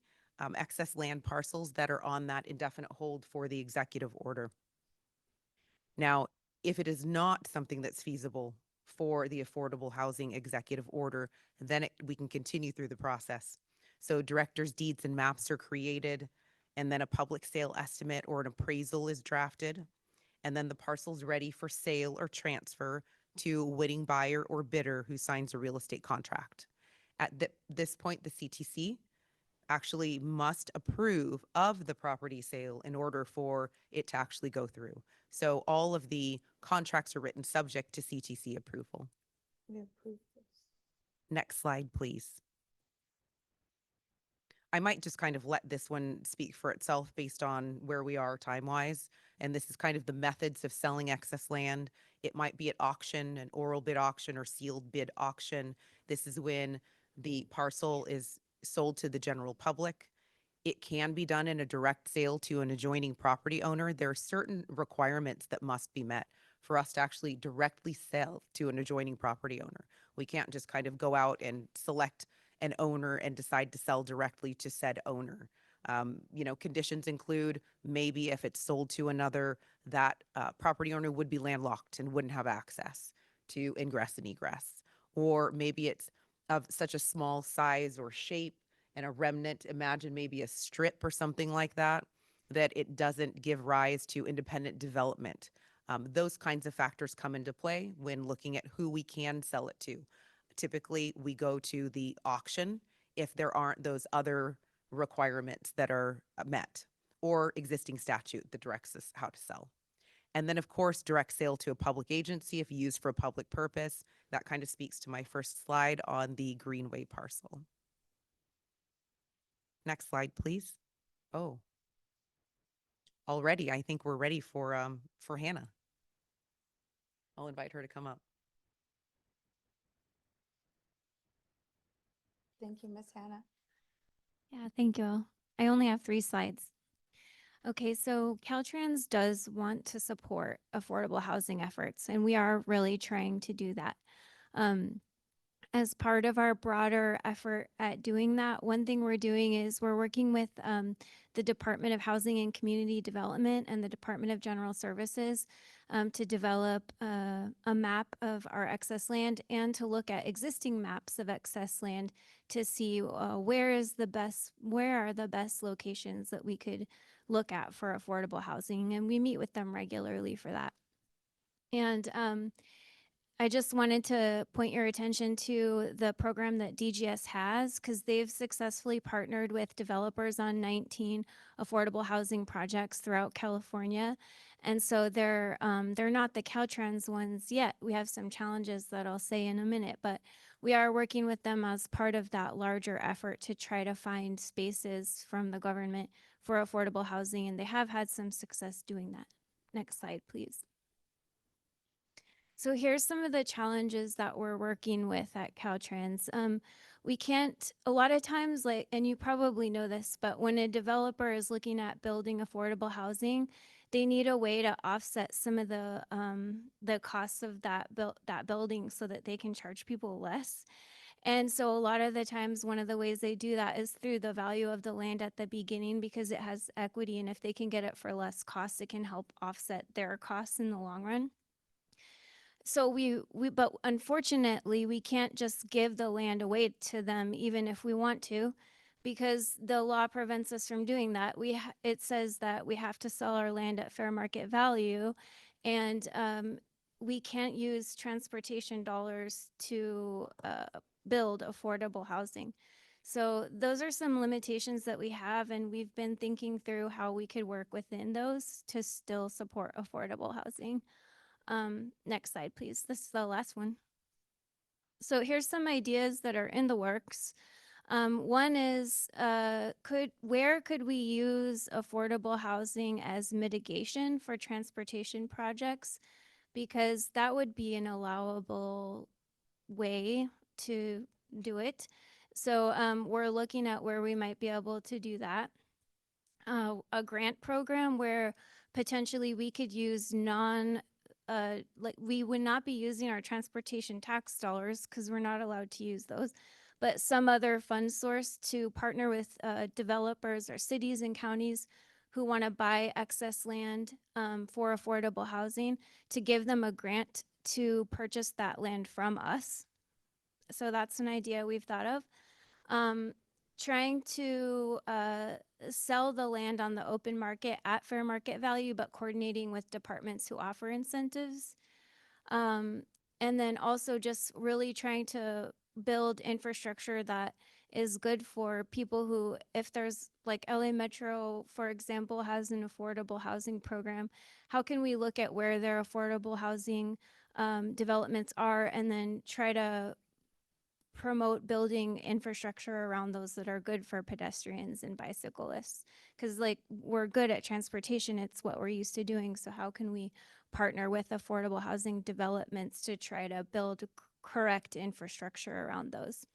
Speaker 11: excess land parcels that are on that indefinite hold for the executive order. Now, if it is not something that's feasible for the affordable housing executive order, then we can continue through the process. So director's deeds and maps are created, and then a public sale estimate or an appraisal is drafted, and then the parcel's ready for sale or transfer to a winning buyer or bidder who signs a real estate contract. At this point, the CTC actually must approve of the property sale in order for it to actually go through. So all of the contracts are written subject to CTC approval.
Speaker 2: We approve this.
Speaker 11: Next slide, please. I might just kind of let this one speak for itself based on where we are time-wise. And this is kind of the methods of selling excess land. It might be at auction, an oral bid auction or sealed bid auction. This is when the parcel is sold to the general public. It can be done in a direct sale to an adjoining property owner. There are certain requirements that must be met for us to actually directly sell to an adjoining property owner. We can't just kind of go out and select an owner and decide to sell directly to said owner. Conditions include maybe if it's sold to another, that property owner would be landlocked and wouldn't have access to ingress and egress. Or maybe it's of such a small size or shape and a remnant, imagine maybe a strip or something like that, that it doesn't give rise to independent development. Those kinds of factors come into play when looking at who we can sell it to. Typically, we go to the auction if there aren't those other requirements that are met or existing statute that directs us how to sell. And then, of course, direct sale to a public agency if used for a public purpose. That kind of speaks to my first slide on the Greenway parcel. Next slide, please. Oh. already, I think we're ready for Hannah. I'll invite her to come up.
Speaker 2: Thank you, Miss Hannah.
Speaker 5: Yeah, thank you. I only have 3 slides. Okay, so Caltrans does want to support affordable housing efforts, and we are really trying to do that. As part of our broader effort at doing that, one thing we're doing is we're working with the Department of Housing and Community Development and the Department of General Services to develop a map of our excess land and to look at existing maps of excess land to see where are the best locations that we could look at for affordable housing. And we meet with them regularly for that. And I just wanted to point your attention to the program that DGS has because they've successfully partnered with developers on 19 affordable housing projects throughout California. And so they're not the Caltrans ones yet. We have some challenges that I'll say in a minute, but we are working with them as part of that larger effort to try to find spaces from the government for affordable housing, and they have had some success doing that. Next slide, please. So here's some of the challenges that we're working with at Caltrans. We can't, a lot of times, like, and you probably know this, but when a developer is looking at building affordable housing, they need a way to offset some of the costs of that building so that they can charge people less. And so a lot of the times, one of the ways they do that is through the value of the land at the beginning because it has equity, and if they can get it for less cost, it can help offset their costs in the long run. So but unfortunately, we can't just give the land away to them, even if we want to, because the law prevents us from doing that. It says that we have to sell our land at fair market value, and we can't use transportation dollars to build affordable housing. So those are some limitations that we have, and we've been thinking through how we could work within those to still support affordable housing. Next slide, please. This is the last one. So here's some ideas that are in the works. One is, where could we use affordable housing as mitigation for transportation projects? Because that would be an allowable way to do it. So we're looking at where we might be able to do that. A grant program where potentially we could use like we would not be using our transportation tax dollars because we're not allowed to use those, but some other fund source to partner with developers or cities and counties who want to buy excess land for affordable housing to give them a grant to purchase that land from us. So that's an idea we've thought of. Trying to sell the land on the open market at fair market value, but coordinating with departments who offer incentives. And then also just really trying to build infrastructure that is good for people who, if there's like LA Metro, for example, has an affordable housing program, how can we look at where their affordable housing developments are and then try to promote building infrastructure around those that are good for pedestrians and bicyclists, because like we're good at transportation, it's what we're used to doing. So how can we partner with affordable housing developments to try to build correct infrastructure around those?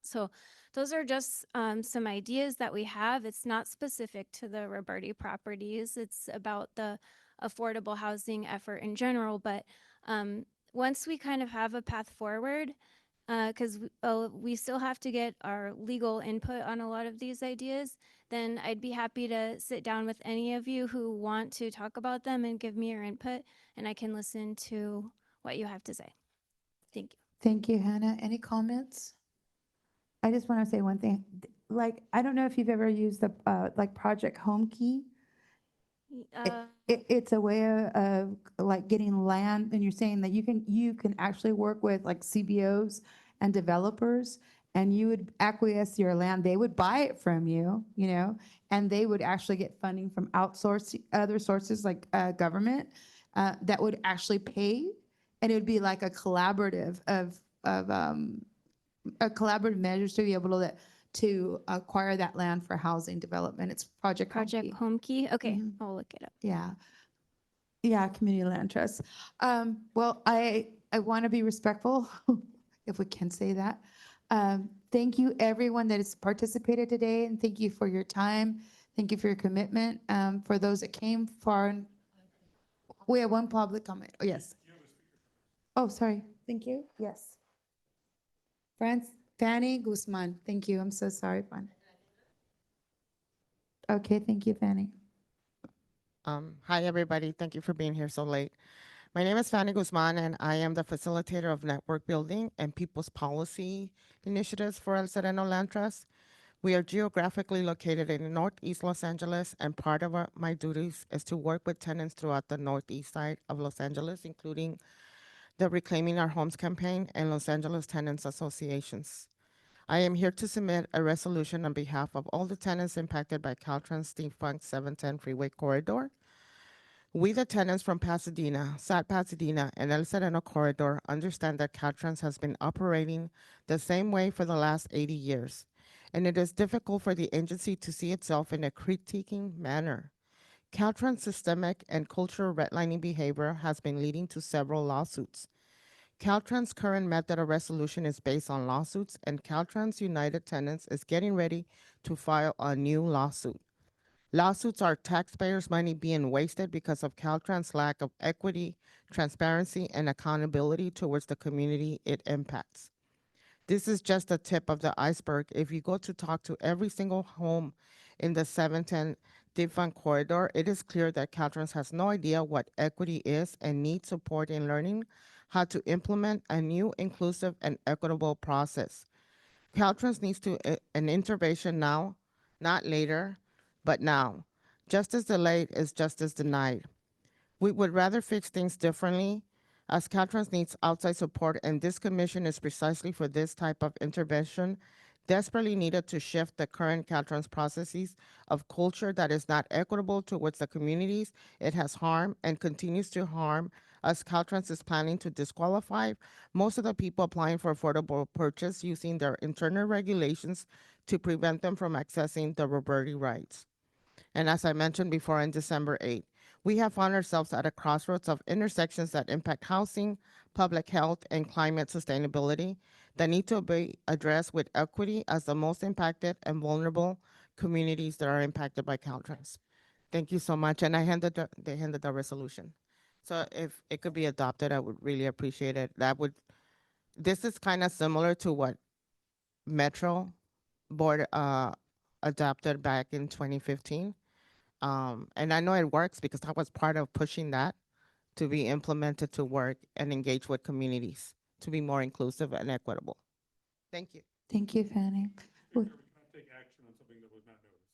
Speaker 5: So those are just some ideas that we have. It's not specific to the Roberti properties. It's about the affordable housing effort in general. But once we kind of have a path forward, because we still have to get our legal input on a lot of these ideas, then I'd be happy to sit down with any of you who want to talk about them and give me your input, and I can listen to what you have to say. Thank you.
Speaker 12: Thank you, Hannah. Any comments? I just want to say one thing. Like, I don't know if you've ever used the like Project Home Key. It's a way of like getting land, and you're saying that you can actually work with like CBOs and developers, and you would acquiesce your land. They would buy it from you, you know, and they would actually get funding from other sources like government that would actually pay, and it would be like a collaborative of a collaborative measures to be able to acquire that land for housing development. It's Project
Speaker 5: Project
Speaker 12: Homekey.
Speaker 5: Home Key. Okay,
Speaker 12: Mhm.
Speaker 5: I'll look it up.
Speaker 12: Yeah. Yeah, community land trust. Well, I want to be respectful, if we can say that. Thank you, everyone that has participated today, and thank you for your time. Thank you for your commitment. For those that came far, we have one public comment. Oh, yes. Oh, sorry. Thank you. Yes. Fanny Guzman. Thank you. I'm so sorry, Fanny. Okay, thank you, Fanny.
Speaker 4: Hi, everybody. Thank you for being here so late. My name is Fanny Guzman, and I am the facilitator of network building and people's policy initiatives for El Sereno Land Trust. We are geographically located in Northeast Los Angeles, and part of my duties is to work with tenants throughout the Northeast side of Los Angeles, including the Reclaiming Our Homes campaign and Los Angeles Tenants Associations. I am here to submit a resolution on behalf of all the tenants impacted by Caltrans defunct 710 freeway corridor. We, the tenants from Pasadena, South Pasadena, and El Sereno corridor understand that Caltrans has been operating the same way for the last 80 years, and it is difficult for the agency to see itself in a critiquing manner. Caltrans' systemic and cultural redlining behavior has been leading to several lawsuits. Caltrans' current method of resolution is based on lawsuits, and Caltrans United Tenants is getting ready to file a new lawsuit. Lawsuits are taxpayers' money being wasted because of Caltrans' lack of equity, transparency, and accountability towards the community it impacts. This is just the tip of the iceberg. If you go to talk to every single home in the 710 defunct corridor, it is clear that Caltrans has no idea what equity is and needs support in learning how to implement a new, inclusive, and equitable process. Caltrans needs an intervention now, not later, but now. Justice delayed is justice denied. We would rather fix things differently, as Caltrans needs outside support, and this commission is precisely for this type of intervention, desperately needed to shift the current Caltrans processes of culture that is not equitable towards the communities it has harmed and continues to harm, as Caltrans is planning to disqualify most of the people applying for affordable purchase using their internal regulations to prevent them from accessing the Roberti rights. And as I mentioned before, on December 8th, we have found ourselves at a crossroads of intersections that impact housing, public health, and climate sustainability that need to be addressed with equity as the most impacted and vulnerable communities that are impacted by Caltrans. Thank you so much, and they handed the resolution. So if it could be adopted, I would really appreciate it. This is kind of similar to what Metro Board adopted back in 2015. And I know it works because I was part of pushing that to be implemented to work and engage with communities to be more inclusive and equitable. Thank you.
Speaker 12: Thank you, Fanny.
Speaker 9: We cannot take action on something that was not noticed.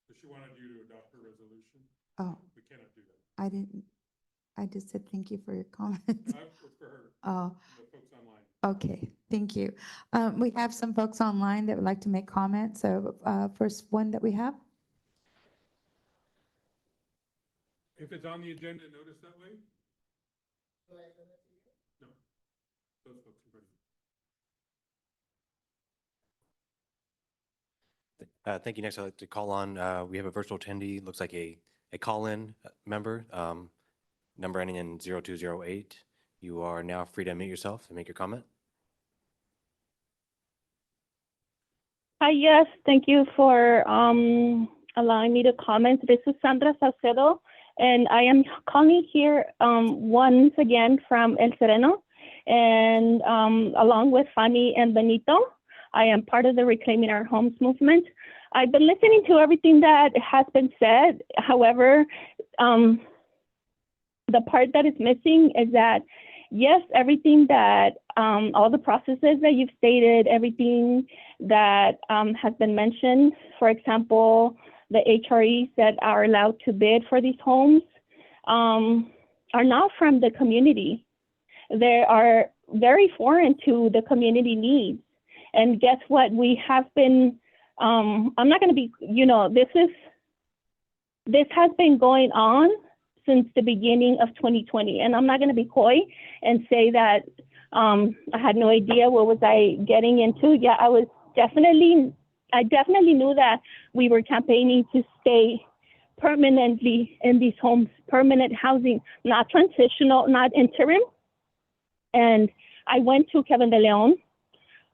Speaker 9: So she wanted you to adopt her resolution.
Speaker 12: Oh,
Speaker 9: We cannot do that.
Speaker 12: I didn't. I just said thank you for your comments.
Speaker 9: That was for her,
Speaker 12: Oh,
Speaker 9: the folks online.
Speaker 12: okay. Thank you. We have some folks online that would like to make comments. So first one that we have.
Speaker 9: If it's on the agenda, notice that way? No. Those folks are ready.
Speaker 3: Thank you. Next, I'd like to call on, we have a virtual attendee, looks like a call-in member, number ending in 0208. You are now free to unmute yourself and make your comment.
Speaker 14: Hi, yes, thank you for allowing me to comment. This is Sandra Salcedo, and I am calling here once again from El Sereno, and along with Fanny and Benito. I am part of the Reclaiming Our Homes movement. I've been listening to everything that has been said. However, the part that is missing is that, yes, everything that, all the processes that you've stated, everything that has been mentioned, for example, the HREs that are allowed to bid for these homes are not from the community. They are very foreign to the community needs. And guess what? We have been, I'm not going to be, this has been going on since the beginning of 2020. And I'm not going to be coy and say that I had no idea what was I getting into. Yeah, I was I definitely knew that we were campaigning to stay permanently in these homes, permanent housing, not transitional, not interim. And I went to Kevin De Leon,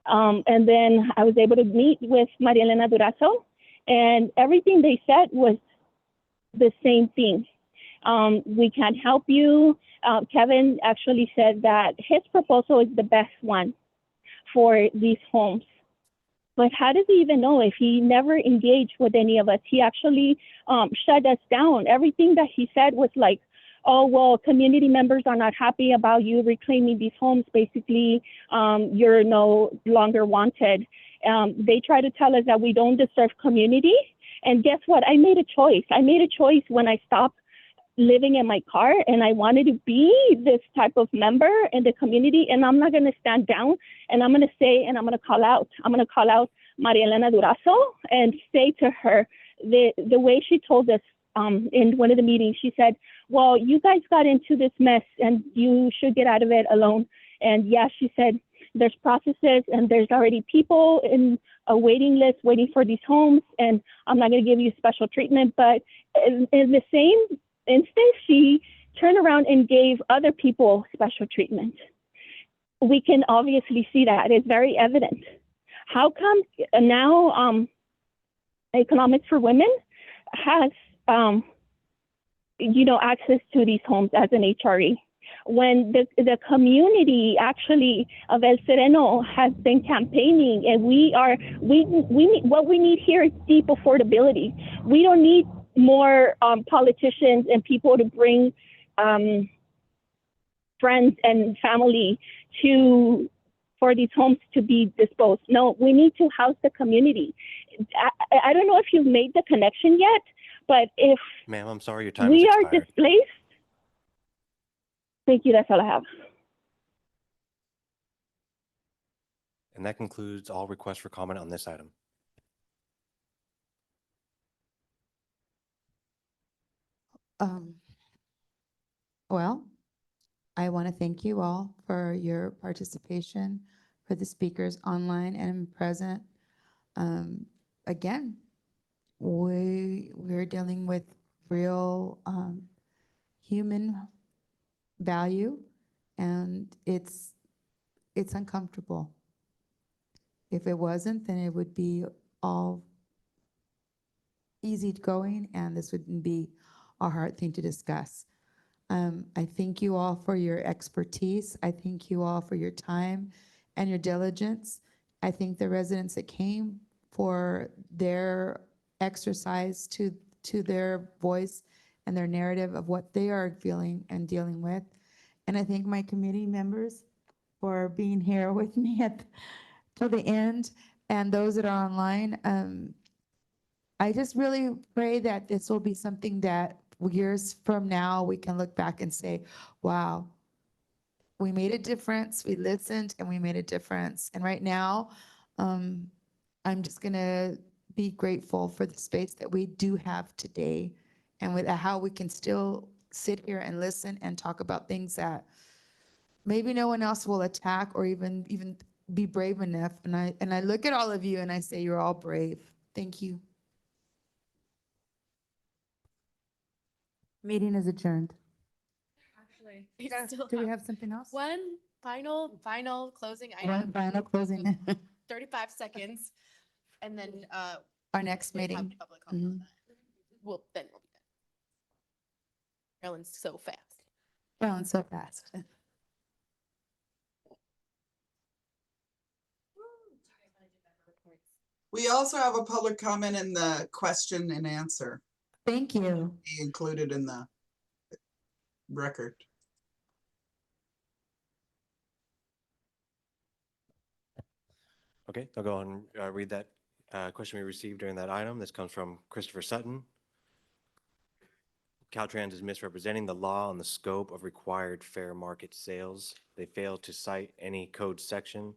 Speaker 14: and then I was able to meet with Maria Elena Durazo, and everything they said was the same thing. We can help you. Kevin actually said that his proposal is the best one for these homes. But how does he even know if he never engaged with any of us? He actually shut us down. Everything that he said was like, oh, well, community members are not happy about you reclaiming these homes. Basically, you're no longer wanted. They try to tell us that we don't deserve community. And guess what? I made a choice. I made a choice when I stopped living in my car, and I wanted to be this type of member in the community. And I'm not going to stand down, and I'm going to say, and I'm going to call out. I'm going to call out Maria Elena Durazo and say to her, the way she told us in one of the meetings, she said, well, you guys got into this mess and you should get out of it alone. And yeah, she said, there's processes and there's already people in a waiting list waiting for these homes. And I'm not going to give you special treatment, but in the same instance, she turned around and gave other people special treatment. We can obviously see that. It's very evident. How come now Economics for Women has access to these homes as an HRE, when the community actually of El Sereno has been campaigning, and we need, what we need here is deep affordability. We don't need more politicians and people to bring friends and family for these homes to be disposed. No, we need to house the community. I don't know if you've made the connection yet, but if
Speaker 3: Ma'am, I'm sorry, your time
Speaker 14: we
Speaker 3: is
Speaker 14: are
Speaker 3: expired.
Speaker 14: displaced, thank you, that's all I have.
Speaker 3: And that concludes all requests for comment on this item.
Speaker 12: Well, I want to thank you all for your participation, for the speakers online and present. Again, we're dealing with real human value, and it's uncomfortable. If it wasn't, then it would be all easygoing, and this wouldn't be a hard thing to discuss. I thank you all for your expertise. I thank you all for your time and your diligence. I thank the residents that came for their exercise to their voice and their narrative of what they are feeling and dealing with. And I thank my committee members for being here with me till the end, and those that are online. I just really pray that this will be something that years from now we can look back and say, wow, we made a difference, we listened, and we made a difference. And right now, I'm just gonna be grateful for the space that we do have today, and with how we can still sit here and listen and talk about things that maybe no one else will attack or even be brave enough. And I look at all of you and I say, you're all brave. Thank you. Meeting is adjourned.
Speaker 10: Actually,
Speaker 12: Do we have something else?
Speaker 10: one final closing
Speaker 12: One
Speaker 10: item,
Speaker 12: final closing.
Speaker 10: 35 seconds, and then
Speaker 12: Our next
Speaker 10: we'll have
Speaker 12: meeting.
Speaker 10: public comment on
Speaker 12: Mhm.
Speaker 10: that. We'll be done. Marilyn's so fast.
Speaker 12: Going so fast.
Speaker 13: We also have a public comment in the question and answer.
Speaker 12: Thank you.
Speaker 13: Be included in the record.
Speaker 3: Okay, I'll go and read that question we received during that item. This comes from Christopher Sutton. Caltrans is misrepresenting the law on the scope of required fair market sales. They fail to cite any code section.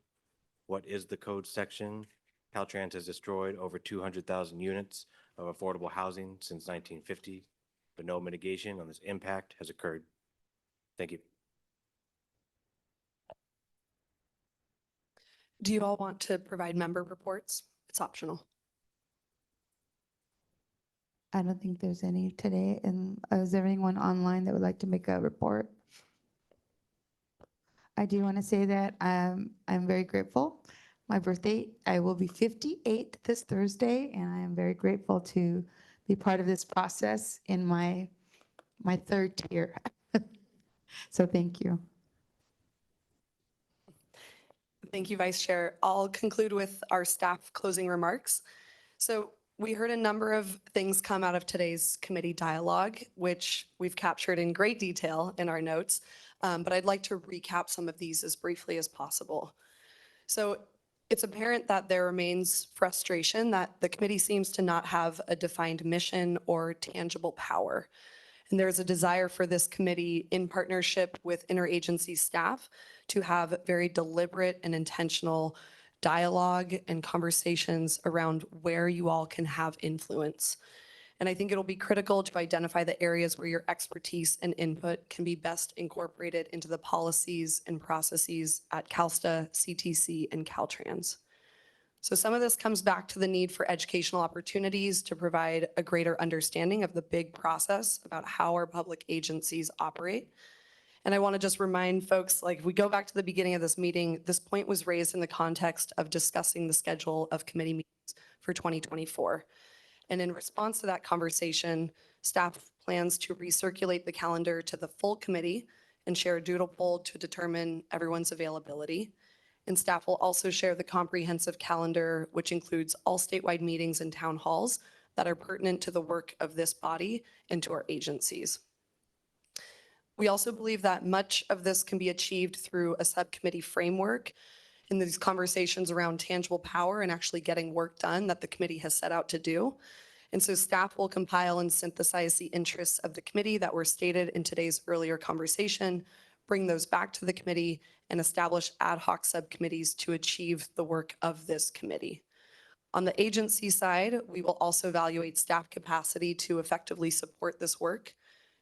Speaker 3: What is the code section? Caltrans has destroyed over 200,000 units of affordable housing since 1950, but no mitigation on this impact has occurred. Thank you.
Speaker 8: Do you all want to provide member reports? It's optional.
Speaker 12: I don't think there's any today. And is there anyone online that would like to make a report? I do want to say that I'm very grateful. My birthday, I will be 58 this Thursday, and I am very grateful to be part of this process in my third year. So thank you.
Speaker 8: Thank you, Vice Chair. I'll conclude with our staff closing remarks. So we heard a number of things come out of today's committee dialogue, which we've captured in great detail in our notes, but I'd like to recap some of these as briefly as possible. So it's apparent that there remains frustration that the committee seems to not have a defined mission or tangible power. And there's a desire for this committee, in partnership with interagency staff, to have very deliberate and intentional dialogue and conversations around where you all can have influence. And I think it'll be critical to identify the areas where your expertise and input can be best incorporated into the policies and processes at CalSTA, CTC, and Caltrans. So some of this comes back to the need for educational opportunities to provide a greater understanding of the big process about how our public agencies operate. And I want to just remind folks, like, if we go back to the beginning of this meeting, this point was raised in the context of discussing the schedule of committee meetings for 2024. And in response to that conversation, staff plans to recirculate the calendar to the full committee and share a doodle poll to determine everyone's availability. And staff will also share the comprehensive calendar, which includes all statewide meetings and town halls that are pertinent to the work of this body and to our agencies. We also believe that much of this can be achieved through a subcommittee framework in these conversations around tangible power and actually getting work done that the committee has set out to do. And so staff will compile and synthesize the interests of the committee that were stated in today's earlier conversation, bring those back to the committee, and establish ad hoc subcommittees to achieve the work of this committee. On the agency side, we will also evaluate staff capacity to effectively support this work.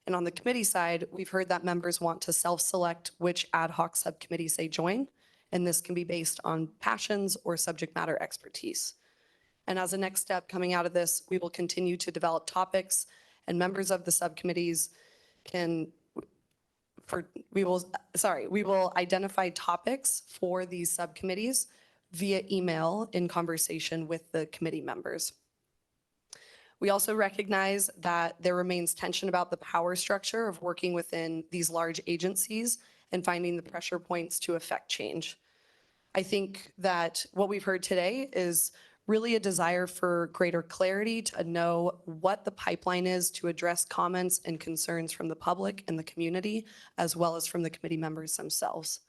Speaker 8: And on the committee side, we've heard that members want to self-select which ad hoc subcommittees they join, and this can be based on passions or subject matter expertise. And as a next step coming out of this, we will continue to develop topics, and members of the subcommittees we will identify topics for these subcommittees via email in conversation with the committee members. We also recognize that there remains tension about the power structure of working within these large agencies and finding the pressure points to affect change. I think that what we've heard today is really a desire for greater clarity to know what the pipeline is to address comments and concerns from the public and the community, as well as from the committee members themselves.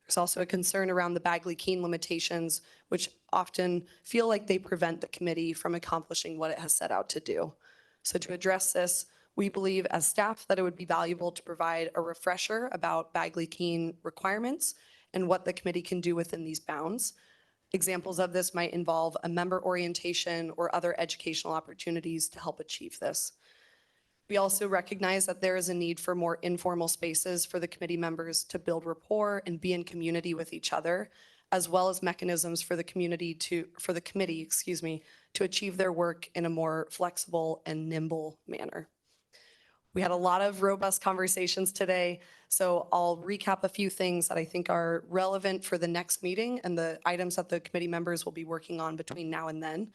Speaker 8: There's also a concern around the Bagley-Keene limitations, which often feel like they prevent the committee from accomplishing what it has set out to do. So to address this, we believe as staff that it would be valuable to provide a refresher about Bagley-Keene requirements and what the committee can do within these bounds. Examples of this might involve a member orientation or other educational opportunities to help achieve this. We also recognize that there is a need for more informal spaces for the committee members to build rapport and be in community with each other, as well as mechanisms for the committee to achieve their work in a more flexible and nimble manner. We had a lot of robust conversations today, so I'll recap a few things that I think are relevant for the next meeting and the items that the committee members will be working on between now and then.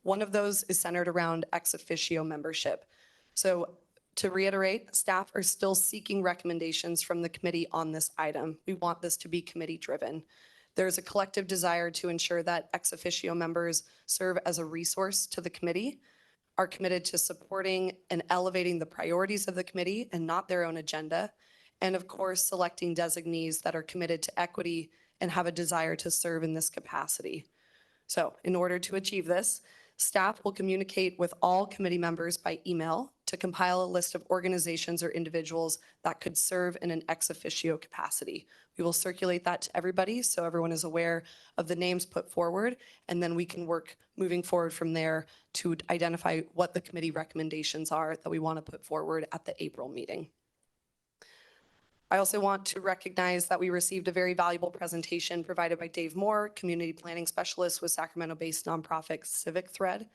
Speaker 8: One of those is centered around ex officio membership. So to reiterate, staff are still seeking recommendations from the committee on this item. We want this to be committee driven. There's a collective desire to ensure that ex officio members serve as a resource to the committee, are committed to supporting and elevating the priorities of the committee and not their own agenda, and of course, selecting designees that are committed to equity and have a desire to serve in this capacity. So in order to achieve this, staff will communicate with all committee members by email to compile a list of organizations or individuals that could serve in an ex officio capacity. We will circulate that to everybody so everyone is aware of the names put forward, and then we can work moving forward from there to identify what the committee recommendations are that we want to put forward at the April meeting. I also want to recognize that we received a very valuable presentation provided by Dave Moore, Community Planning Specialist with Sacramento-based nonprofit Civic Thread.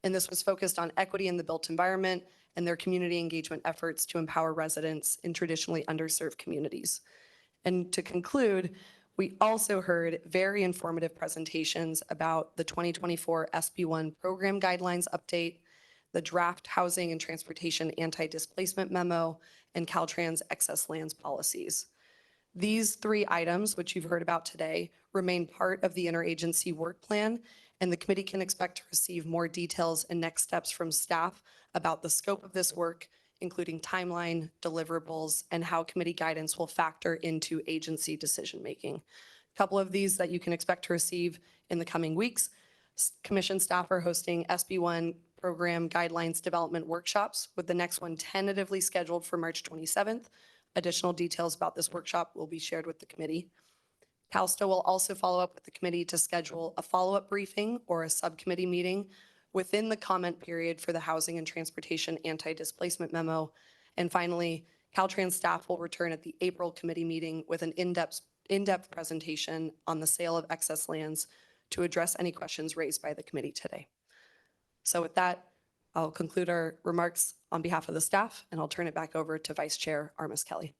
Speaker 8: And this was focused on equity in the built environment and their community engagement efforts to empower residents in traditionally underserved communities. And to conclude, we also heard very informative presentations about the 2024 SB1 program guidelines update, the draft housing and transportation anti-displacement memo, and Caltrans excess lands policies. These 3 items, which you've heard about today, remain part of the interagency work plan, and the committee can expect to receive more details and next steps from staff about the scope of this work, including timeline, deliverables, and how committee guidance will factor into agency decision-making. A couple of these that you can expect to receive in the coming weeks. Commission staff are hosting SB1 program guidelines development workshops, with the next one tentatively scheduled for March 27th. Additional details about this workshop will be shared with the committee. CalSTA will also follow up with the committee to schedule a follow-up briefing or a subcommittee meeting within the comment period for the Housing and Transportation Anti-Displacement Memo. And finally, Caltrans staff will return at the April committee meeting with an in-depth presentation on the sale of excess lands to address any questions raised by the committee today. So with that, I'll conclude our remarks on behalf of the staff, and I'll turn it back over to Vice Chair Armis Kelly.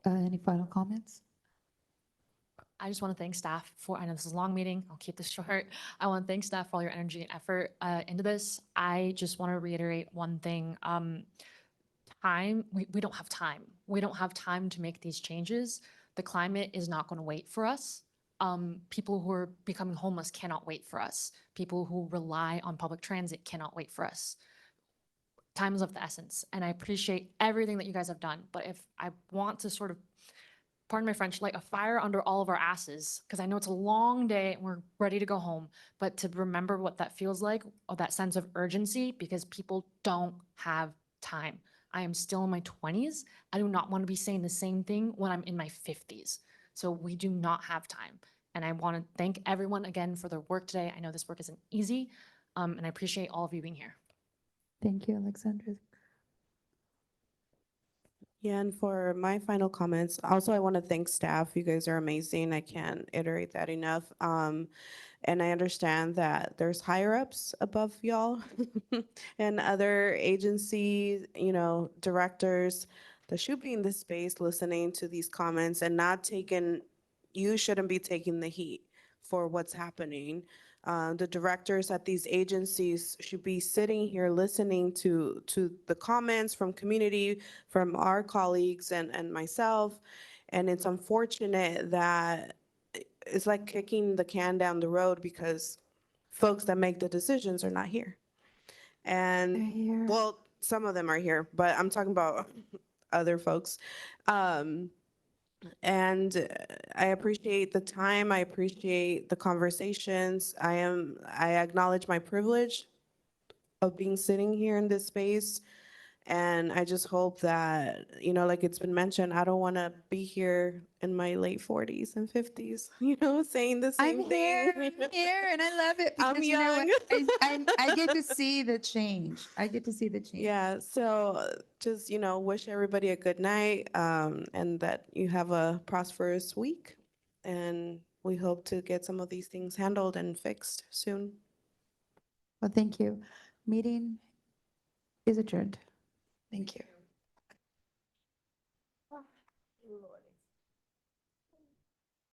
Speaker 12: Any final comments?
Speaker 7: I just want to thank staff for, I know this is a long meeting, I'll keep this short. I want to thank staff for all your energy and effort into this. I just want to reiterate one thing. We don't have time. We don't have time to make these changes. The climate is not going to wait for us. People who are becoming homeless cannot wait for us. People who rely on public transit cannot wait for us. Time is of the essence, and I appreciate everything that you guys have done. But if I want to sort of, pardon my French, light a fire under all of our asses, because I know it's a long day and we're ready to go home, but to remember what that feels like, or that sense of urgency, because people don't have time. I am still in my 20s. I do not want to be saying the same thing when I'm in my 50s. So we do not have time. And I want to thank everyone again for their work today. I know this work isn't easy, and I appreciate all of you being here.
Speaker 12: Thank you, Alexandra.
Speaker 15: Yeah, and for my final comments, also I want to thank staff. You guys are amazing. I can't iterate that enough. And I understand that there's higher ups above y'all and other agency, directors that should be in this space listening to these comments and not taking, you shouldn't be taking the heat for what's happening. The directors at these agencies should be sitting here listening to the comments from community, from our colleagues and myself. And it's unfortunate that it's like kicking the can down the road because folks that make the decisions are not here. And well, some of them are here, but I'm talking about other folks. And I appreciate the time. I appreciate the conversations. I acknowledge my privilege of being sitting here in this space. And I just hope that, like it's been mentioned, I don't want to be here in my late 40s and 50s, saying the same thing.
Speaker 12: I'm here, and I love it.
Speaker 15: I'm
Speaker 12: because you know
Speaker 15: young.
Speaker 12: what? I get to see the change. I get to see the change.
Speaker 15: Yeah, so just, wish everybody a good night, and that you have a prosperous week. And we hope to get some of these things handled and fixed soon.
Speaker 12: Well, thank you. Meeting is adjourned.
Speaker 8: Thank you.